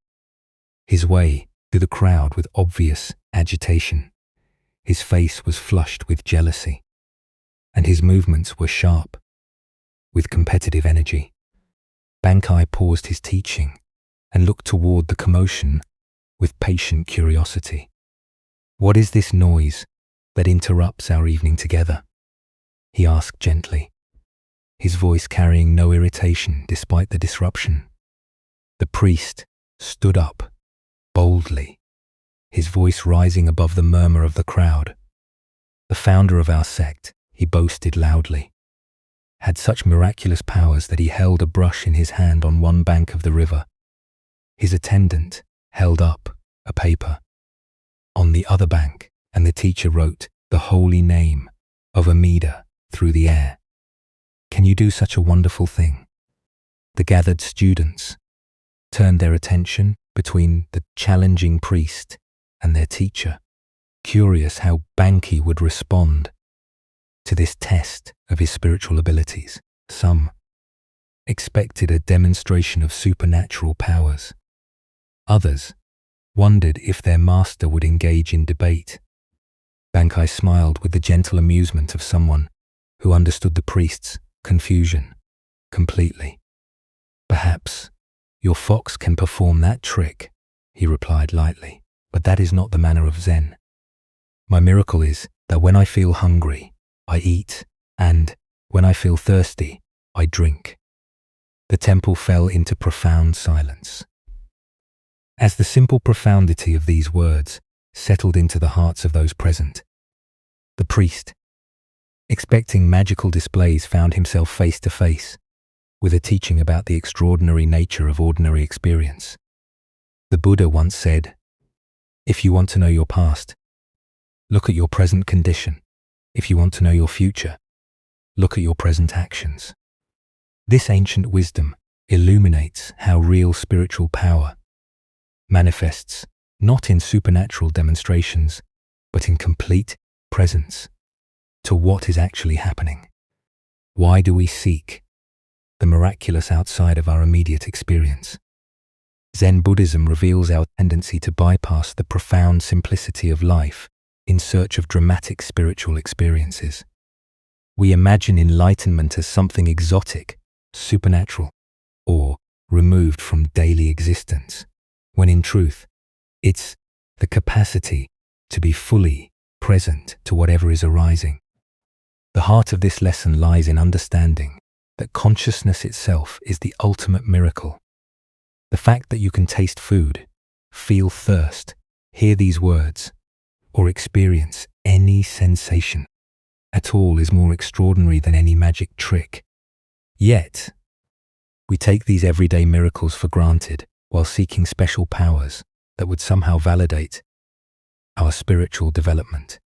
Speaker 1: his way through the crowd with obvious agitation. His face was flushed with jealousy, and his movements were sharp with competitive energy. Bankai paused his teaching and looked toward the commotion with patient curiosity. "What is this noise that interrupts our evening together?" he asked gently, his voice carrying no irritation despite the disruption. The priest stood up boldly, his voice rising above the murmur of the crowd. "The founder of our sect," he boasted loudly, had such miraculous powers that he held a brush in his hand on one bank of the river. His attendant held up a paper on the other bank, and the teacher wrote the holy name of Amida through the air. "Can you do such a wonderful thing?" The gathered students turned their attention between the challenging priest and their teacher, curious how Banki would respond to this test of his spiritual abilities. Some expected a demonstration of supernatural powers. Others wondered if their master would engage in debate. Bankai smiled with the gentle amusement of someone who understood the priest's confusion completely. "Perhaps your fox can perform that trick," he replied lightly, "but that is not the manner of Zen. My miracle is that when I feel hungry, I eat, and when I feel thirsty, I drink." The temple fell into profound silence. As the simple profundity of these words settled into the hearts of those present, the priest, expecting magical displays, found himself face to face with a teaching about the extraordinary nature of ordinary experience. The Buddha once said, "If you want to know your past, look at your present condition. If you want to know your future, look at your present actions." This ancient wisdom illuminates how real spiritual power manifests not in supernatural demonstrations, but in complete presence to what is actually happening. Why do we seek the miraculous outside of our immediate experience? Zen Buddhism reveals our tendency to bypass the profound simplicity of life in search of dramatic spiritual experiences. We imagine enlightenment as something exotic, supernatural, or removed from daily existence, when in truth, it's the capacity to be fully present to whatever is arising. The heart of this lesson lies in understanding that consciousness itself is the ultimate miracle. The fact that you can taste food, feel thirst, hear these words, or experience any sensation at all is more extraordinary than any magic trick. Yet, we take these everyday miracles for granted while seeking special powers that would somehow validate our spiritual development.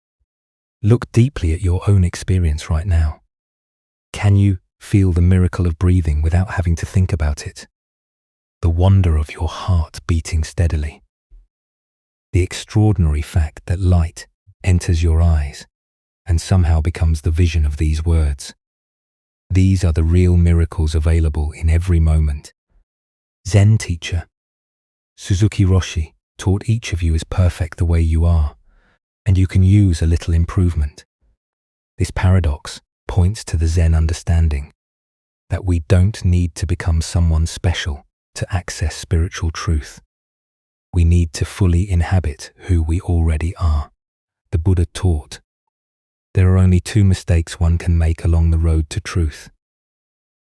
Speaker 1: Look deeply at your own experience right now. Can you feel the miracle of breathing without having to think about it? The wonder of your heart beating steadily? The extraordinary fact that light enters your eyes and somehow becomes the vision of these words? These are the real miracles available in every moment. Zen teacher Suzuki Roshi taught each of you is perfect the way you are, and you can use a little improvement. This paradox points to the Zen understanding that we don't need to become someone special to access spiritual truth. We need to fully inhabit who we already are. The Buddha taught, there are only two mistakes one can make along the road to truth: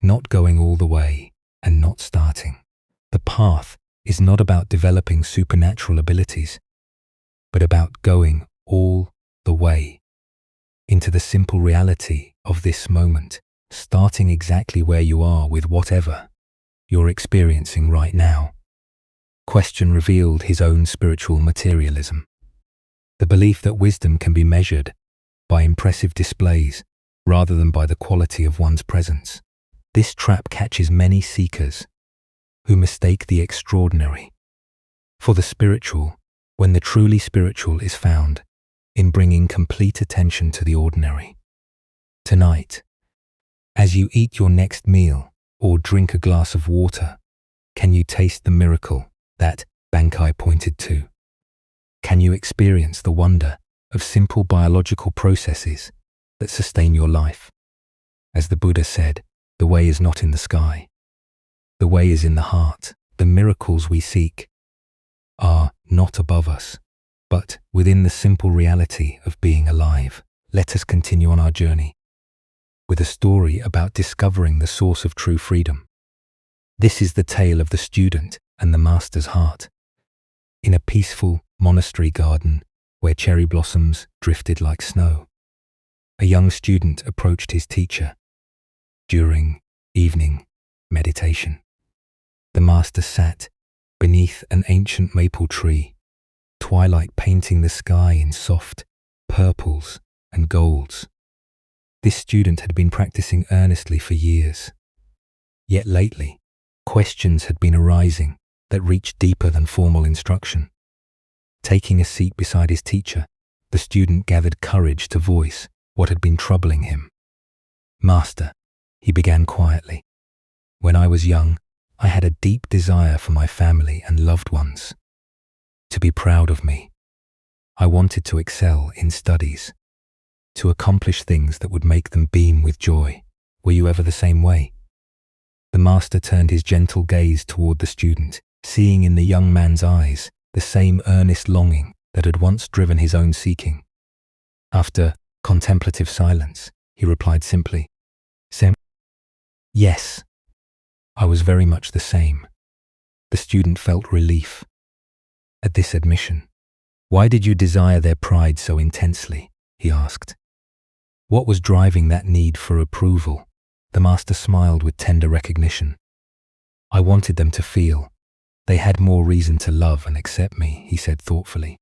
Speaker 1: not going all the way and not starting. The path is not about developing supernatural abilities, but about going all the way into the simple reality of this moment, starting exactly where you are with whatever you're experiencing right now. Question revealed his own spiritual materialism, the belief that wisdom can be measured by impressive displays rather than by the quality of one's presence. This trap catches many seekers who mistake the extraordinary for the spiritual, when the truly spiritual is found in bringing complete attention to the ordinary. Tonight, as you eat your next meal or drink a glass of water, can you taste the miracle that Bankai pointed to? Can you experience the wonder of simple biological processes that sustain your life? As the Buddha said, the way is not in the sky. The way is in the heart. The miracles we seek are not above us, but within the simple reality of being alive. Let us continue on our journey with a story about discovering the source of true freedom. This is the tale of the student and the master's heart. In a peaceful monastery garden where cherry blossoms drifted like snow, a young student approached his teacher during evening meditation. The master sat beneath an ancient maple tree, twilight painting the sky in soft purples and golds. This student had been practicing earnestly for years. Yet lately, questions had been arising that reached deeper than formal instruction. Taking a seat beside his teacher, the student gathered courage to voice what had been troubling him. "Master," he began quietly, "when I was young, I had a deep desire for my family and loved ones to be proud of me. I wanted to excel in studies, to accomplish things that would make them beam with joy. Were you ever the same way?" The master turned his gentle gaze toward the student, seeing in the young man's eyes the same earnest longing that had once driven his own seeking. After contemplative silence, he replied simply, "Yes, I was very much the same." The student felt relief at this admission. "Why did you desire their pride so intensely?" he asked. "What was driving that need for approval?" The master smiled with tender recognition. "I wanted them to feel they had more reason to love and accept me," he said thoughtfully.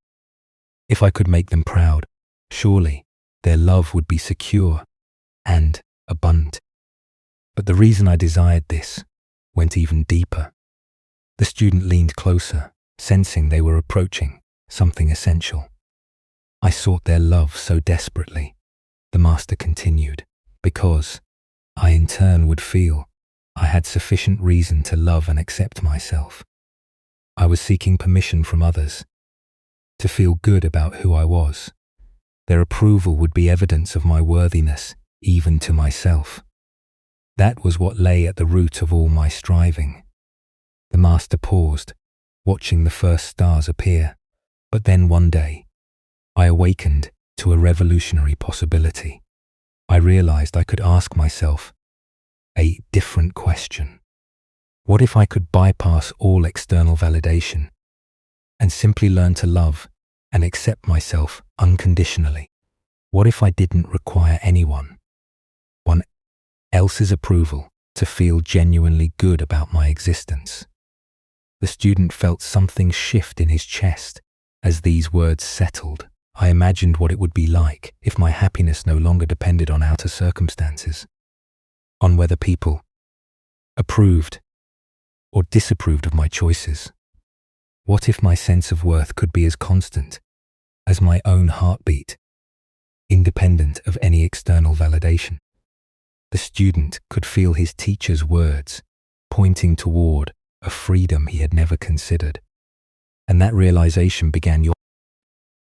Speaker 1: "If I could make them proud, surely their love would be secure and abundant. But the reason I desired this went even deeper." The student leaned closer, sensing they were approaching something essential. "I sought their love so desperately," the master continued, "because I in turn would feel I had sufficient reason to love and accept myself. I was seeking permission from others to feel good about who I was. Their approval would be evidence of my worthiness, even to myself. That was what lay at the root of all my striving." The master paused, watching the first stars appear. "But then one day, I awakened to a revolutionary possibility. I realized I could ask myself a different question. What if I could bypass all external validation and simply learn to love and accept myself unconditionally? What if I didn't require one else's approval to feel genuinely good about my existence? The student felt something shift in his chest as these words settled. I imagined what it would be like if my happiness no longer depended on outer circumstances, on whether people approved or disapproved of my choices. What if my sense of worth could be as constant as my own heartbeat, independent of any external validation? The student could feel his teacher's words pointing toward a freedom he had never considered. And that realization began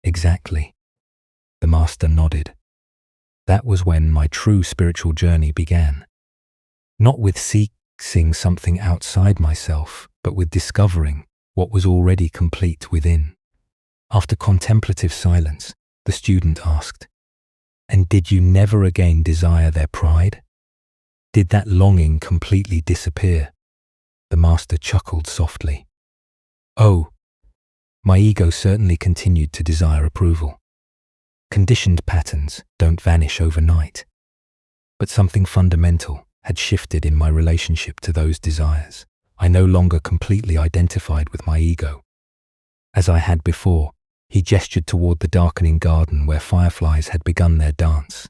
Speaker 1: Exactly. The master nodded. That was when my true spiritual journey began. Not with seeking something outside myself, but with discovering what was already complete within. After contemplative silence, the student asked, "And did you never again desire their pride? Did that longing completely disappear?" The master chuckled softly. "Oh, my ego certainly continued to desire approval. Conditioned patterns don't vanish overnight, but something fundamental had shifted in my relationship to those desires. I no longer completely identified with my ego. As I had before, he gestured toward the darkening garden where fireflies had begun their dance.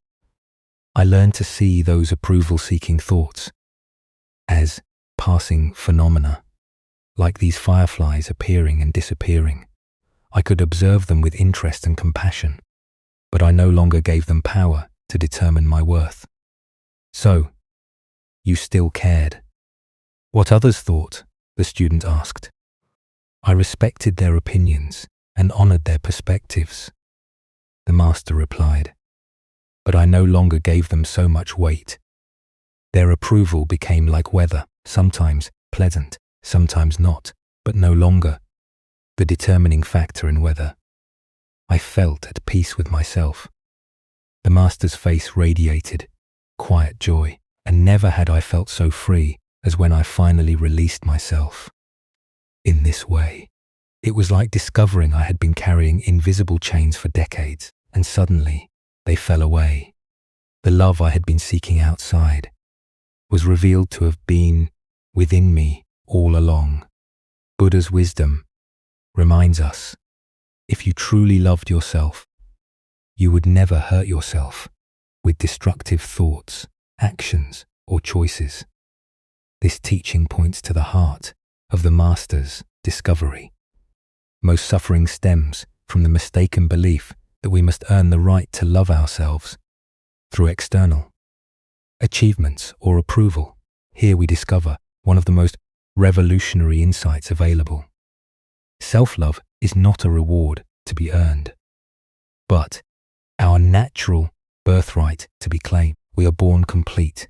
Speaker 1: I learned to see those approval-seeking thoughts as passing phenomena, like these fireflies appearing and disappearing. I could observe them with interest and compassion, but I no longer gave them power to determine my worth. "So, you still cared?" "What others thought?" the student asked. "I respected their opinions and honored their perspectives," the master replied, "but I no longer gave them so much weight. Their approval became like weather, sometimes pleasant, sometimes not, but no longer the determining factor in whether I felt at peace with myself." The master's face radiated quiet joy, and never had I felt so free as when I finally released myself. In this way, it was like discovering I had been carrying invisible chains for decades, and suddenly they fell away. The love I had been seeking outside was revealed to have been within me all along. Buddha's wisdom reminds us, if you truly loved yourself, you would never hurt yourself with destructive thoughts, actions, or choices. This teaching points to the heart of the master's discovery. Most suffering stems from the mistaken belief that we must earn the right to love ourselves through external achievements or approval. Here we discover one of the most revolutionary insights available. Self-love is not a reward to be earned, but our natural birthright to be claimed. We are born complete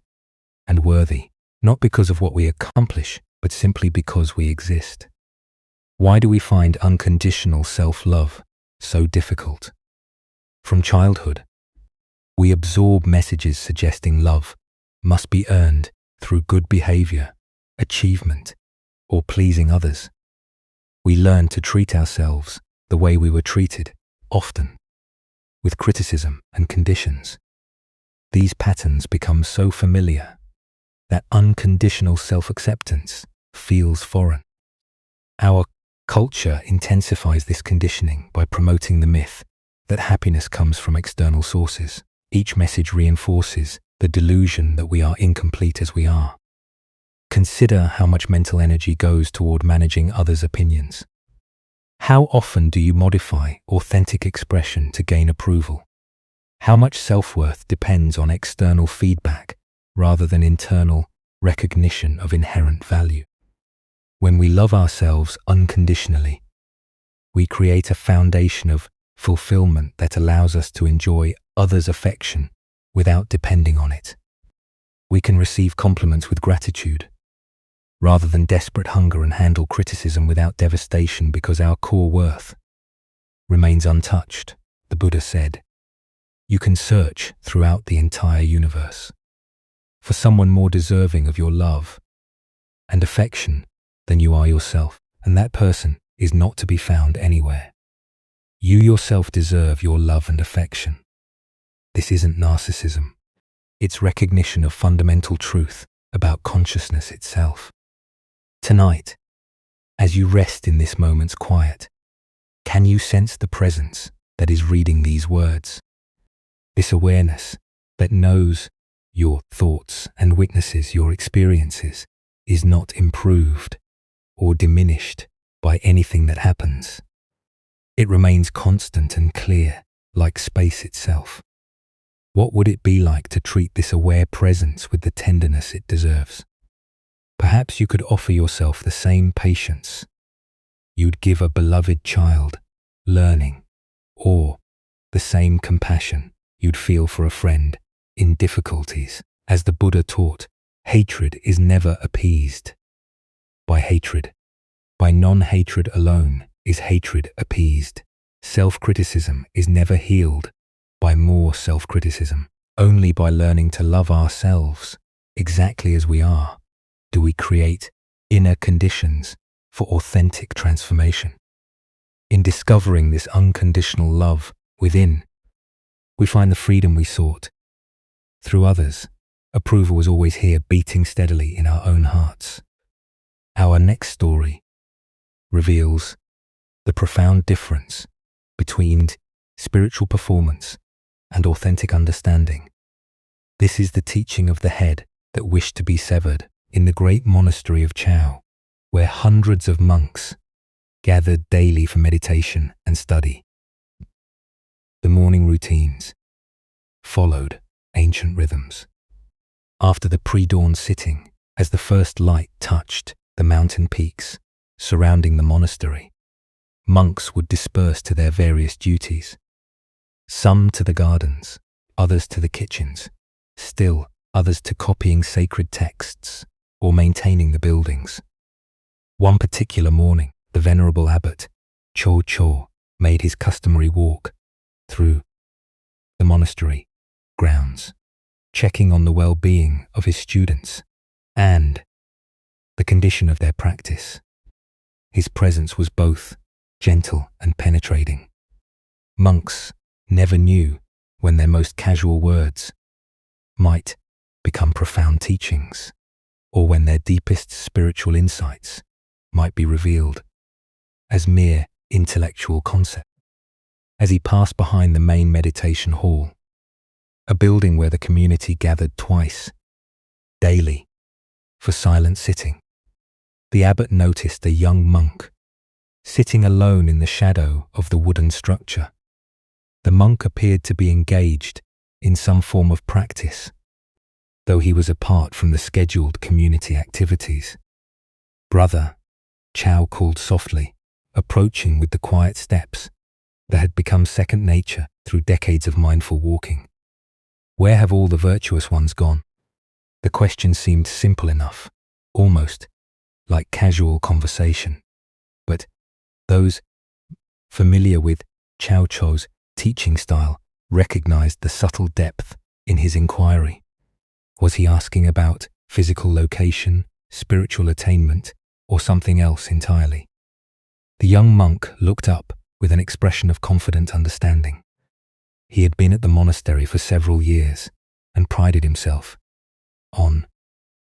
Speaker 1: and worthy, not because of what we accomplish, but simply because we exist. Why do we find unconditional self-love so difficult? From childhood, we absorb messages suggesting love must be earned through good behavior, achievement, or pleasing others. We learn to treat ourselves the way we were treated, often with criticism and conditions. These patterns become so familiar that unconditional self-acceptance feels foreign. Our culture intensifies this conditioning by promoting the myth that happiness comes from external sources. Each message reinforces the delusion that we are incomplete as we are. Consider how much mental energy goes toward managing others' opinions. How often do you modify authentic expression to gain approval? How much self-worth depends on external feedback rather than internal recognition of inherent value? When we love ourselves unconditionally, we create a foundation of fulfillment that allows us to enjoy others' affection without depending on it. We can receive compliments with gratitude, rather than desperate hunger, and handle criticism without devastation because our core worth remains untouched. The Buddha said, You can search throughout the entire universe for someone more deserving of your love and affection than you are yourself, and that person is not to be found anywhere. You yourself deserve your love and affection. This isn't narcissism. It's recognition of fundamental truth about consciousness itself. Tonight, as you rest in this moment's quiet, can you sense the presence that is reading these words? This awareness that knows your thoughts and witnesses your experiences is not improved or diminished by anything that happens. It remains constant and clear, like space itself. What would it be like to treat this aware presence with the tenderness it deserves? Perhaps you could offer yourself the same patience you'd give a beloved child learning, or the same compassion you'd feel for a friend in difficulties. As the Buddha taught, hatred is never appeased by hatred. By non-hatred alone is hatred appeased. Self-criticism is never healed by more self-criticism. Only by learning to love ourselves exactly as we are do we create inner conditions for authentic transformation. In discovering this unconditional love within, we find the freedom we sought. Through others, approval was always here, beating steadily in our own hearts. Our next story reveals the profound difference between spiritual performance and authentic understanding. This is the teaching of the head that wished to be severed in the great monastery of Chao, where hundreds of monks gathered daily for meditation and study. The morning routines followed ancient rhythms. After the pre-dawn sitting, as the first light touched the mountain peaks surrounding the monastery, monks would disperse to their various duties. Some to the gardens, others to the kitchens, still others to copying sacred texts or maintaining the buildings. One particular morning, the venerable abbot, Cho Cho, made his customary walk through the monastery grounds, checking on the well-being of his students and the condition of their practice. His presence was both gentle and penetrating. Monks never knew when their most casual words might become profound teachings, or when their deepest spiritual insights might be revealed as mere intellectual concepts. As he passed behind the main meditation hall, a building where the community gathered twice daily for silent sitting, the abbot noticed a young monk sitting alone in the shadow of the wooden structure. The monk appeared to be engaged in some form of practice, though he was apart from the scheduled community activities. "Brother," Chow called softly, approaching with the quiet steps that had become second nature through decades of mindful walking. "Where have all the virtuous ones gone?" The question seemed simple enough, almost like casual conversation. But those familiar with Chow Cho's teaching style recognized the subtle depth in his inquiry. Was he asking about physical location, spiritual attainment, or something else entirely? The young monk looked up with an expression of confident understanding. He had been at the monastery for several years and prided himself on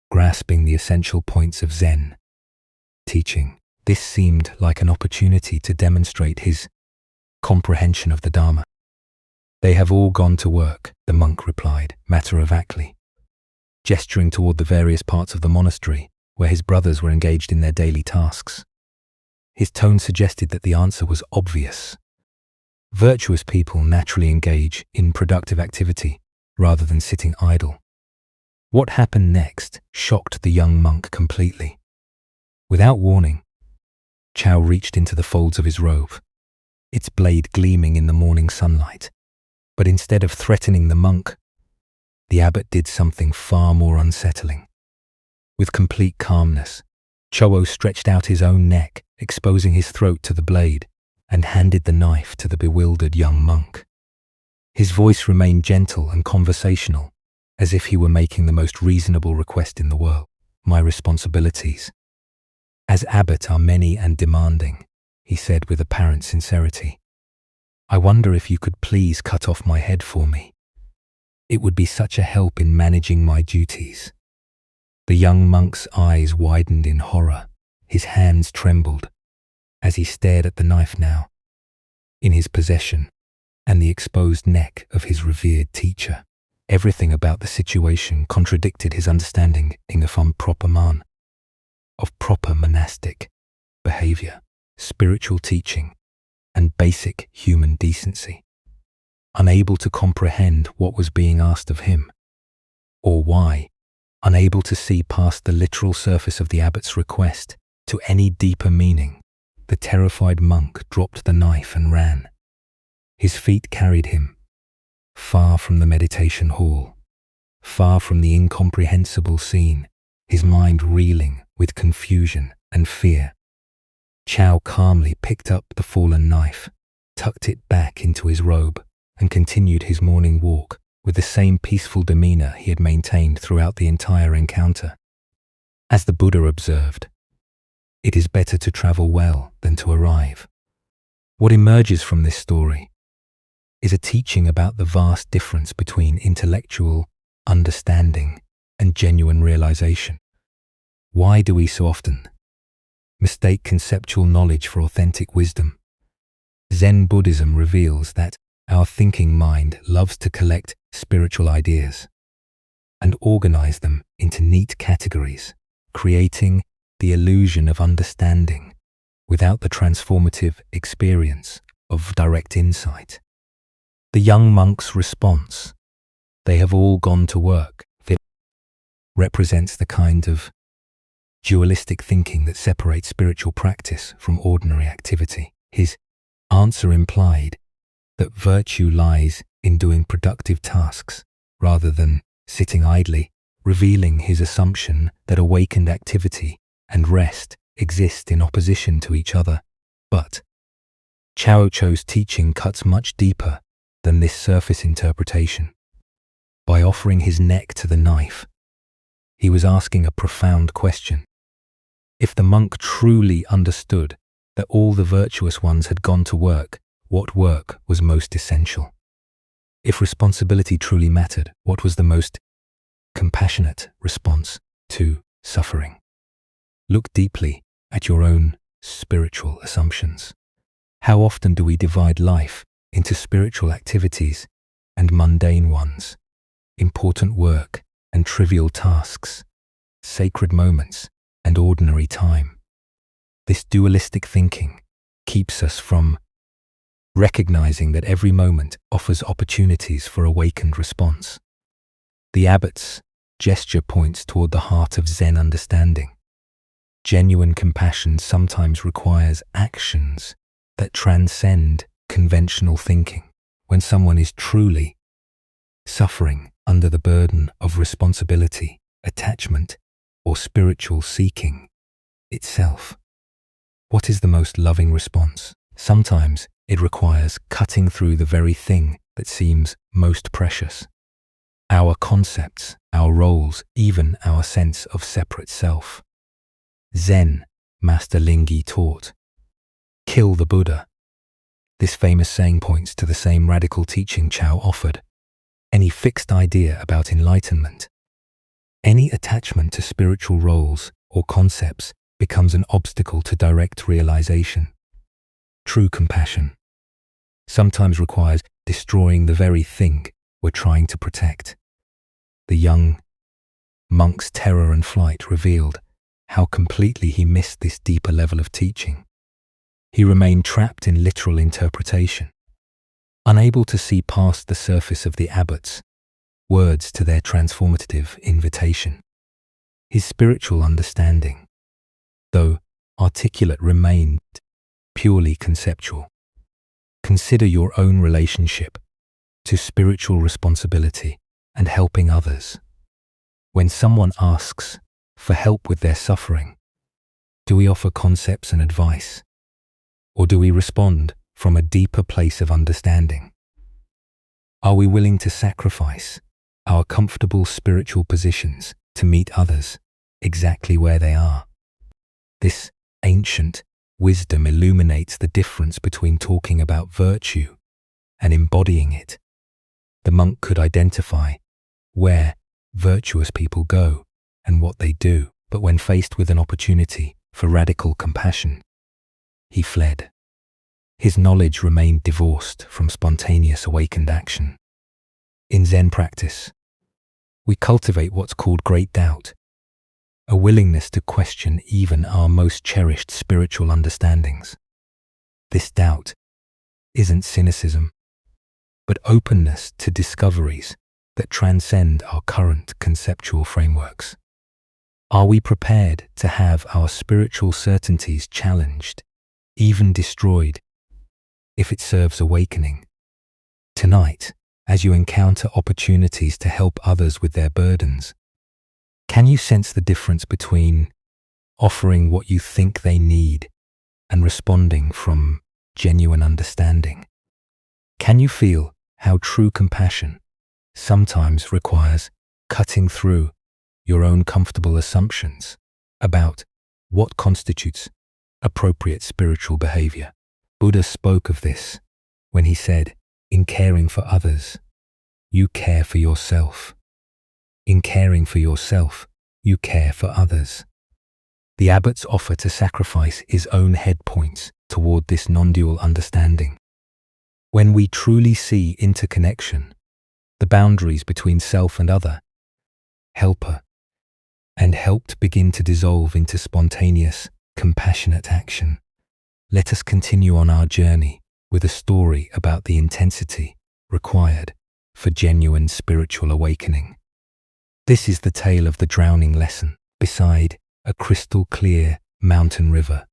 Speaker 1: grasping the essential points of Zen teaching. This seemed like an opportunity to demonstrate his comprehension of the Dharma. "They have all gone to work," the monk replied, matter-of-factly, gesturing toward the various parts of the monastery where his brothers were engaged in their daily tasks. His tone suggested that the answer was obvious. Virtuous people naturally engage in productive activity rather than sitting idle. What happened next shocked the young monk completely. Without warning, Chow reached into the folds of his robe, its blade gleaming in the morning sunlight. But instead of threatening the monk, the abbot did something far more unsettling. With complete calmness, Cho stretched out his own neck, exposing his throat to the blade, and handed the knife to the bewildered young monk. His voice remained gentle and conversational, as if he were making the most reasonable request in the world. My responsibilities as abbot are many and demanding, he said with apparent sincerity. I wonder if you could please cut off my head for me. It would be such a help in managing my duties. The young monk's eyes widened in horror. His hands trembled as he stared at the knife now in his possession and the exposed neck of his revered teacher. Everything about the situation contradicted his understanding of proper monastic behavior, spiritual teaching, and basic human decency. Unable to comprehend what was being asked of him, or why, unable to see past the literal surface of the abbot's request to any deeper meaning, the terrified monk dropped the knife and ran. His feet carried him, far from the meditation hall, far from the incomprehensible scene, his mind reeling with confusion and fear. Chao calmly picked up the fallen knife, tucked it back into his robe, and continued his morning walk with the same peaceful demeanor he had maintained throughout the entire encounter. As the Buddha observed, it is better to travel well than to arrive. What emerges from this story is a teaching about the vast difference between intellectual understanding and genuine realization. Why do we so often mistake conceptual knowledge for authentic wisdom? Zen Buddhism reveals that our thinking mind loves to collect spiritual ideas and organize them into neat categories, creating the illusion of understanding without the transformative experience of direct insight. The young monk's response, "They have all gone to work," represents the kind of dualistic thinking that separates spiritual practice from ordinary activity. His answer implied that virtue lies in doing productive tasks rather than sitting idly, revealing his assumption that awakened activity and rest exist in opposition to each other. But Chao Cho's teaching cuts much deeper than this surface interpretation. By offering his neck to the knife, he was asking a profound question. If the monk truly understood that all the virtuous ones had gone to work, what work was most essential? If responsibility truly mattered, what was the most compassionate response to suffering? Look deeply at your own spiritual assumptions. How often do we divide life into spiritual activities and mundane ones, important work and trivial tasks, sacred moments and ordinary time? This dualistic thinking keeps us from recognizing that every moment offers opportunities for awakened response. The abbot's gesture points toward the heart of Zen understanding. Genuine compassion sometimes requires actions that transcend conventional thinking. When someone is truly suffering under the burden of responsibility, attachment, or spiritual seeking itself, what is the most loving response? Sometimes it requires cutting through the very thing that seems most precious. Our concepts, our roles, even our sense of separate self. Zen Master Lingyi taught, "Kill the Buddha." This famous saying points to the same radical teaching Chao offered. Any fixed idea about enlightenment, any attachment to spiritual roles or concepts becomes an obstacle to direct realization. True compassion sometimes requires destroying the very thing we're trying to protect. The young monk's terror and flight revealed how completely he missed this deeper level of teaching. He remained trapped in literal interpretation, unable to see past the surface of the abbot's words to their transformative invitation. His spiritual understanding, though articulate, remained purely conceptual. Consider your own relationship to spiritual responsibility and helping others. When someone asks for help with their suffering, do we offer concepts and advice, or do we respond from a deeper place of understanding? Are we willing to sacrifice our comfortable spiritual positions to meet others exactly where they are? This ancient wisdom illuminates the difference between talking about virtue and embodying it. The monk could identify where virtuous people go and what they do, but when faced with an opportunity for radical compassion, he fled. His knowledge remained divorced from spontaneous awakened action. In Zen practice, we cultivate what's called great doubt, a willingness to question even our most cherished spiritual understandings. This doubt isn't cynicism, but openness to discoveries that transcend our current conceptual frameworks. Are we prepared to have our spiritual certainties challenged, even destroyed, if it serves awakening? Tonight, as you encounter opportunities to help others with their burdens, can you sense the difference between offering what you think they need and responding from genuine understanding? Can you feel how true compassion sometimes requires cutting through your own comfortable assumptions about what constitutes appropriate spiritual behavior? Buddha spoke of this when he said, "In caring for others, you care for yourself. In caring for yourself, you care for others." The abbot's offer to sacrifice his own head points toward this non-dual understanding. When we truly see interconnection, the boundaries between self and other, helper, and helped begin to dissolve into spontaneous, compassionate action. Let us continue on our journey with a story about the intensity required for genuine spiritual awakening. This is the tale of the drowning lesson beside a crystal-clear mountain river,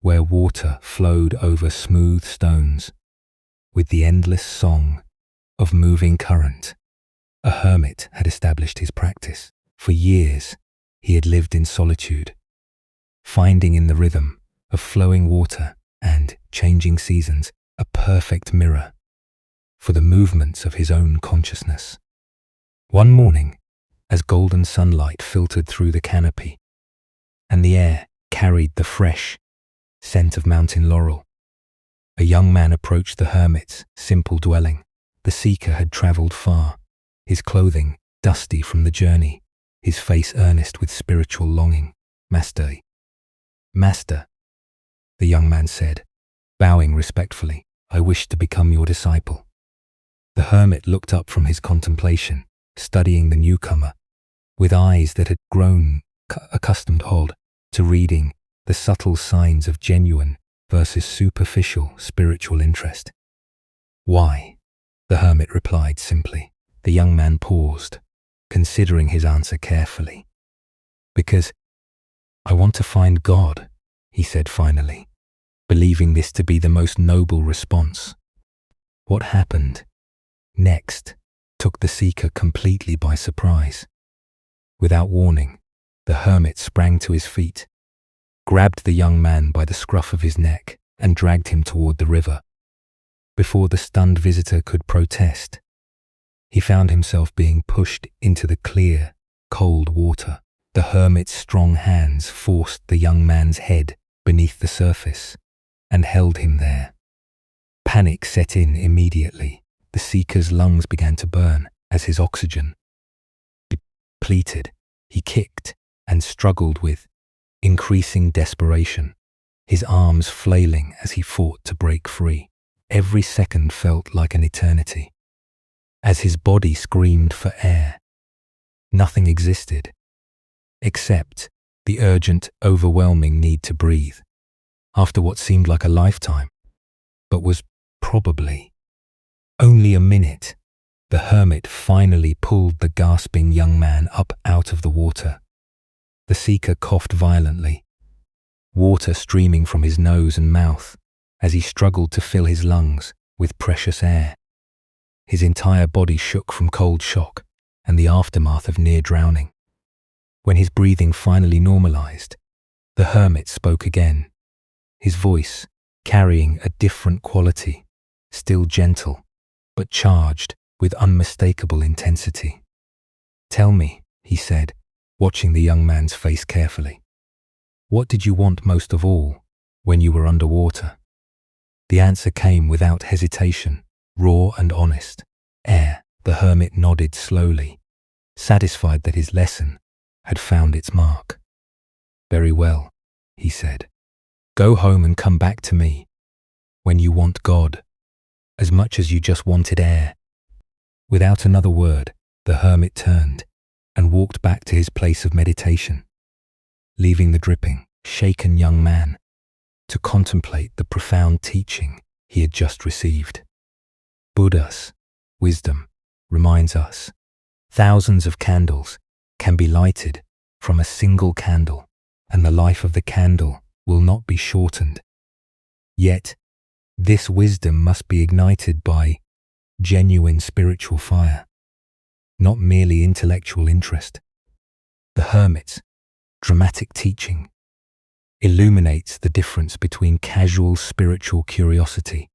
Speaker 1: where water flowed over smooth stones with the endless song of moving current. A hermit had established his practice. For years, he had lived in solitude, finding in the rhythm of flowing water and changing seasons a perfect mirror for the movements of his own consciousness. One morning, as golden sunlight filtered through the canopy and the air carried the fresh scent of mountain laurel, a young man approached the hermit's simple dwelling. The seeker had traveled far, his clothing dusty from the journey, his face earnest with spiritual longing. "Master, Master," the young man said, bowing respectfully, "I wish to become your disciple." The hermit looked up from his contemplation, studying the newcomer, with eyes that had grown accustomed to reading the subtle signs of genuine versus superficial spiritual interest. "Why?" the hermit replied simply. The young man paused, considering his answer carefully. "Because I want to find God," he said finally, believing this to be the most noble response. What happened next took the seeker completely by surprise. Without warning, the hermit sprang to his feet, grabbed the young man by the scruff of his neck, and dragged him toward the river. Before the stunned visitor could protest, he found himself being pushed into the clear, cold water. The hermit's strong hands forced the young man's head beneath the surface and held him there. Panic set in immediately. The seeker's lungs began to burn as his oxygen depleted. He kicked and struggled with increasing desperation, his arms flailing as he fought to break free. Every second felt like an eternity. As his body screamed for air, nothing existed except the urgent, overwhelming need to breathe. After what seemed like a lifetime, but was probably only a minute, the hermit finally pulled the gasping young man up out of the water. The seeker coughed violently, water streaming from his nose and mouth as he struggled to fill his lungs with precious air. His entire body shook from cold shock and the aftermath of near drowning. When his breathing finally normalized, the hermit spoke again, his voice carrying a different quality, still gentle, but charged with unmistakable intensity. "Tell me," he said, watching the young man's face carefully, "what did you want most of all when you were underwater?" The answer came without hesitation, raw and honest. "Air." The hermit nodded slowly, satisfied that his lesson had found its mark. "Very well," he said. "Go home and come back to me when you want God, as much as you just wanted air." Without another word, the hermit turned and walked back to his place of meditation, leaving the dripping, shaken young man to contemplate the profound teaching he had just received. Buddha's wisdom reminds us thousands of candles can be lighted from a single candle, and the life of the candle will not be shortened. Yet, this wisdom must be ignited by genuine spiritual fire, not merely intellectual interest. The hermit's dramatic teaching illuminates the difference between casual spiritual curiosity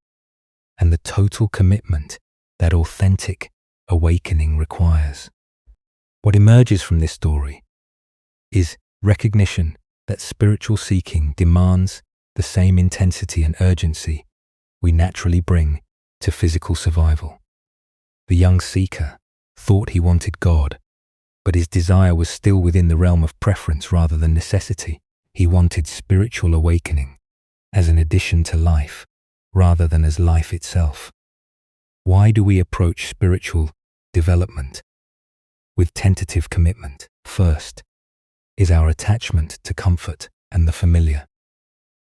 Speaker 1: and the total commitment that authentic awakening requires. What emerges from this story is recognition that spiritual seeking demands the same intensity and urgency we naturally bring to physical survival. The young seeker thought he wanted God, but his desire was still within the realm of preference rather than necessity. He wanted spiritual awakening as an addition to life rather than as life itself. Why do we approach spiritual development with tentative commitment? First is our attachment to comfort and the familiar.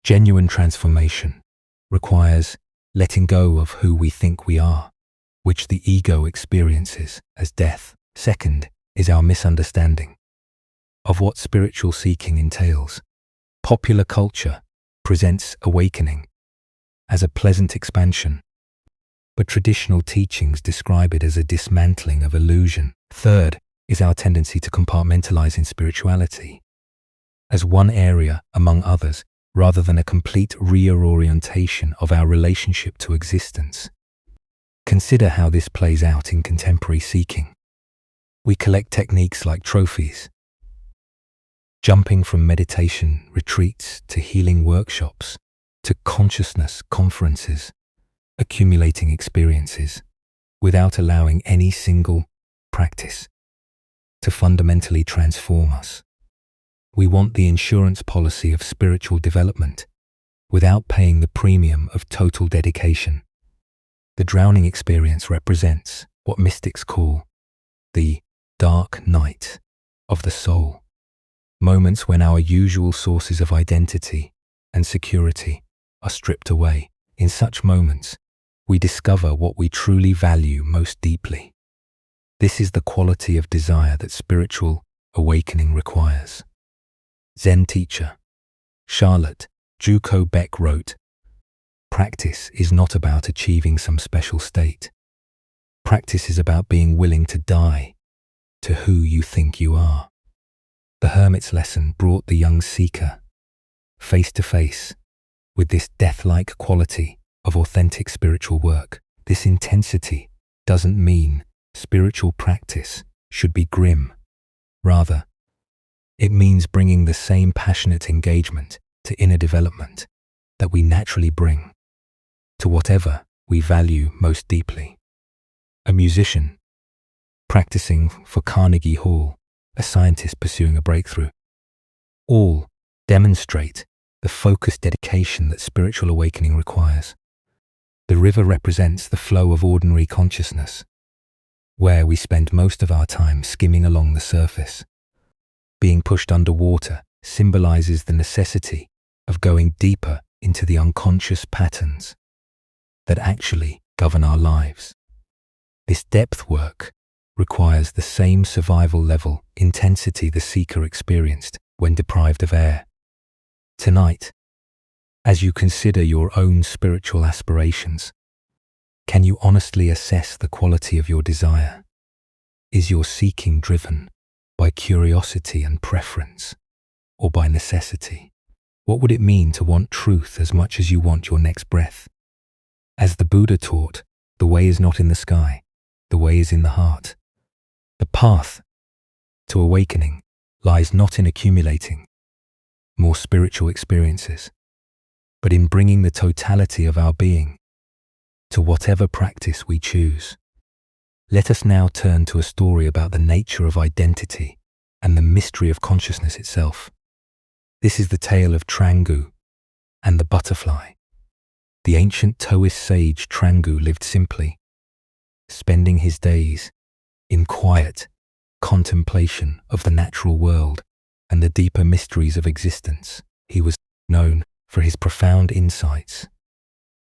Speaker 1: Genuine transformation requires letting go of who we think we are, which the ego experiences as death. Second is our misunderstanding of what spiritual seeking entails. Popular culture presents awakening as a pleasant expansion, but traditional teachings describe it as a dismantling of illusion. Third is our tendency to compartmentalize in spirituality as one area among others, rather than a complete reorientation of our relationship to existence. Consider how this plays out in contemporary seeking. We collect techniques like trophies, jumping from meditation retreats to healing workshops to consciousness conferences, accumulating experiences without allowing any single practice to fundamentally transform us. We want the insurance policy of spiritual development without paying the premium of total dedication. The drowning experience represents what mystics call the dark night of the soul, moments when our usual sources of identity and security are stripped away. In such moments, we discover what we truly value most deeply. This is the quality of desire that spiritual awakening requires. Zen teacher Charlotte Juko Beck wrote, "Practice is not about achieving some special state. Practice is about being willing to die to who you think you are." The hermit's lesson brought the young seeker face to face with this death-like quality of authentic spiritual work. This intensity doesn't mean spiritual practice should be grim. Rather, it means bringing the same passionate engagement to inner development that we naturally bring to whatever we value most deeply. A musician practicing for Carnegie Hall, a scientist pursuing a breakthrough, all demonstrate the focused dedication that spiritual awakening requires. The river represents the flow of ordinary consciousness, where we spend most of our time skimming along the surface. Being pushed underwater symbolizes the necessity of going deeper into the unconscious patterns that actually govern our lives. This depth work requires the same survival level intensity the seeker experienced when deprived of air. Tonight, as you consider your own spiritual aspirations, can you honestly assess the quality of your desire? Is your seeking driven by curiosity and preference, or by necessity? What would it mean to want truth as much as you want your next breath? As the Buddha taught, The way is not in the sky. The way is in the heart. The path to awakening lies not in accumulating more spiritual experiences, but in bringing the totality of our being to whatever practice we choose. Let us now turn to a story about the nature of identity and the mystery of consciousness itself. This is the tale of Trangu and the butterfly. The ancient Taoist sage Trangu lived simply, spending his days in quiet contemplation of the natural world and the deeper mysteries of existence. He was known for his profound insights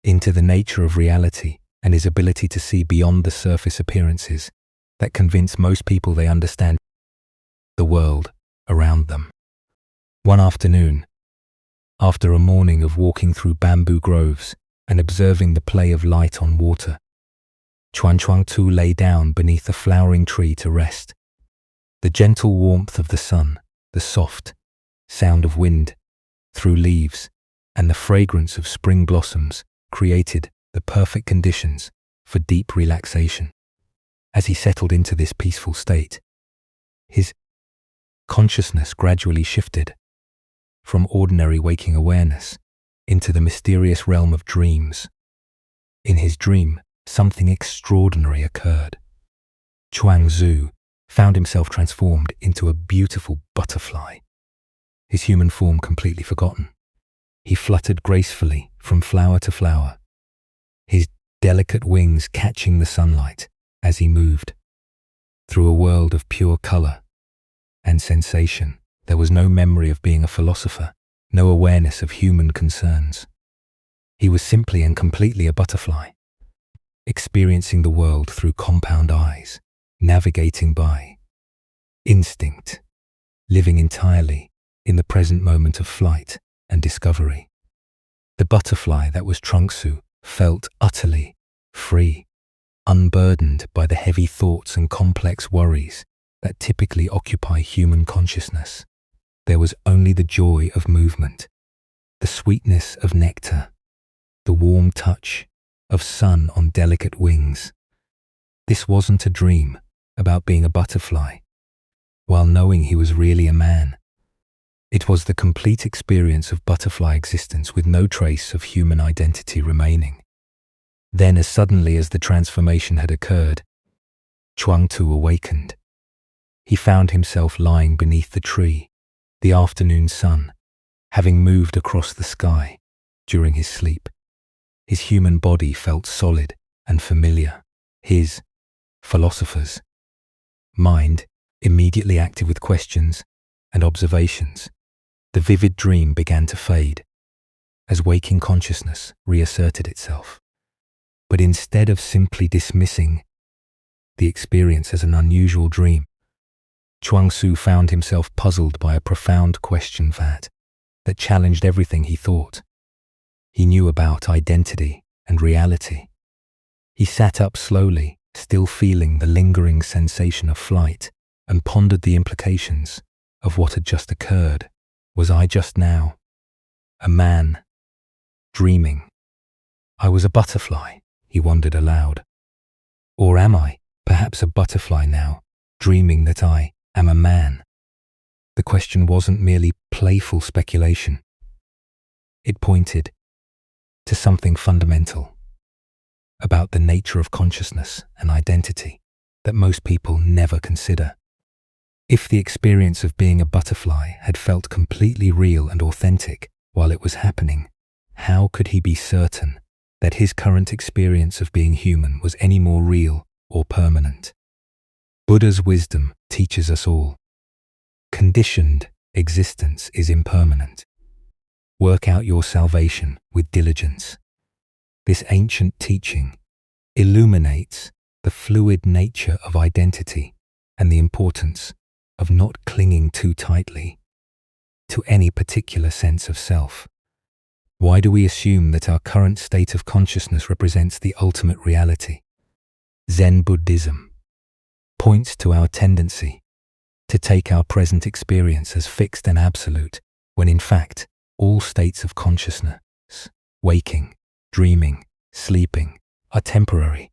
Speaker 1: into the nature of reality and his ability to see beyond the surface appearances that convince most people they understand the world around them. One afternoon, after a morning of walking through bamboo groves and observing the play of light on water, Chuang Tu lay down beneath a flowering tree to rest. The gentle warmth of the sun, the soft sound of wind through leaves, and the fragrance of spring blossoms created the perfect conditions for deep relaxation. As he settled into this peaceful state, his consciousness gradually shifted from ordinary waking awareness into the mysterious realm of dreams. In his dream, something extraordinary occurred. Chuang Tzu found himself transformed into a beautiful butterfly, his human form completely forgotten. He fluttered gracefully from flower to flower, his delicate wings catching the sunlight as he moved through a world of pure color and sensation. There was no memory of being a philosopher, no awareness of human concerns. He was simply and completely a butterfly, experiencing the world through compound eyes, navigating by instinct, living entirely in the present moment of flight and discovery. The butterfly that was Chuang Tzu felt utterly free, unburdened by the heavy thoughts and complex worries that typically occupy human consciousness. There was only the joy of movement, the sweetness of nectar, the warm touch of sun on delicate wings. This wasn't a dream about being a butterfly, while knowing he was really a man. It was the complete experience of butterfly existence with no trace of human identity remaining. Then, as suddenly as the transformation had occurred, Chuang Tu awakened. He found himself lying beneath the tree, the afternoon sun, having moved across the sky during his sleep. His human body felt solid and familiar. His philosopher's mind immediately active with questions and observations. The vivid dream began to fade as waking consciousness reasserted itself. But instead of simply dismissing the experience as an unusual dream, Chuang Tzu found himself puzzled by a profound question that challenged everything he thought he knew about identity and reality. He sat up slowly, still feeling the lingering sensation of flight, and pondered the implications of what had just occurred. Was I just now a man dreaming? I was a butterfly, he wondered aloud. Or am I perhaps a butterfly now, dreaming that I am a man? The question wasn't merely playful speculation. It pointed to something fundamental about the nature of consciousness and identity that most people never consider. If the experience of being a butterfly had felt completely real and authentic while it was happening, how could he be certain that his current experience of being human was any more real or permanent? Buddha's wisdom teaches us all. Conditioned existence is impermanent. Work out your salvation with diligence. This ancient teaching illuminates the fluid nature of identity and the importance of not clinging too tightly to any particular sense of self. Why do we assume that our current state of consciousness represents the ultimate reality? Zen Buddhism points to our tendency to take our present experience as fixed and absolute, when in fact, all states of consciousness, waking, dreaming, sleeping, are temporary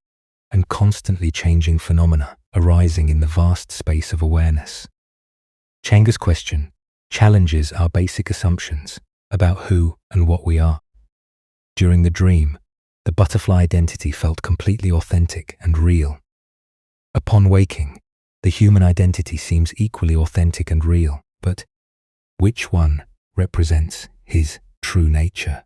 Speaker 1: and constantly changing phenomena arising in the vast space of awareness. Chenga's question challenges our basic assumptions about who and what we are. During the dream, the butterfly identity felt completely authentic and real. Upon waking, the human identity seems equally authentic and real, but which one represents his true nature?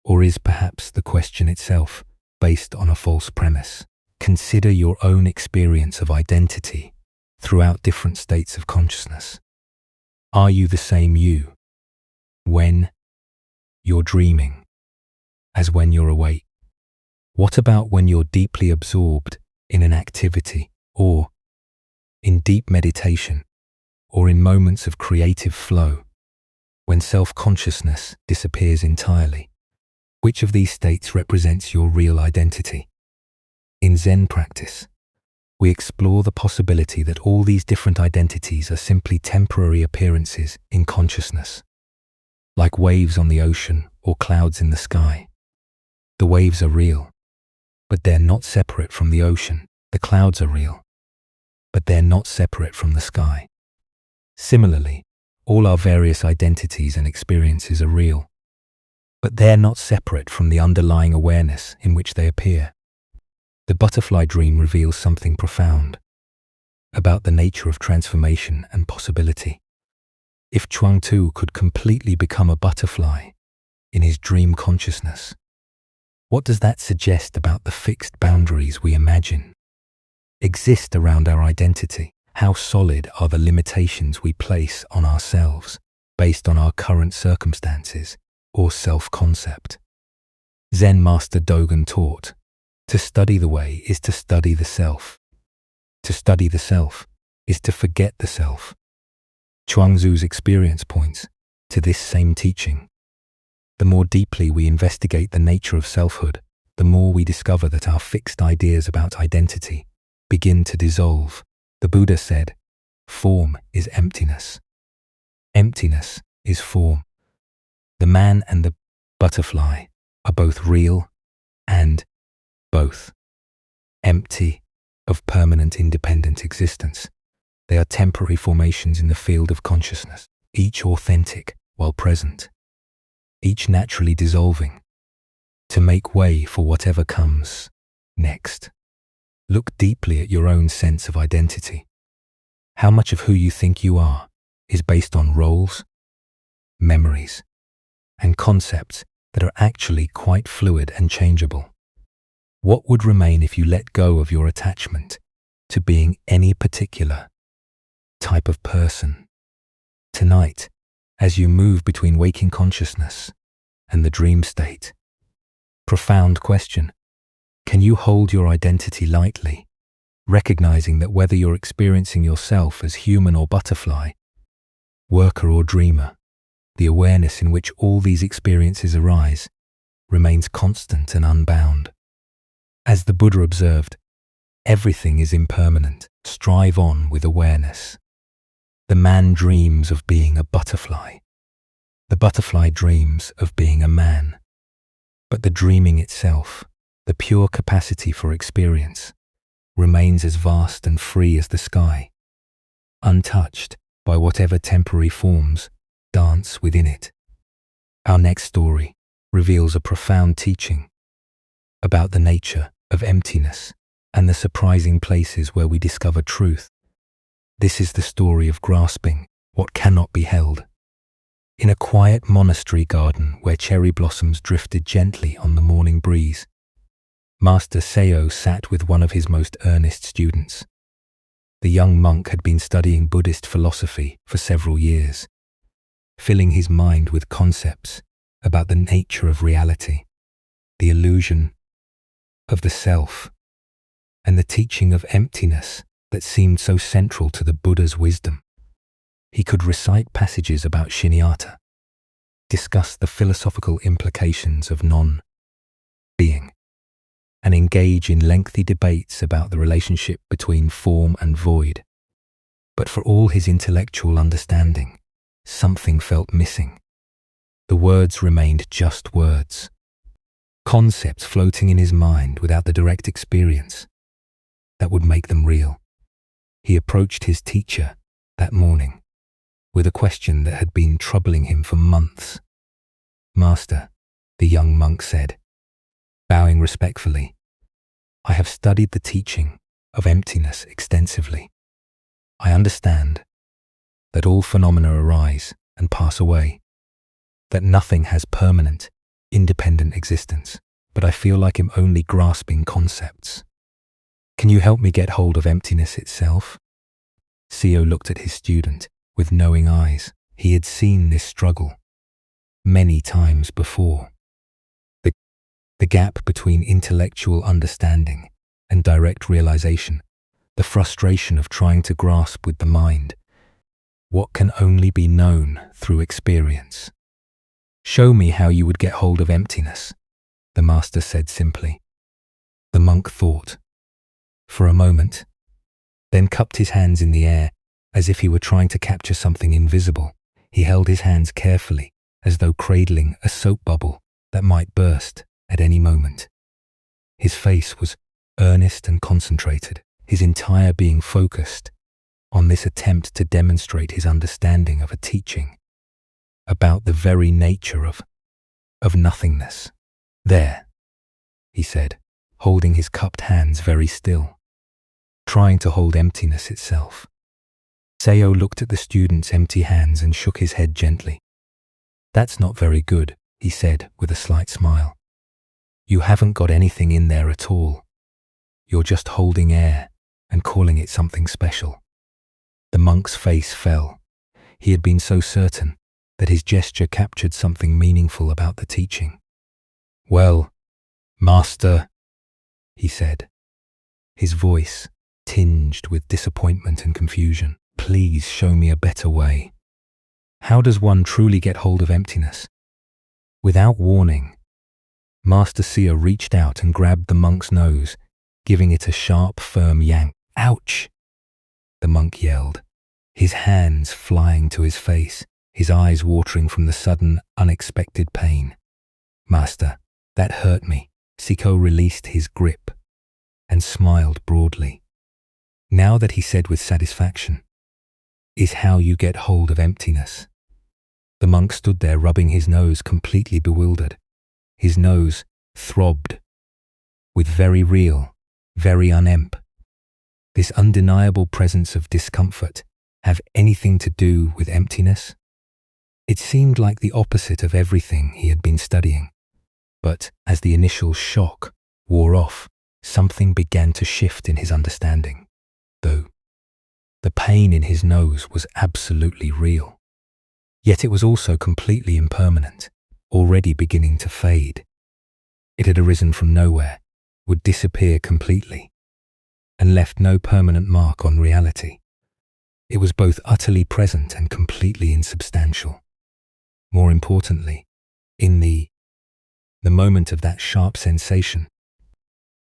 Speaker 1: Or is perhaps the question itself based on a false premise? Consider your own experience of identity throughout different states of consciousness. Are you the same you when you're dreaming as when you're awake? What about when you're deeply absorbed in an activity, or in deep meditation, or in moments of creative flow, when self-consciousness disappears entirely? Which of these states represents your real identity? In Zen practice, we explore the possibility that all these different identities are simply temporary appearances in consciousness, like waves on the ocean or clouds in the sky. The waves are real, but they're not separate from the ocean. The clouds are real, but they're not separate from the sky. Similarly, all our various identities and experiences are real, but they're not separate from the underlying awareness in which they appear. The butterfly dream reveals something profound about the nature of transformation and possibility. If Chuang Tzu could completely become a butterfly in his dream consciousness, what does that suggest about the fixed boundaries we imagine exist around our identity? How solid are the limitations we place on ourselves based on our current circumstances or self-concept? Zen master Dogen taught, to study the way is to study the self. To study the self is to forget the self. Chuang Tzu's experience points to this same teaching. The more deeply we investigate the nature of selfhood, the more we discover that our fixed ideas about identity begin to dissolve. The Buddha said, "Form is emptiness. Emptiness is form." The man and the butterfly are both real and both empty of permanent independent existence. They are temporary formations in the field of consciousness, each authentic while present, each naturally dissolving to make way for whatever comes next. Look deeply at your own sense of identity. How much of who you think you are is based on roles, memories, and concepts that are actually quite fluid and changeable? What would remain if you let go of your attachment to being any particular type of person? Tonight, as you move between waking consciousness and the dream state, profound question: can you hold your identity lightly, recognizing that whether you're experiencing yourself as human or butterfly, worker or dreamer, the awareness in which all these experiences arise remains constant and unbound? As the Buddha observed, everything is impermanent. Strive on with awareness. The man dreams of being a butterfly. The butterfly dreams of being a man. But the dreaming itself, the pure capacity for experience, remains as vast and free as the sky, untouched by whatever temporary forms dance within it. Our next story reveals a profound teaching about the nature of emptiness and the surprising places where we discover truth. This is the story of grasping what cannot be held. In a quiet monastery garden where cherry blossoms drifted gently on the morning breeze, Master Seo sat with one of his most earnest students. The young monk had been studying Buddhist philosophy for several years, filling his mind with concepts about the nature of reality, the illusion of the self, and the teaching of emptiness that seemed so central to the Buddha's wisdom. He could recite passages about shunyata, discuss the philosophical implications of non-being, and engage in lengthy debates about the relationship between form and void. But for all his intellectual understanding, something felt missing. The words remained just words. concepts floating in his mind without the direct experience that would make them real. He approached his teacher that morning with a question that had been troubling him for months. "Master," the young monk said, bowing respectfully, "I have studied the teaching of emptiness extensively. I understand that all phenomena arise and pass away, that nothing has permanent, independent existence, but I feel like I'm only grasping concepts. Can you help me get hold of emptiness itself?" Seo looked at his student with knowing eyes. He had seen this struggle many times before. The gap between intellectual understanding and direct realization, the frustration of trying to grasp with the mind what can only be known through experience. "Show me how you would get hold of emptiness," the master said simply. The monk thought for a moment, then cupped his hands in the air as if he were trying to capture something invisible. He held his hands carefully, as though cradling a soap bubble that might burst at any moment. His face was earnest and concentrated, his entire being focused on this attempt to demonstrate his understanding of a teaching about the very nature of nothingness. "There," he said, holding his cupped hands very still, trying to hold emptiness itself. Seo looked at the student's empty hands and shook his head gently. "That's not very good," he said with a slight smile. "You haven't got anything in there at all. You're just holding air and calling it something special." The monk's face fell. He had been so certain that his gesture captured something meaningful about the teaching. "Well, master," he said, his voice tinged with disappointment and confusion, "please show me a better way. How does one truly get hold of emptiness?" Without warning, Master Seo reached out and grabbed the monk's nose, giving it a sharp, firm yank. "Ouch!" the monk yelled, his hands flying to his face, his eyes watering from the sudden, unexpected pain. "Master, that hurt me." Seo released his grip and smiled broadly. "Now that," he said with satisfaction, "is how you get hold of emptiness." The monk stood there rubbing his nose, completely bewildered. His nose throbbed with very real, very unemp. This undeniable presence of discomfort have anything to do with emptiness? It seemed like the opposite of everything he had been studying. But as the initial shock wore off, something began to shift in his understanding, though the pain in his nose was absolutely real. Yet it was also completely impermanent, already beginning to fade. It had arisen from nowhere, would disappear completely, and left no permanent mark on reality. It was both utterly present and completely insubstantial. More importantly, in the moment of that sharp sensation,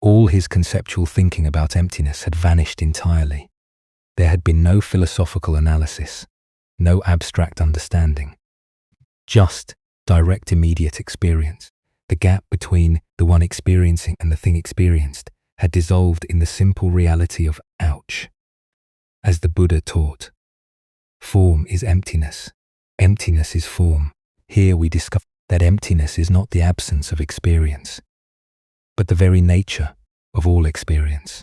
Speaker 1: all his conceptual thinking about emptiness had vanished entirely. There had been no philosophical analysis, no abstract understanding, just direct immediate experience. The gap between the one experiencing and the thing experienced had dissolved in the simple reality of ouch. As the Buddha taught, form is emptiness, emptiness is form. Here we discover that emptiness is not the absence of experience, but the very nature of all experience.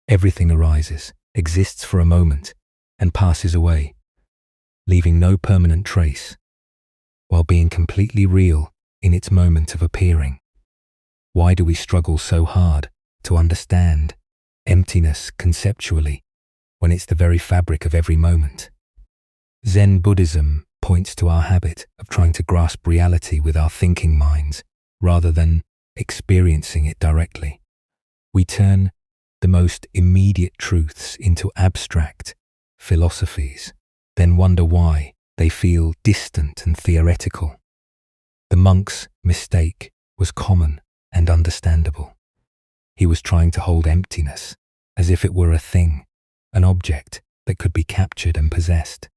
Speaker 1: Everything arises, exists for a moment, and passes away, leaving no permanent trace, while being completely real in its moment of appearing. Why do we struggle so hard to understand emptiness conceptually when it's the very fabric of every moment? Zen Buddhism points to our habit of trying to grasp reality with our thinking minds rather than experiencing it directly. We turn the most immediate truths into abstract philosophies, then wonder why they feel distant and theoretical. The monk's mistake was common and understandable. He was trying to hold emptiness as if it were a thing, an object that could be captured and possessed.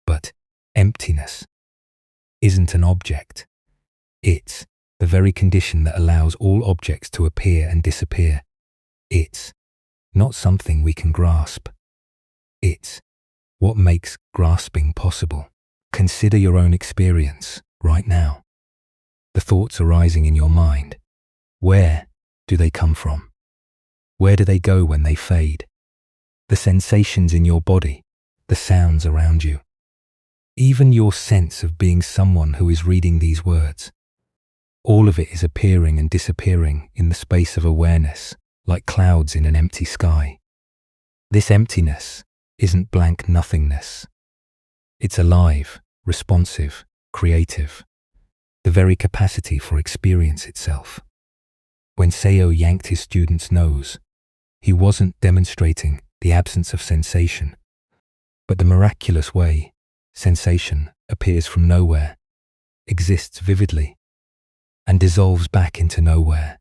Speaker 1: But emptiness isn't an object. It's the very condition that allows all objects to appear and disappear. It's not something we can grasp. It's what makes grasping possible. Consider your own experience right now. The thoughts arising in your mind. Where do they come from? Where do they go when they fade? The sensations in your body, the sounds around you. Even your sense of being someone who is reading these words. All of it is appearing and disappearing in the space of awareness, like clouds in an empty sky. This emptiness isn't blank nothingness. It's alive, responsive, creative. The very capacity for experience itself. When Seo yanked his student's nose, he wasn't demonstrating the absence of sensation, but the miraculous way sensation appears from nowhere, exists vividly, and dissolves back into nowhere,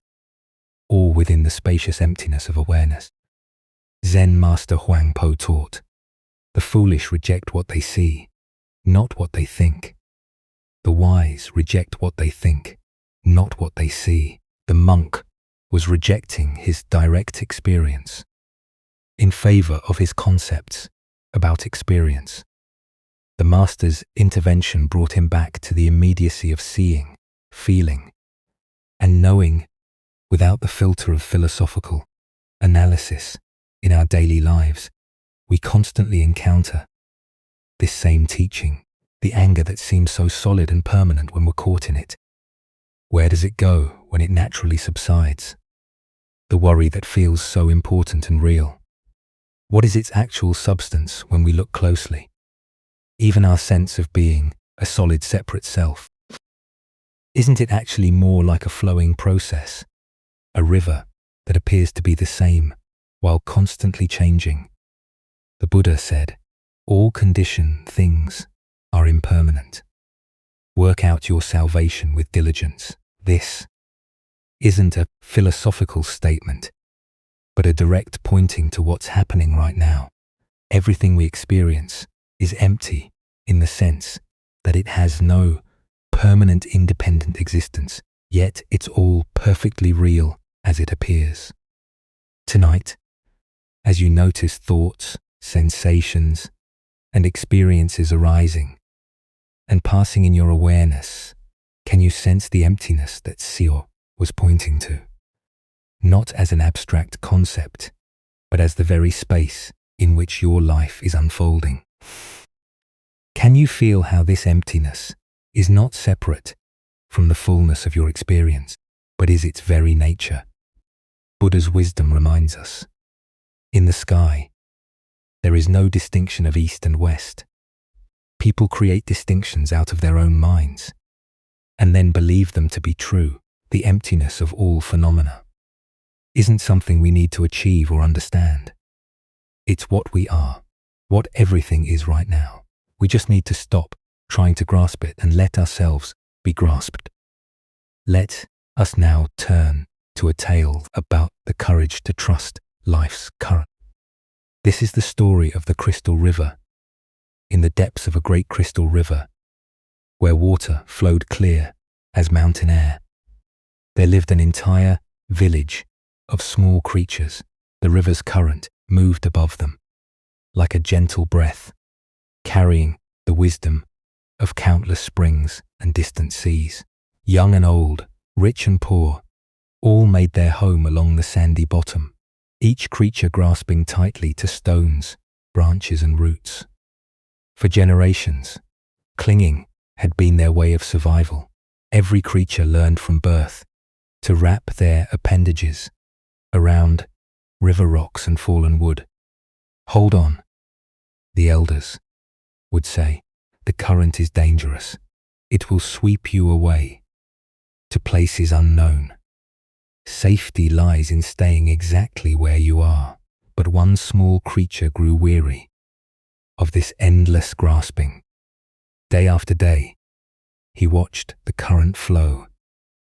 Speaker 1: all within the spacious emptiness of awareness. Zen master Huang Po taught, the foolish reject what they see, not what they think. The wise reject what they think, not what they see. The monk was rejecting his direct experience in favor of his concepts about experience. The master's intervention brought him back to the immediacy of seeing, feeling, and knowing without the filter of philosophical analysis. In our daily lives, we constantly encounter this same teaching, the anger that seems so solid and permanent when we're caught in it. Where does it go when it naturally subsides? The worry that feels so important and real. What is its actual substance when we look closely? Even our sense of being a solid separate self. Isn't it actually more like a flowing process, a river that appears to be the same while constantly changing? The Buddha said, all conditioned things are impermanent. Work out your salvation with diligence. This isn't a philosophical statement, but a direct pointing to what's happening right now. Everything we experience is empty in the sense that it has no permanent independent existence, yet it's all perfectly real as it appears. Tonight, as you notice thoughts, sensations, and experiences arising and passing in your awareness, can you sense the emptiness that Seo was pointing to? Not as an abstract concept, but as the very space in which your life is unfolding. Can you feel how this emptiness is not separate from the fullness of your experience, but is its very nature? Buddha's wisdom reminds us, in the sky, there is no distinction of east and west. People create distinctions out of their own minds, and then believe them to be true. The emptiness of all phenomena isn't something we need to achieve or understand. It's what we are, what everything is right now. We just need to stop trying to grasp it and let ourselves be grasped. Let us now turn to a tale about the courage to trust life's current. This is the story of the crystal river. In the depths of a great crystal river, where water flowed clear as mountain air, there lived an entire village of small creatures. The river's current moved above them, like a gentle breath, carrying the wisdom of countless springs and distant seas. Young and old, rich and poor, all made their home along the sandy bottom, each creature grasping tightly to stones, branches and roots. For generations, clinging had been their way of survival. Every creature learned from birth to wrap their appendages around river rocks and fallen wood. Hold on, the elders would say. The current is dangerous. It will sweep you away to places unknown. Safety lies in staying exactly where you are. But one small creature grew weary of this endless grasping. Day after day, he watched the current flow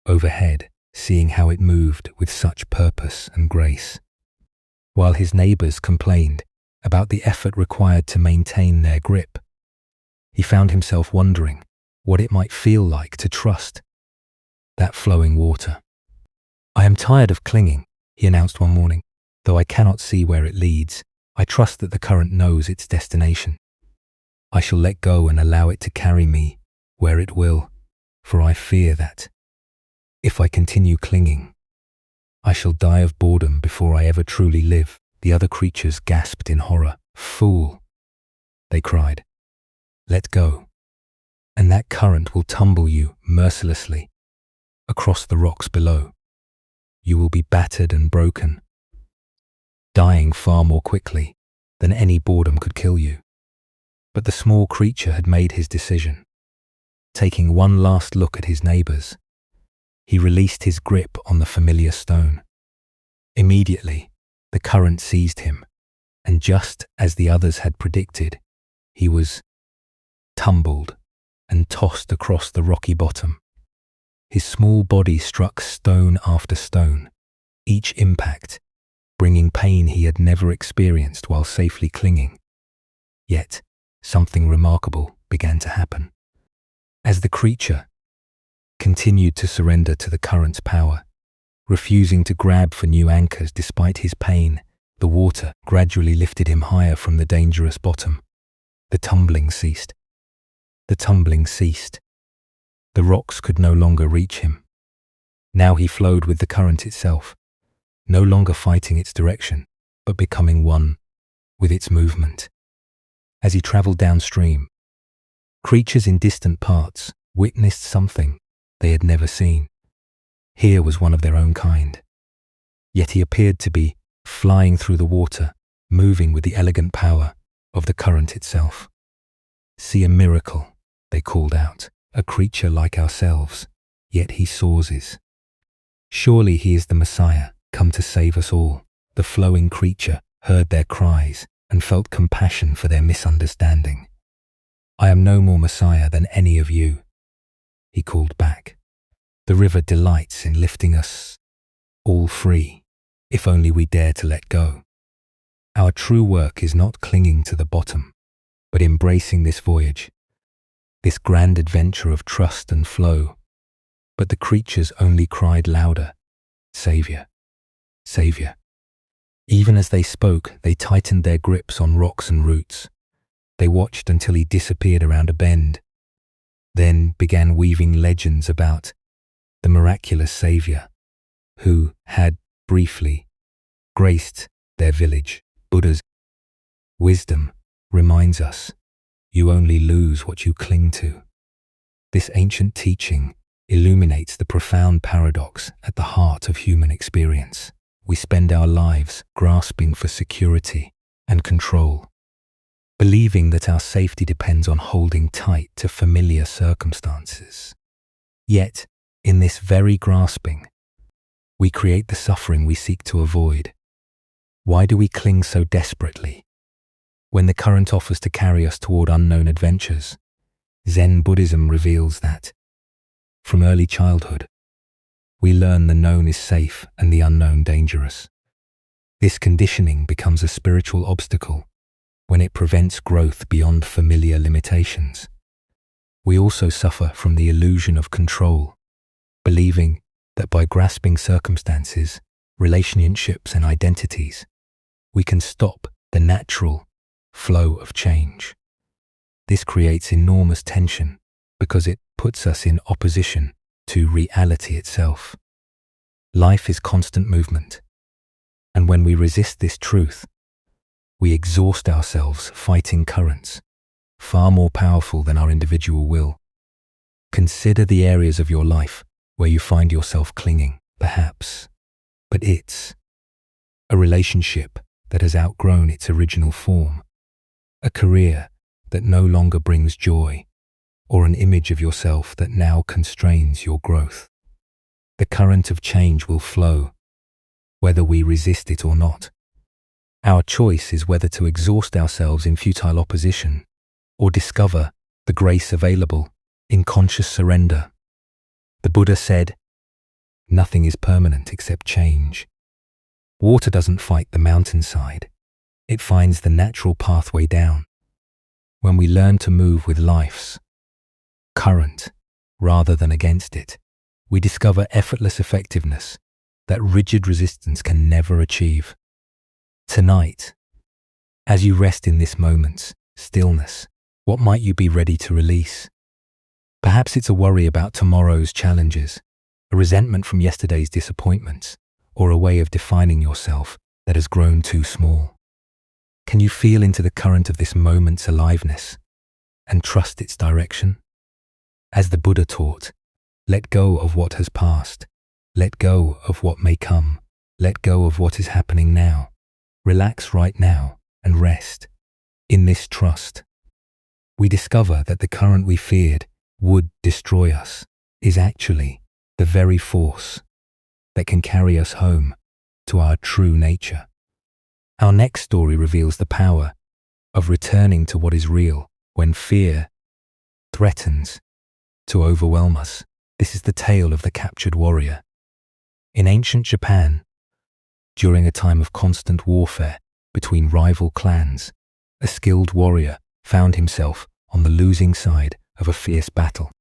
Speaker 1: overhead, seeing how it moved with such purpose and grace. While his neighbors complained about the effort required to maintain their grip, he found himself wondering what it might feel like to trust that flowing water. "I am tired of clinging," he announced one morning. "Though I cannot see where it leads, I trust that the current knows its destination. I shall let go and allow it to carry me where it will, for I fear that, if I continue clinging, I shall die of boredom before I ever truly live." The other creatures gasped in horror. "Fool," they cried. "Let go, and that current will tumble you mercilessly across the rocks below. You will be battered and broken, dying far more quickly than any boredom could kill you." But the small creature had made his decision. Taking one last look at his neighbors, he released his grip on the familiar stone. Immediately, the current seized him, and just as the others had predicted, he was tumbled and tossed across the rocky bottom. His small body struck stone after stone, each impact bringing pain he had never experienced while safely clinging. Yet, something remarkable began to happen. As the creature continued to surrender to the current's power, refusing to grab for new anchors despite his pain, the water gradually lifted him higher from the dangerous bottom. The tumbling ceased. The tumbling ceased. The rocks could no longer reach him. Now he flowed with the current itself, no longer fighting its direction, but becoming one with its movement. As he traveled downstream, creatures in distant parts witnessed something they had never seen. Here was one of their own kind. Yet he appeared to be flying through the water, moving with the elegant power of the current itself. "See a miracle," they called out. "A creature like ourselves, yet he soars. Surely he is the Messiah, come to save us all." The flowing creature heard their cries and felt compassion for their misunderstanding. "I am no more Messiah than any of you," he called back. "The river delights in lifting us all free, if only we dare to let go. Our true work is not clinging to the bottom, but embracing this voyage, this grand adventure of trust and flow." But the creatures only cried louder, "Savior, Savior." Even as they spoke, they tightened their grips on rocks and roots. They watched until he disappeared around a bend, then began weaving legends about the miraculous Savior who had briefly graced their village. Buddha's wisdom reminds us, you only lose what you cling to. This ancient teaching illuminates the profound paradox at the heart of human experience. We spend our lives grasping for security and control, believing that our safety depends on holding tight to familiar circumstances. Yet, in this very grasping, we create the suffering we seek to avoid. Why do we cling so desperately when the current offers to carry us toward unknown adventures? Zen Buddhism reveals that, from early childhood, we learn the known is safe and the unknown dangerous. This conditioning becomes a spiritual obstacle when it prevents growth beyond familiar limitations. We also suffer from the illusion of control, believing that by grasping circumstances, relationships, and identities, we can stop the natural flow of change. This creates enormous tension because it puts us in opposition to reality itself. Life is constant movement, and when we resist this truth, we exhaust ourselves fighting currents far more powerful than our individual will. Consider the areas of your life where you find yourself clinging, perhaps, but it's a relationship that has outgrown its original form, a career that no longer brings joy, or an image of yourself that now constrains your growth. The current of change will flow, whether we resist it or not. Our choice is whether to exhaust ourselves in futile opposition or discover the grace available in conscious surrender. The Buddha said, "Nothing is permanent except change." Water doesn't fight the mountainside. It finds the natural pathway down. When we learn to move with life's current rather than against it, we discover effortless effectiveness that rigid resistance can never achieve. Tonight, as you rest in this moment's stillness, what might you be ready to release? Perhaps it's a worry about tomorrow's challenges, a resentment from yesterday's disappointments, or a way of defining yourself that has grown too small. Can you feel into the current of this moment's aliveness and trust its direction? As the Buddha taught, let go of what has passed, let go of what may come, let go of what is happening now. Relax right now and rest. In this trust, we discover that the current we feared would destroy us is actually the very force that can carry us home to our true nature. Our next story reveals the power of returning to what is real when fear threatens to overwhelm us. This is the tale of the captured warrior. In ancient Japan, during a time of constant warfare between rival clans, a skilled warrior found himself on the losing side of a fierce battle.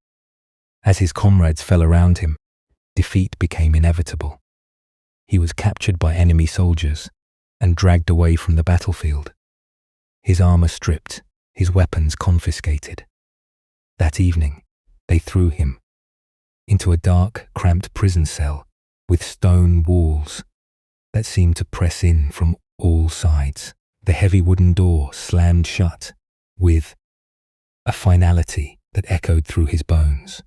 Speaker 1: As his comrades fell around him, defeat became inevitable. He was captured by enemy soldiers and dragged away from the battlefield. His armor stripped, his weapons confiscated. That evening, they threw him into a dark, cramped prison cell with stone walls that seemed to press in from all sides. The heavy wooden door slammed shut with a finality that echoed through his bones.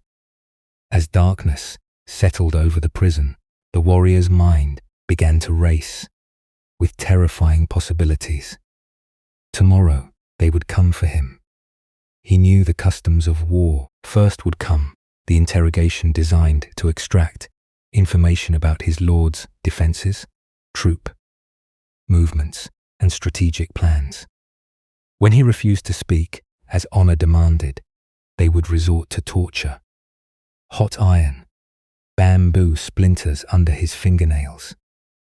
Speaker 1: As darkness settled over the prison, the warrior's mind began to race with terrifying possibilities. Tomorrow they would come for him. He knew the customs of war. First would come the interrogation designed to extract information about his lord's defenses, troop movements, and strategic plans. When he refused to speak, as honor demanded, they would resort to torture. Hot iron, bamboo splinters under his fingernails,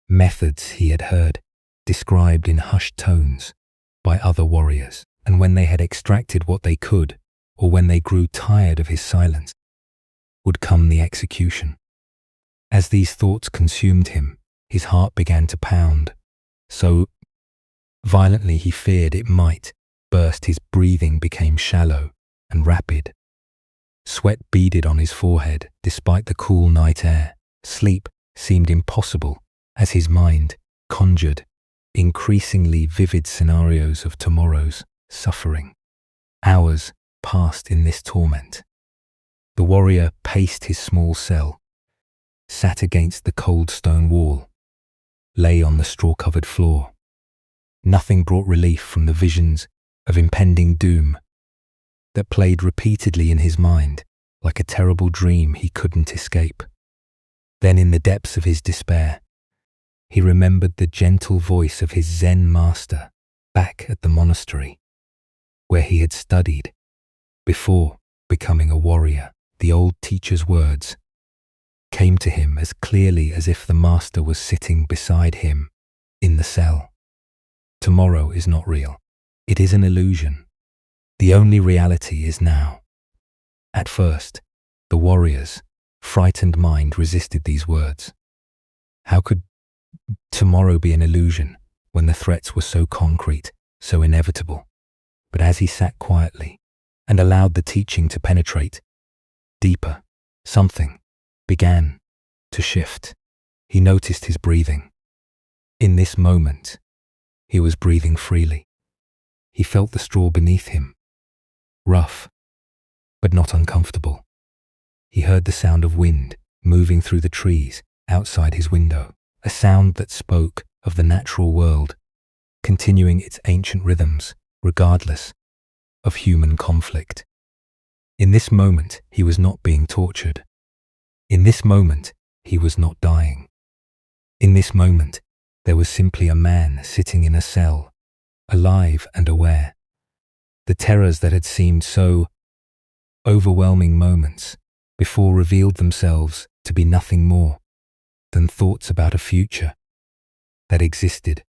Speaker 1: methods he had heard described in hushed tones by other warriors. And when they had extracted what they could, or when they grew tired of his silence, would come the execution. As these thoughts consumed him, his heart began to pound so violently he feared it might burst. His breathing became shallow and rapid. Sweat beaded on his forehead despite the cool night air. Sleep seemed impossible as his mind conjured increasingly vivid scenarios of tomorrow's suffering. Hours passed in this torment. The warrior paced his small cell, sat against the cold stone wall, lay on the straw-covered floor. Nothing brought relief from the visions of impending doom that played repeatedly in his mind like a terrible dream he couldn't escape. Then in the depths of his despair, he remembered the gentle voice of his Zen master back at the monastery, where he had studied before becoming a warrior. The old teacher's words came to him as clearly as if the master was sitting beside him in the cell. Tomorrow is not real. It is an illusion. The only reality is now. At first, the warrior's frightened mind resisted these words. How could tomorrow be an illusion when the threats were so concrete, so inevitable? But as he sat quietly and allowed the teaching to penetrate deeper, something began to shift. He noticed his breathing. In this moment, he was breathing freely. He felt the straw beneath him, rough, but not uncomfortable. He heard the sound of wind moving through the trees outside his window, a sound that spoke of the natural world, continuing its ancient rhythms, regardless of human conflict. In this moment, he was not being tortured. In this moment, he was not dying. In this moment, there was simply a man sitting in a cell, alive and aware. The terrors that had seemed so overwhelming moments before revealed themselves to be nothing more than thoughts about a future that existed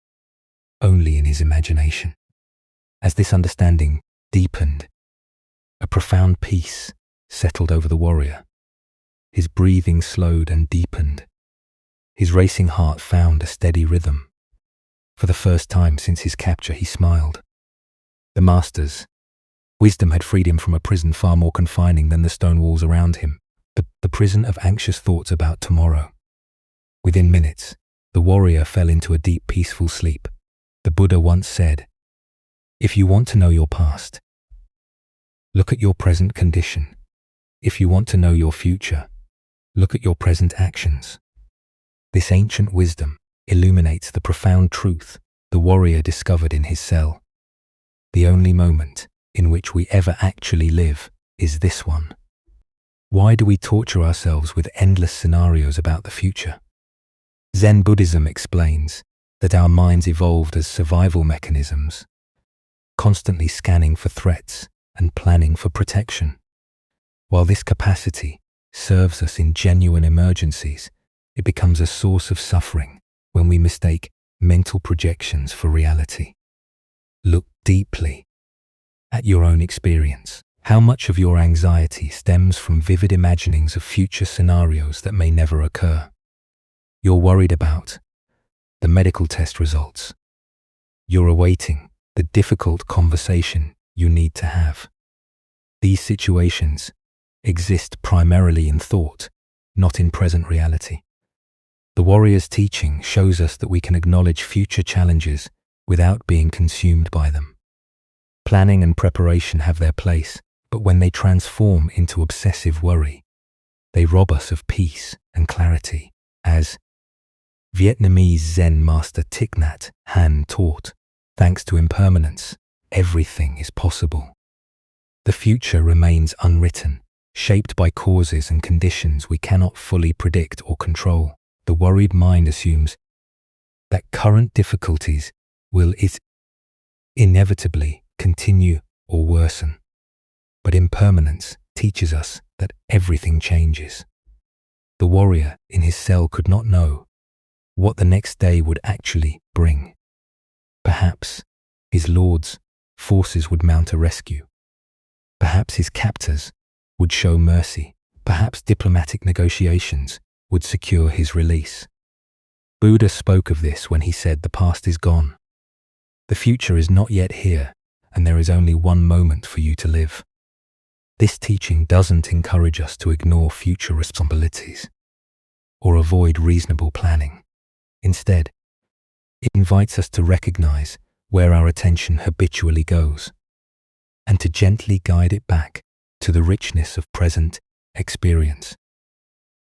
Speaker 1: only in his imagination. As this understanding deepened, a profound peace settled over the warrior. His breathing slowed and deepened. His racing heart found a steady rhythm. For the first time since his capture, he smiled. The master's wisdom had freed him from a prison far more confining than the stone walls around him, the prison of anxious thoughts about tomorrow. Within minutes, the warrior fell into a deep, peaceful sleep. The Buddha once said, "If you want to know your past, look at your present condition. If you want to know your future, look at your present actions." This ancient wisdom illuminates the profound truth the warrior discovered in his cell. The only moment in which we ever actually live is this one. Why do we torture ourselves with endless scenarios about the future? Zen Buddhism explains that our minds evolved as survival mechanisms, constantly scanning for threats and planning for protection. While this capacity serves us in genuine emergencies, it becomes a source of suffering when we mistake mental projections for reality. Look deeply at your own experience. How much of your anxiety stems from vivid imaginings of future scenarios that may never occur? You're worried about the medical test results. You're awaiting the difficult conversation you need to have. These situations exist primarily in thought, not in present reality. The warrior's teaching shows us that we can acknowledge future challenges without being consumed by them. Planning and preparation have their place, but when they transform into obsessive worry, they rob us of peace and clarity. As Vietnamese Zen master Thich Nhat Hanh taught, thanks to impermanence, everything is possible. The future remains unwritten, shaped by causes and conditions we cannot fully predict or control. The worried mind assumes that current difficulties will inevitably continue or worsen. But impermanence teaches us that everything changes. The warrior in his cell could not know what the next day would actually bring. Perhaps his lord's forces would mount a rescue. Perhaps his captors would show mercy. Perhaps diplomatic negotiations would secure his release. Buddha spoke of this when he said the past is gone. The future is not yet here, and there is only one moment for you to live. This teaching doesn't encourage us to ignore future responsibilities or avoid reasonable planning. Instead, it invites us to recognize where our attention habitually goes and to gently guide it back to the richness of present experience.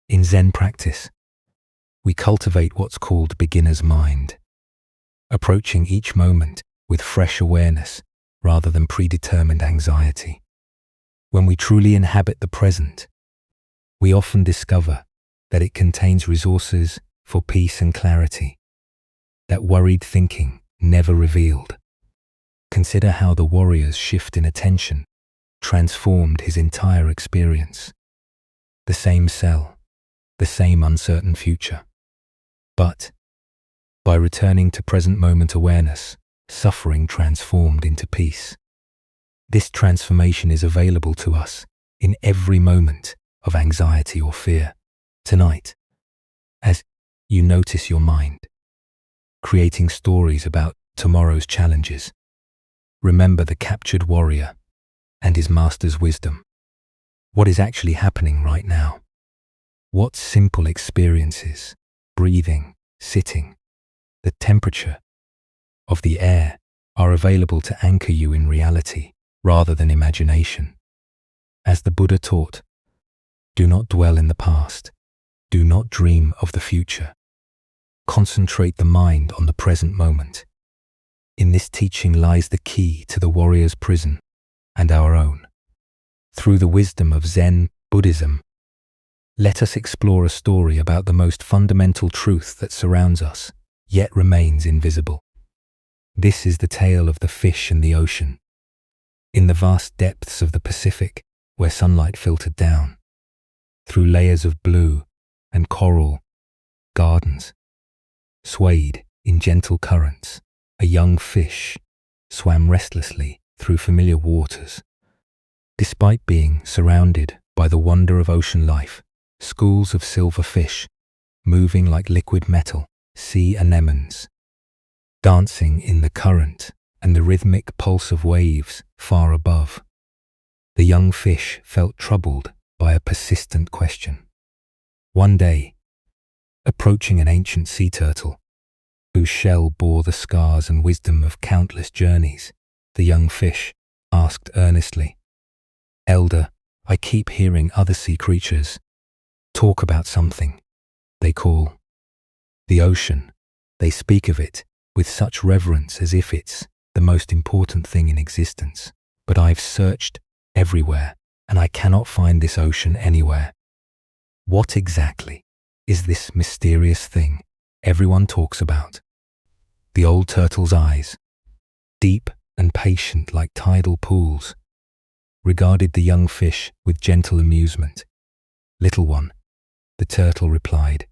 Speaker 1: In Zen practice, we cultivate what's called beginner's mind, approaching each moment with fresh awareness rather than predetermined anxiety. When we truly inhabit the present, we often discover that it contains resources for peace and clarity that worried thinking never revealed. Consider how the warrior's shift in attention transformed his entire experience. The same cell, the same uncertain future. But by returning to present moment awareness, suffering transformed into peace. This transformation is available to us in every moment of anxiety or fear. Tonight, as you notice your mind creating stories about tomorrow's challenges, remember the captured warrior and his master's wisdom. What is actually happening right now? What simple experiences, breathing, sitting, the temperature of the air are available to anchor you in reality rather than imagination? As the Buddha taught, do not dwell in the past. Do not dream of the future. Concentrate the mind on the present moment. In this teaching lies the key to the warrior's prison and our own. Through the wisdom of Zen Buddhism, let us explore a story about the most fundamental truth that surrounds us, yet remains invisible. This is the tale of the fish in the ocean. In the vast depths of the Pacific, where sunlight filtered down, through layers of blue and coral gardens, swayed in gentle currents, a young fish swam restlessly through familiar waters. Despite being surrounded by the wonder of ocean life, schools of silver fish, moving like liquid metal, sea anemones, dancing in the current and the rhythmic pulse of waves far above. The young fish felt troubled by a persistent question. One day, approaching an ancient sea turtle, whose shell bore the scars and wisdom of countless journeys, the young fish asked earnestly, "Elder, I keep hearing other sea creatures talk about something they call the ocean. They speak of it with such reverence as if it's the most important thing in existence. But I've searched everywhere and I cannot find this ocean anywhere. What exactly is this mysterious thing everyone talks about?" The old turtle's eyes, deep and patient like tidal pools, regarded the young fish with gentle amusement. "Little one," the turtle replied,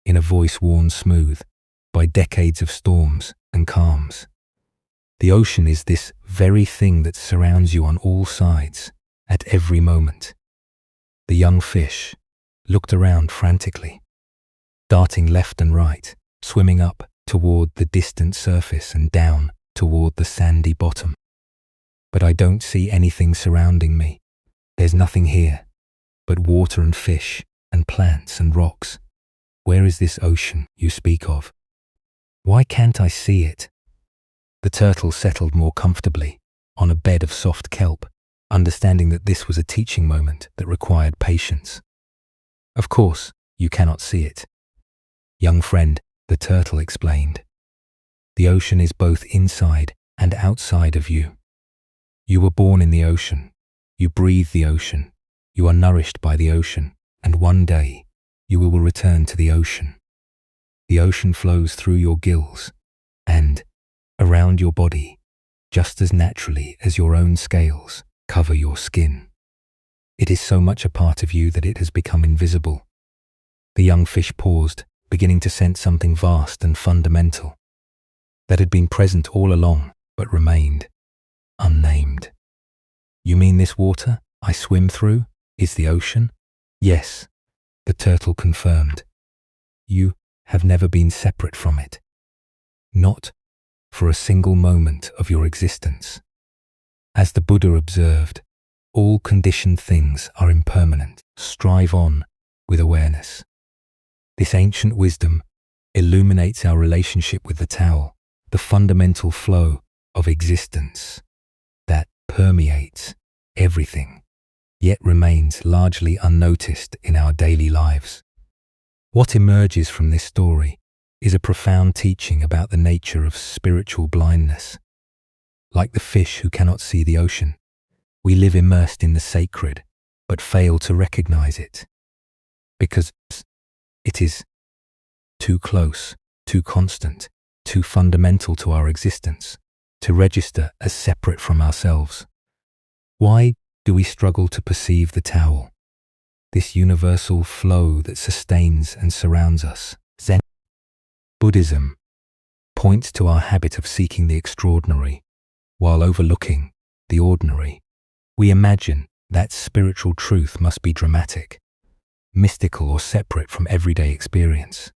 Speaker 1: in a voice worn smooth by decades of storms and calms, "the ocean is this very thing that surrounds you on all sides, at every moment." The young fish looked around frantically, darting left and right, swimming up toward the distant surface and down toward the sandy bottom. "But I don't see anything surrounding me. There's nothing here but water and fish and plants and rocks. Where is this ocean you speak of? Why can't I see it?" The turtle settled more comfortably on a bed of soft kelp, understanding that this was a teaching moment that required patience. "Of course, you cannot see it, young friend," the turtle explained. "The ocean is both inside and outside of you. You were born in the ocean, you breathe the ocean, you are nourished by the ocean, and one day you will return to the ocean. The ocean flows through your gills and around your body just as naturally as your own scales cover your skin. It is so much a part of you that it has become invisible." The young fish paused, beginning to sense something vast and fundamental that had been present all along but remained unnamed. "You mean this water I swim through is the ocean?" "Yes," the turtle confirmed. "You have never been separate from it. Not for a single moment of your existence. As the Buddha observed, all conditioned things are impermanent. Strive on with awareness." This ancient wisdom illuminates our relationship with the Tao, the fundamental flow of existence that permeates everything, yet remains largely unnoticed in our daily lives. What emerges from this story is a profound teaching about the nature of spiritual blindness. Like the fish who cannot see the ocean, we live immersed in the sacred, but fail to recognize it, because it is too close, too constant, too fundamental to our existence to register as separate from ourselves. Why do we struggle to perceive the Tao, this universal flow that sustains and surrounds us? Zen Buddhism points to our habit of seeking the extraordinary while overlooking the ordinary. We imagine that spiritual truth must be dramatic, mystical, or separate from everyday experience.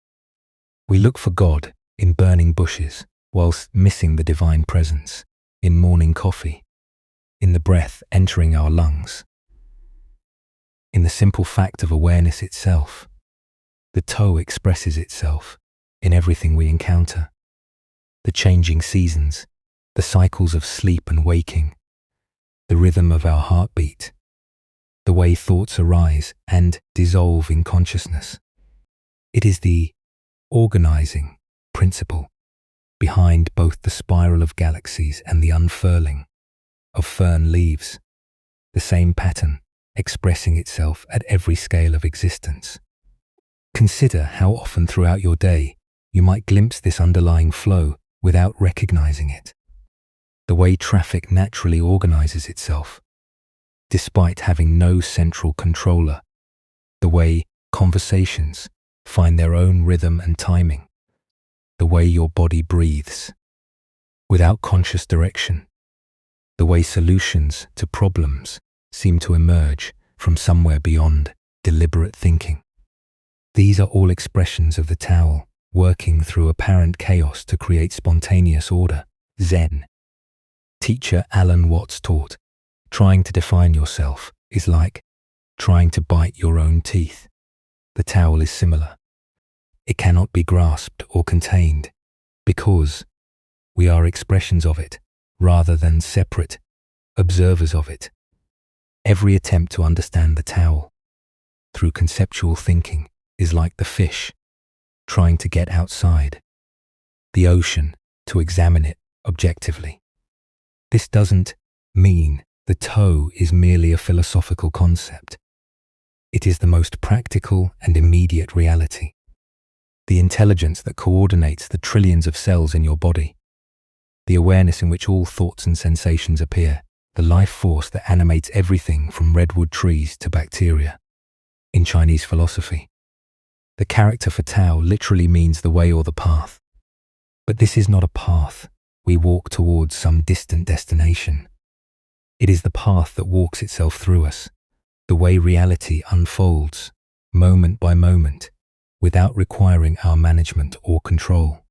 Speaker 1: We look for God in burning bushes whilst missing the divine presence in morning coffee, in the breath entering our lungs, in the simple fact of awareness itself. The Tao expresses itself in everything we encounter: the changing seasons, the cycles of sleep and waking, the rhythm of our heartbeat, the way thoughts arise and dissolve in consciousness. It is the organizing principle behind both the spiral of galaxies and the unfurling of fern leaves, the same pattern expressing itself at every scale of existence. Consider how often throughout your day you might glimpse this underlying flow without recognizing it. The way traffic naturally organizes itself, despite having no central controller. The way conversations find their own rhythm and timing. The way your body breathes without conscious direction. The way solutions to problems seem to emerge from somewhere beyond deliberate thinking. These are all expressions of the Tao, working through apparent chaos to create spontaneous order, Zen. Teacher Alan Watts taught, trying to define yourself is like trying to bite your own teeth. The Tao is similar. It cannot be grasped or contained because we are expressions of it rather than separate observers of it. Every attempt to understand the Tao through conceptual thinking is like the fish trying to get outside the ocean to examine it objectively. This doesn't mean the Tao is merely a philosophical concept. It is the most practical and immediate reality. The intelligence that coordinates the trillions of cells in your body, the awareness in which all thoughts and sensations appear, the life force that animates everything from redwood trees to bacteria. In Chinese philosophy, the character for Tao literally means the way or the path. But this is not a path we walk towards some distant destination. It is the path that walks itself through us, the way reality unfolds, moment by moment, without requiring our management or control.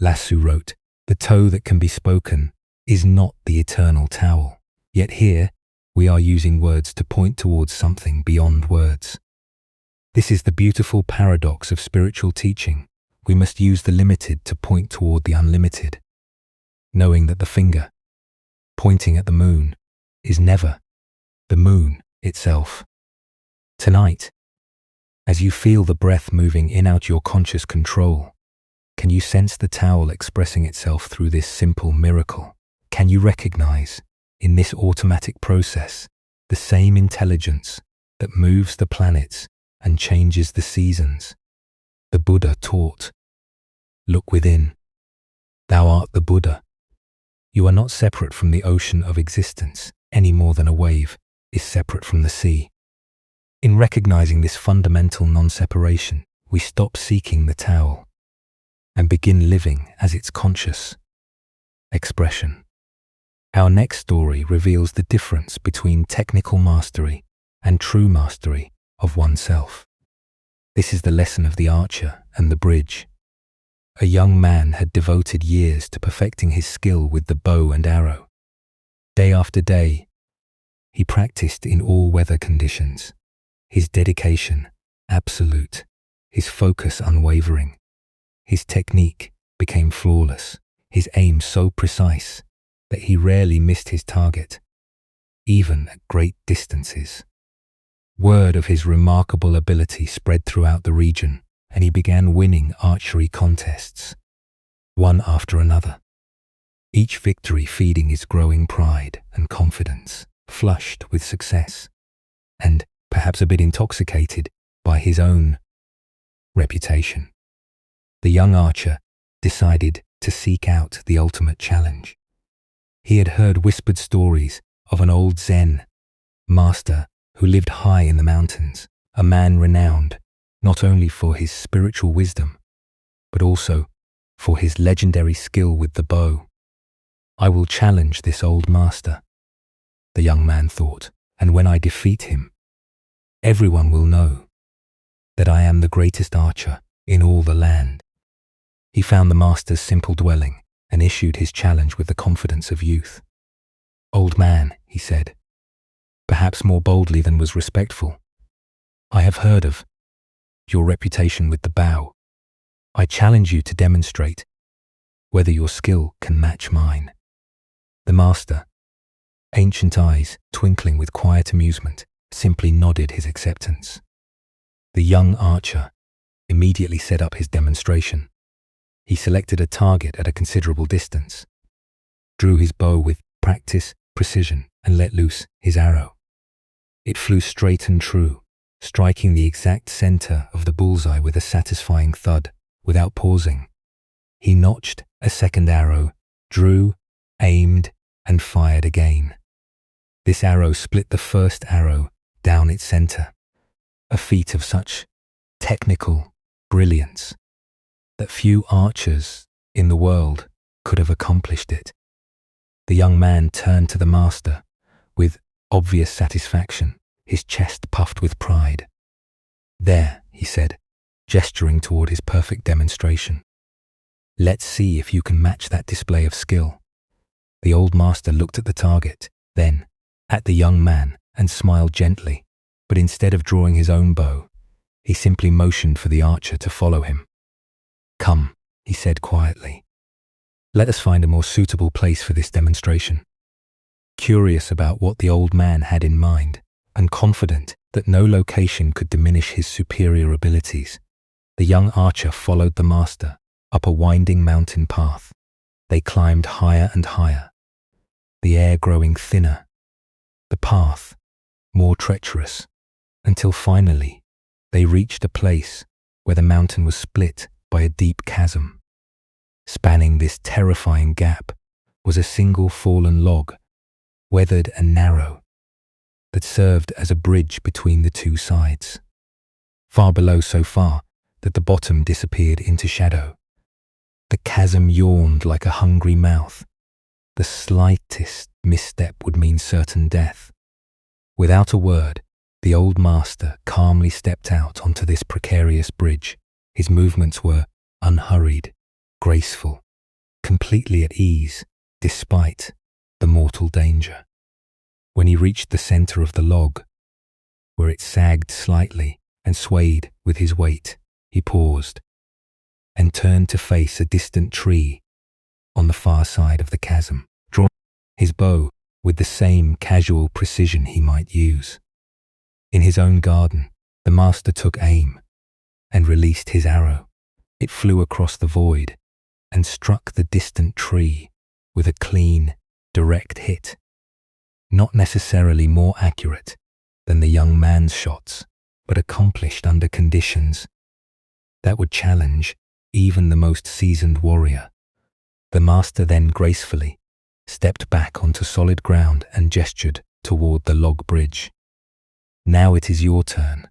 Speaker 1: Lassu wrote, "The Tao that can be spoken is not the eternal Tao." Yet here, we are using words to point towards something beyond words. This is the beautiful paradox of spiritual teaching. We must use the limited to point toward the unlimited, knowing that the finger pointing at the moon is never the moon itself. Tonight, as you feel the breath moving in out your conscious control, can you sense the Tao expressing itself through this simple miracle? Can you recognize, in this automatic process, the same intelligence that moves the planets and changes the seasons? The Buddha taught, "Look within. Thou art the Buddha." You are not separate from the ocean of existence any more than a wave is separate from the sea. In recognizing this fundamental non-separation, we stop seeking the Tao and begin living as its conscious expression. Our next story reveals the difference between technical mastery and true mastery of oneself. This is the lesson of the archer and the bridge. A young man had devoted years to perfecting his skill with the bow and arrow. Day after day, he practiced in all weather conditions. His dedication absolute, his focus unwavering. His technique became flawless, his aim so precise that he rarely missed his target, even at great distances. Word of his remarkable ability spread throughout the region, and he began winning archery contests, one after another. Each victory feeding his growing pride and confidence, flushed with success, and perhaps a bit intoxicated by his own reputation. The young archer decided to seek out the ultimate challenge. He had heard whispered stories of an old Zen master who lived high in the mountains, a man renowned not only for his spiritual wisdom, but also for his legendary skill with the bow. "I will challenge this old master," the young man thought, "and when I defeat him, everyone will know that I am the greatest archer in all the land." He found the master's simple dwelling and issued his challenge with the confidence of youth. "Old man," he said, perhaps more boldly than was respectful, "I have heard of your reputation with the bow. I challenge you to demonstrate whether your skill can match mine." The master, ancient eyes twinkling with quiet amusement, simply nodded his acceptance. The young archer immediately set up his demonstration. He selected a target at a considerable distance, drew his bow with practice, precision, and let loose his arrow. It flew straight and true, striking the exact center of the bullseye with a satisfying thud. Without pausing, he notched a second arrow, drew, aimed, and fired again. This arrow split the first arrow down its center, a feat of such technical brilliance that few archers in the world could have accomplished it. The young man turned to the master with obvious satisfaction, his chest puffed with pride. "There," he said, gesturing toward his perfect demonstration. "Let's see if you can match that display of skill." The old master looked at the target, then at the young man, and smiled gently, but instead of drawing his own bow, he simply motioned for the archer to follow him. "Come," he said quietly. "Let us find a more suitable place for this demonstration." Curious about what the old man had in mind, and confident that no location could diminish his superior abilities, the young archer followed the master up a winding mountain path. They climbed higher and higher, the air growing thinner, the path more treacherous, until finally they reached a place where the mountain was split by a deep chasm. Spanning this terrifying gap was a single fallen log, weathered and narrow, that served as a bridge between the two sides. Far below, so far that the bottom disappeared into shadow. The chasm yawned like a hungry mouth. The slightest misstep would mean certain death. Without a word, the old master calmly stepped out onto this precarious bridge. His movements were unhurried, graceful, completely at ease, despite the mortal danger. When he reached the center of the log, where it sagged slightly and swayed with his weight, he paused and turned to face a distant tree on the far side of the chasm, drawing his bow with the same casual precision he might use. In his own garden, the master took aim and released his arrow. It flew across the void and struck the distant tree with a clean, direct hit, not necessarily more accurate than the young man's shots, but accomplished under conditions that would challenge even the most seasoned warrior. The master then gracefully stepped back onto solid ground and gestured toward the log bridge. "Now it is your turn,"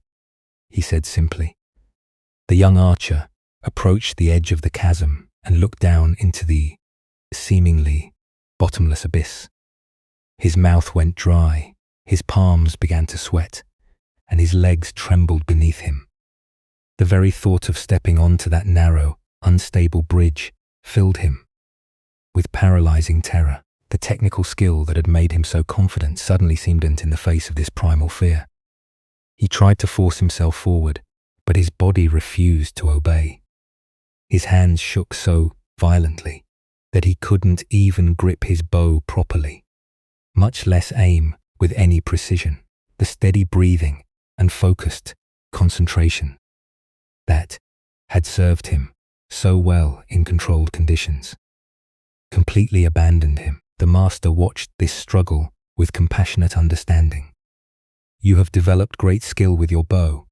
Speaker 1: he said simply. The young archer approached the edge of the chasm and looked down into the seemingly bottomless abyss. His mouth went dry, his palms began to sweat, and his legs trembled beneath him. The very thought of stepping onto that narrow, unstable bridge filled him with paralyzing terror. The technical skill that had made him so confident suddenly seemed in the face of this primal fear. He tried to force himself forward, but his body refused to obey. His hands shook so violently that he couldn't even grip his bow properly, much less aim with any precision. The steady breathing and focused concentration that had served him so well in controlled conditions completely abandoned him. The master watched this struggle with compassionate understanding. "You have developed great skill with your bow,"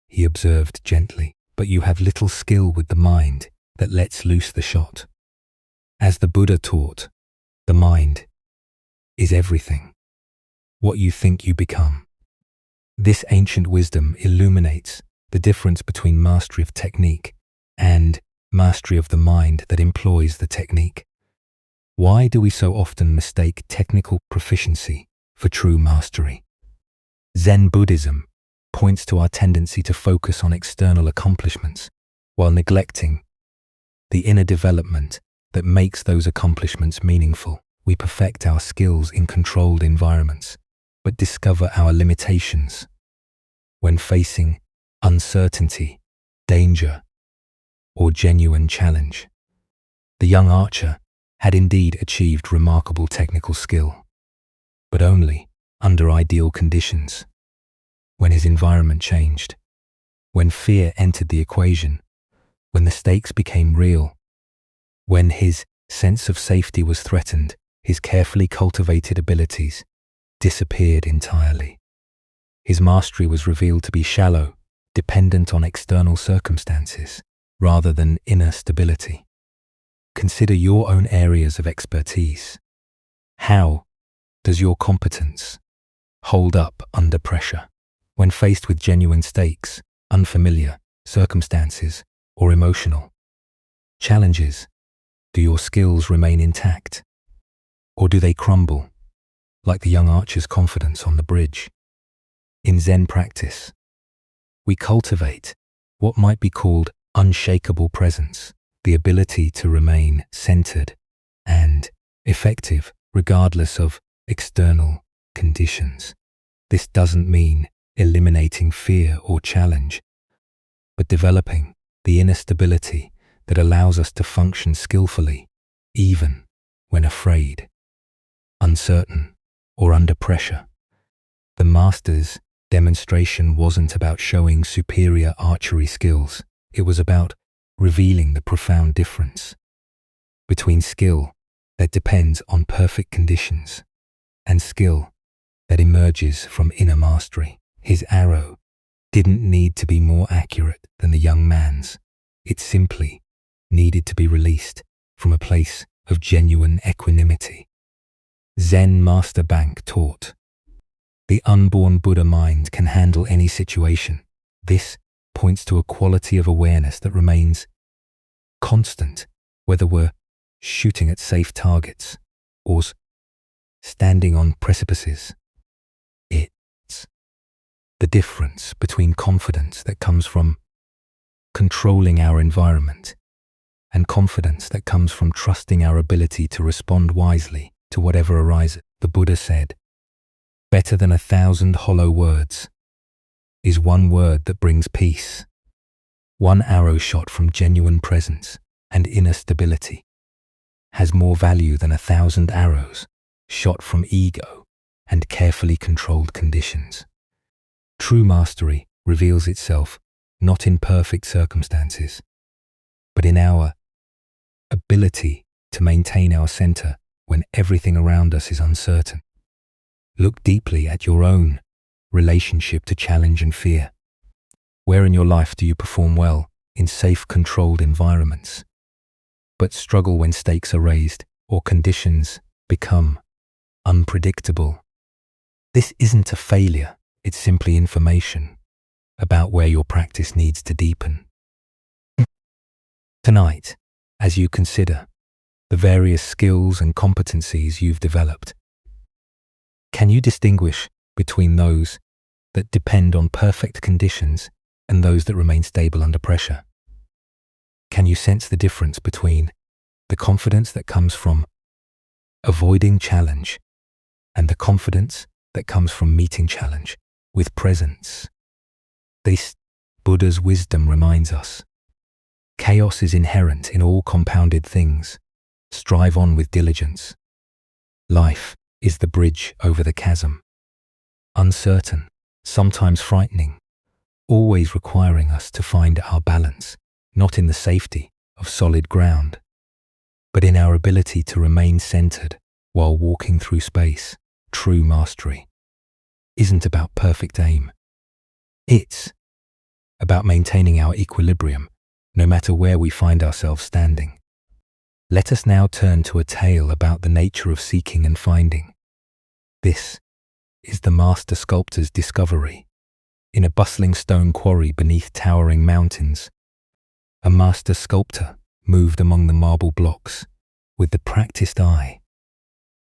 Speaker 1: he observed gently, "but you have little skill with the mind that lets loose the shot. As the Buddha taught, the mind is everything. What you think you become." This ancient wisdom illuminates the difference between mastery of technique and mastery of the mind that employs the technique. Why do we so often mistake technical proficiency for true mastery? Zen Buddhism points to our tendency to focus on external accomplishments while neglecting the inner development that makes those accomplishments meaningful. We perfect our skills in controlled environments, but discover our limitations when facing uncertainty, danger, or genuine challenge. The young archer had indeed achieved remarkable technical skill, but only under ideal conditions. When his environment changed, when fear entered the equation, when the stakes became real, when his sense of safety was threatened, his carefully cultivated abilities disappeared entirely. His mastery was revealed to be shallow, dependent on external circumstances, rather than inner stability. Consider your own areas of expertise. How does your competence hold up under pressure? When faced with genuine stakes, unfamiliar circumstances, or emotional challenges, do your skills remain intact? Or do they crumble, like the young archer's confidence on the bridge? In Zen practice, we cultivate what might be called unshakable presence, the ability to remain centered and effective regardless of external conditions. This doesn't mean eliminating fear or challenge, but developing the inner stability that allows us to function skillfully, even when afraid, uncertain, or under pressure. The master's demonstration wasn't about showing superior archery skills. It was about revealing the profound difference between skill that depends on perfect conditions and skill that emerges from inner mastery. His arrow didn't need to be more accurate than the young man's. It simply needed to be released from a place of genuine equanimity. Zen Master Bank taught, the unborn Buddha mind can handle any situation. This points to a quality of awareness that remains constant, whether we're shooting at safe targets or standing on precipices. It's the difference between confidence that comes from controlling our environment and confidence that comes from trusting our ability to respond wisely to whatever arises. The Buddha said, "Better than 1,000 hollow words is one word that brings peace." One arrow shot from genuine presence and inner stability has more value than 1,000 arrows shot from ego and carefully controlled conditions. True mastery reveals itself not in perfect circumstances, but in our ability to maintain our center when everything around us is uncertain. Look deeply at your own relationship to challenge and fear. Where in your life do you perform well in safe, controlled environments, but struggle when stakes are raised or conditions become unpredictable? This isn't a failure, it's simply information about where your practice needs to deepen. Tonight, as you consider the various skills and competencies you've developed, can you distinguish between those that depend on perfect conditions and those that remain stable under pressure? Can you sense the difference between the confidence that comes from avoiding challenge and the confidence that comes from meeting challenge with presence? This Buddha's wisdom reminds us, chaos is inherent in all compounded things. Strive on with diligence. Life is the bridge over the chasm. Uncertain, sometimes frightening, always requiring us to find our balance, not in the safety of solid ground, but in our ability to remain centered while walking through space. True mastery isn't about perfect aim. It's about maintaining our equilibrium, no matter where we find ourselves standing. Let us now turn to a tale about the nature of seeking and finding. This is the master sculptor's discovery. In a bustling stone quarry beneath towering mountains, a master sculptor moved among the marble blocks with the practiced eye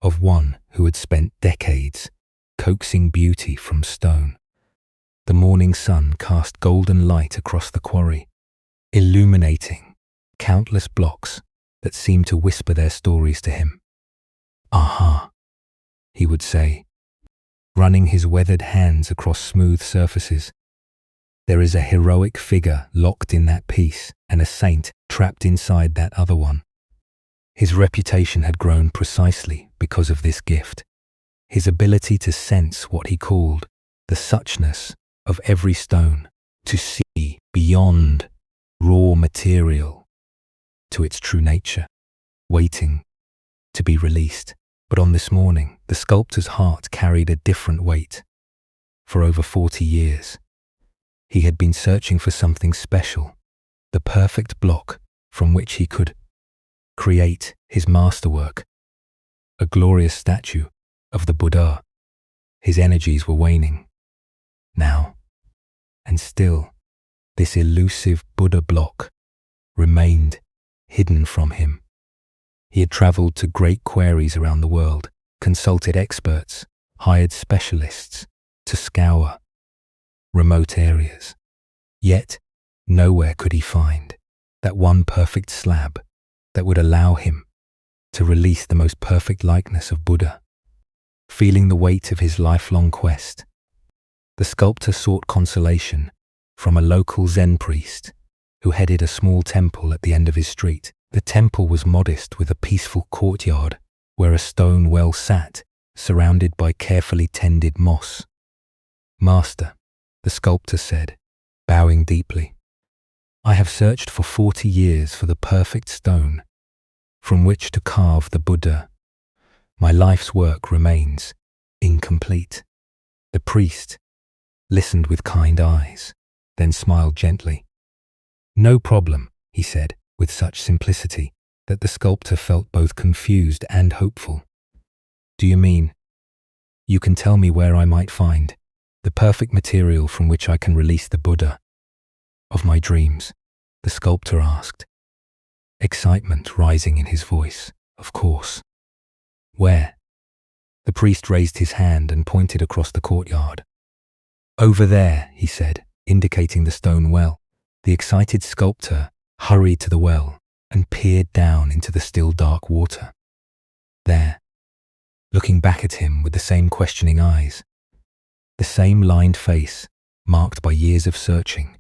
Speaker 1: of one who had spent decades coaxing beauty from stone. The morning sun cast golden light across the quarry, illuminating countless blocks that seemed to whisper their stories to him. "Aha," he would say, running his weathered hands across smooth surfaces. "There is a heroic figure locked in that piece and a saint trapped inside that other one." His reputation had grown precisely because of this gift, his ability to sense what he called the suchness of every stone, to see beyond raw material to its true nature, waiting to be released. But on this morning, the sculptor's heart carried a different weight. For over 40 years, he had been searching for something special, the perfect block from which he could create his masterwork, a glorious statue of the Buddha. His energies were waning now, and still this elusive Buddha block remained hidden from him. He had traveled to great quarries around the world, consulted experts, hired specialists to scour remote areas. Yet, Nowhere could he find that one perfect slab that would allow him to release the most perfect likeness of Buddha. Feeling the weight of his lifelong quest, the sculptor sought consolation from a local Zen priest who headed a small temple at the end of his street. The temple was modest, with a peaceful courtyard where a stone well sat, surrounded by carefully tended moss. "Master," the sculptor said, bowing deeply, "I have searched for 40 years for the perfect stone from which to carve the Buddha. My life's work remains incomplete." The priest listened with kind eyes, then smiled gently. "No problem," he said, with such simplicity that the sculptor felt both confused and hopeful. "Do you mean you can tell me where I might find the perfect material from which I can release the Buddha of my dreams?" the sculptor asked, excitement rising in his voice. "Of course." "Where?" The priest raised his hand and pointed across the courtyard. "Over there," he said, indicating the stone well. The excited sculptor hurried to the well and peered down into the still dark water. There, looking back at him with the same questioning eyes, the same lined face marked by years of searching,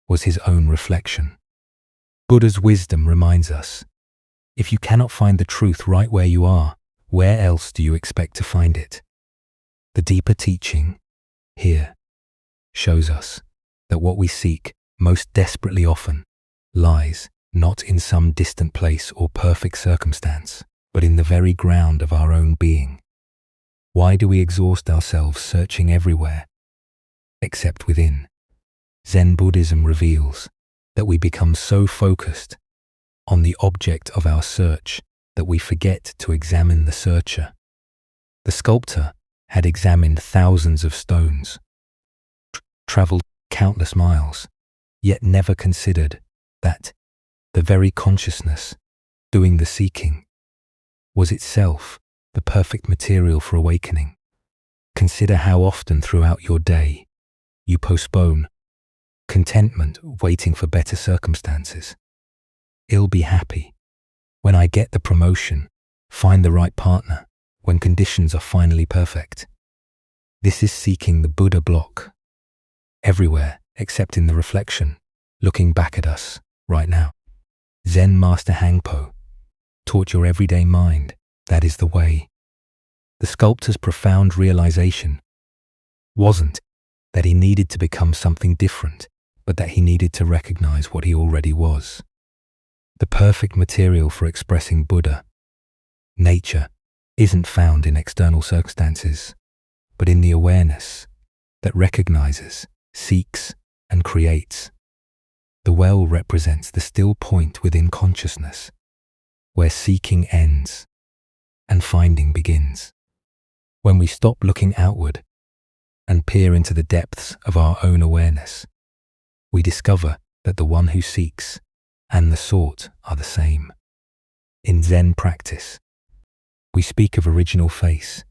Speaker 1: was his own reflection. Buddha's wisdom reminds us, if you cannot find the truth right where you are, where else do you expect to find it? The deeper teaching here shows us that what we seek most desperately often lies not in some distant place or perfect circumstance, but in the very ground of our own being. Why do we exhaust ourselves searching everywhere except within? Zen Buddhism reveals that we become so focused on the object of our search that we forget to examine the searcher. The sculptor had examined thousands of stones, traveled countless miles, yet never considered that the very consciousness doing the seeking was itself the perfect material for awakening. Consider how often throughout your day you postpone contentment, waiting for better circumstances. "I'll be happy when I get the promotion, find the right partner, when conditions are finally perfect." This is seeking the Buddha block everywhere except in the reflection looking back at us right now. Zen Master Hangpo taught your everyday mind that is the way. The sculptor's profound realization wasn't that he needed to become something different, but that he needed to recognize what he already was. The perfect material for expressing Buddha nature isn't found in external circumstances, but in the awareness that recognizes, seeks, and creates. The well represents the still point within consciousness, where seeking ends and finding begins. When we stop looking outward and peer into the depths of our own awareness, we discover that the one who seeks and the sought are the same. In Zen practice, we speak of original face,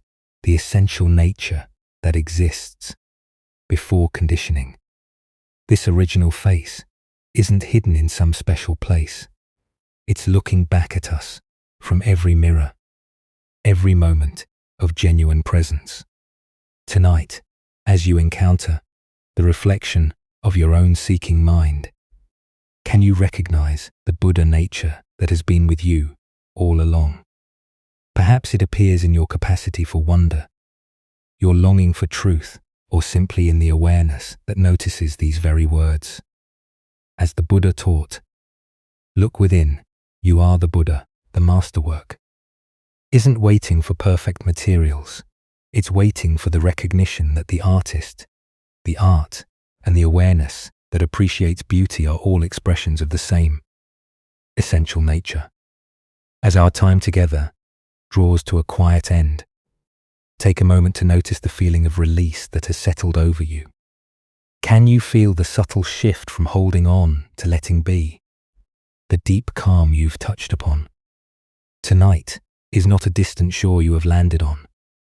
Speaker 1: the essential nature that exists before conditioning. This original face isn't hidden in some special place. It's looking back at us from every mirror, every moment of genuine presence. Tonight, as you encounter the reflection of your own seeking mind, can you recognize the Buddha nature that has been with you all along? Perhaps it appears in your capacity for wonder, your longing for truth, or simply in the awareness that notices these very words. As the Buddha taught, look within, you are the Buddha. The masterwork isn't waiting for perfect materials. It's waiting for the recognition that the artist, the art, and the awareness that appreciates beauty are all expressions of the same essential nature. As our time together draws to a quiet end, take a moment to notice the feeling of release that has settled over you. Can you feel the subtle shift from holding on to letting be? The deep calm you've touched upon. Tonight is not a distant shore you have landed on,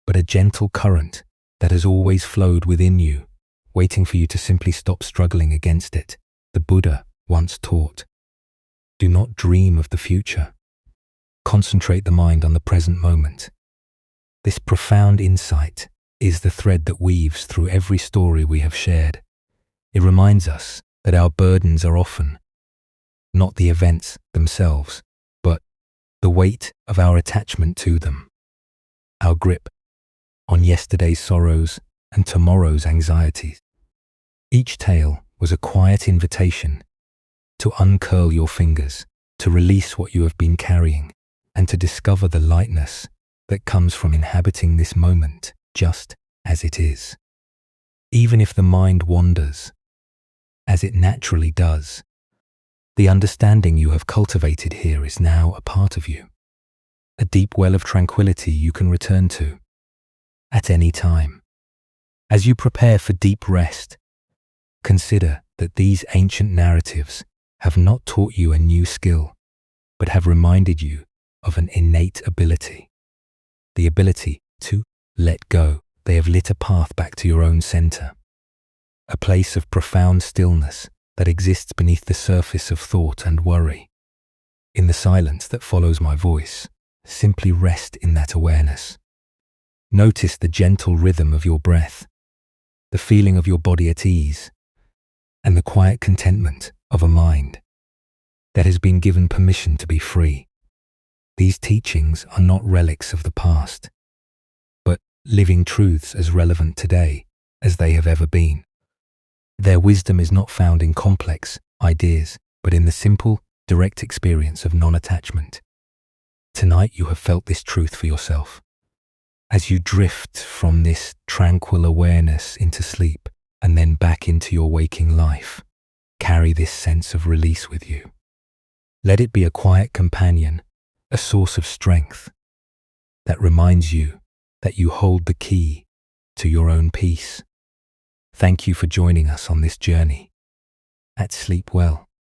Speaker 1: but a gentle current that has always flowed within you, waiting for you to simply stop struggling against it. The Buddha once taught, "Do not dream of the future. Concentrate the mind on the present moment." This profound insight is the thread that weaves through every story we have shared. It reminds us that our burdens are often not the events themselves, but the weight of our attachment to them, our grip on yesterday's sorrows and tomorrow's anxieties. Each tale was a quiet invitation to uncurl your fingers, to release what you have been carrying, and to discover the lightness that comes from inhabiting this moment just as it is. Even if the mind wanders, as it naturally does, the understanding you have cultivated here is now a part of you, a deep well of tranquility you can return to at any time. As you prepare for deep rest, consider that these ancient narratives have not taught you a new skill, but have reminded you of an innate ability, the ability to let go. They have lit a path back to your own center, a place of profound stillness that exists beneath the surface of thought and worry. In the silence that follows my voice, simply rest in that awareness. Notice the gentle rhythm of your breath, the feeling of your body at ease, and the quiet contentment of a mind that has been given permission to be free. These teachings are not relics of the past, but living truths as relevant today as they have ever been. Their wisdom is not found in complex ideas, but in the simple, direct experience of non-attachment. Tonight you have felt this truth for yourself. As you drift from this tranquil awareness into sleep and then back into your waking life, carry this sense of release with you. Let it be a quiet companion, a source of strength that reminds you that you hold the key to your own peace. Thank you for joining us on this journey. Sleep well.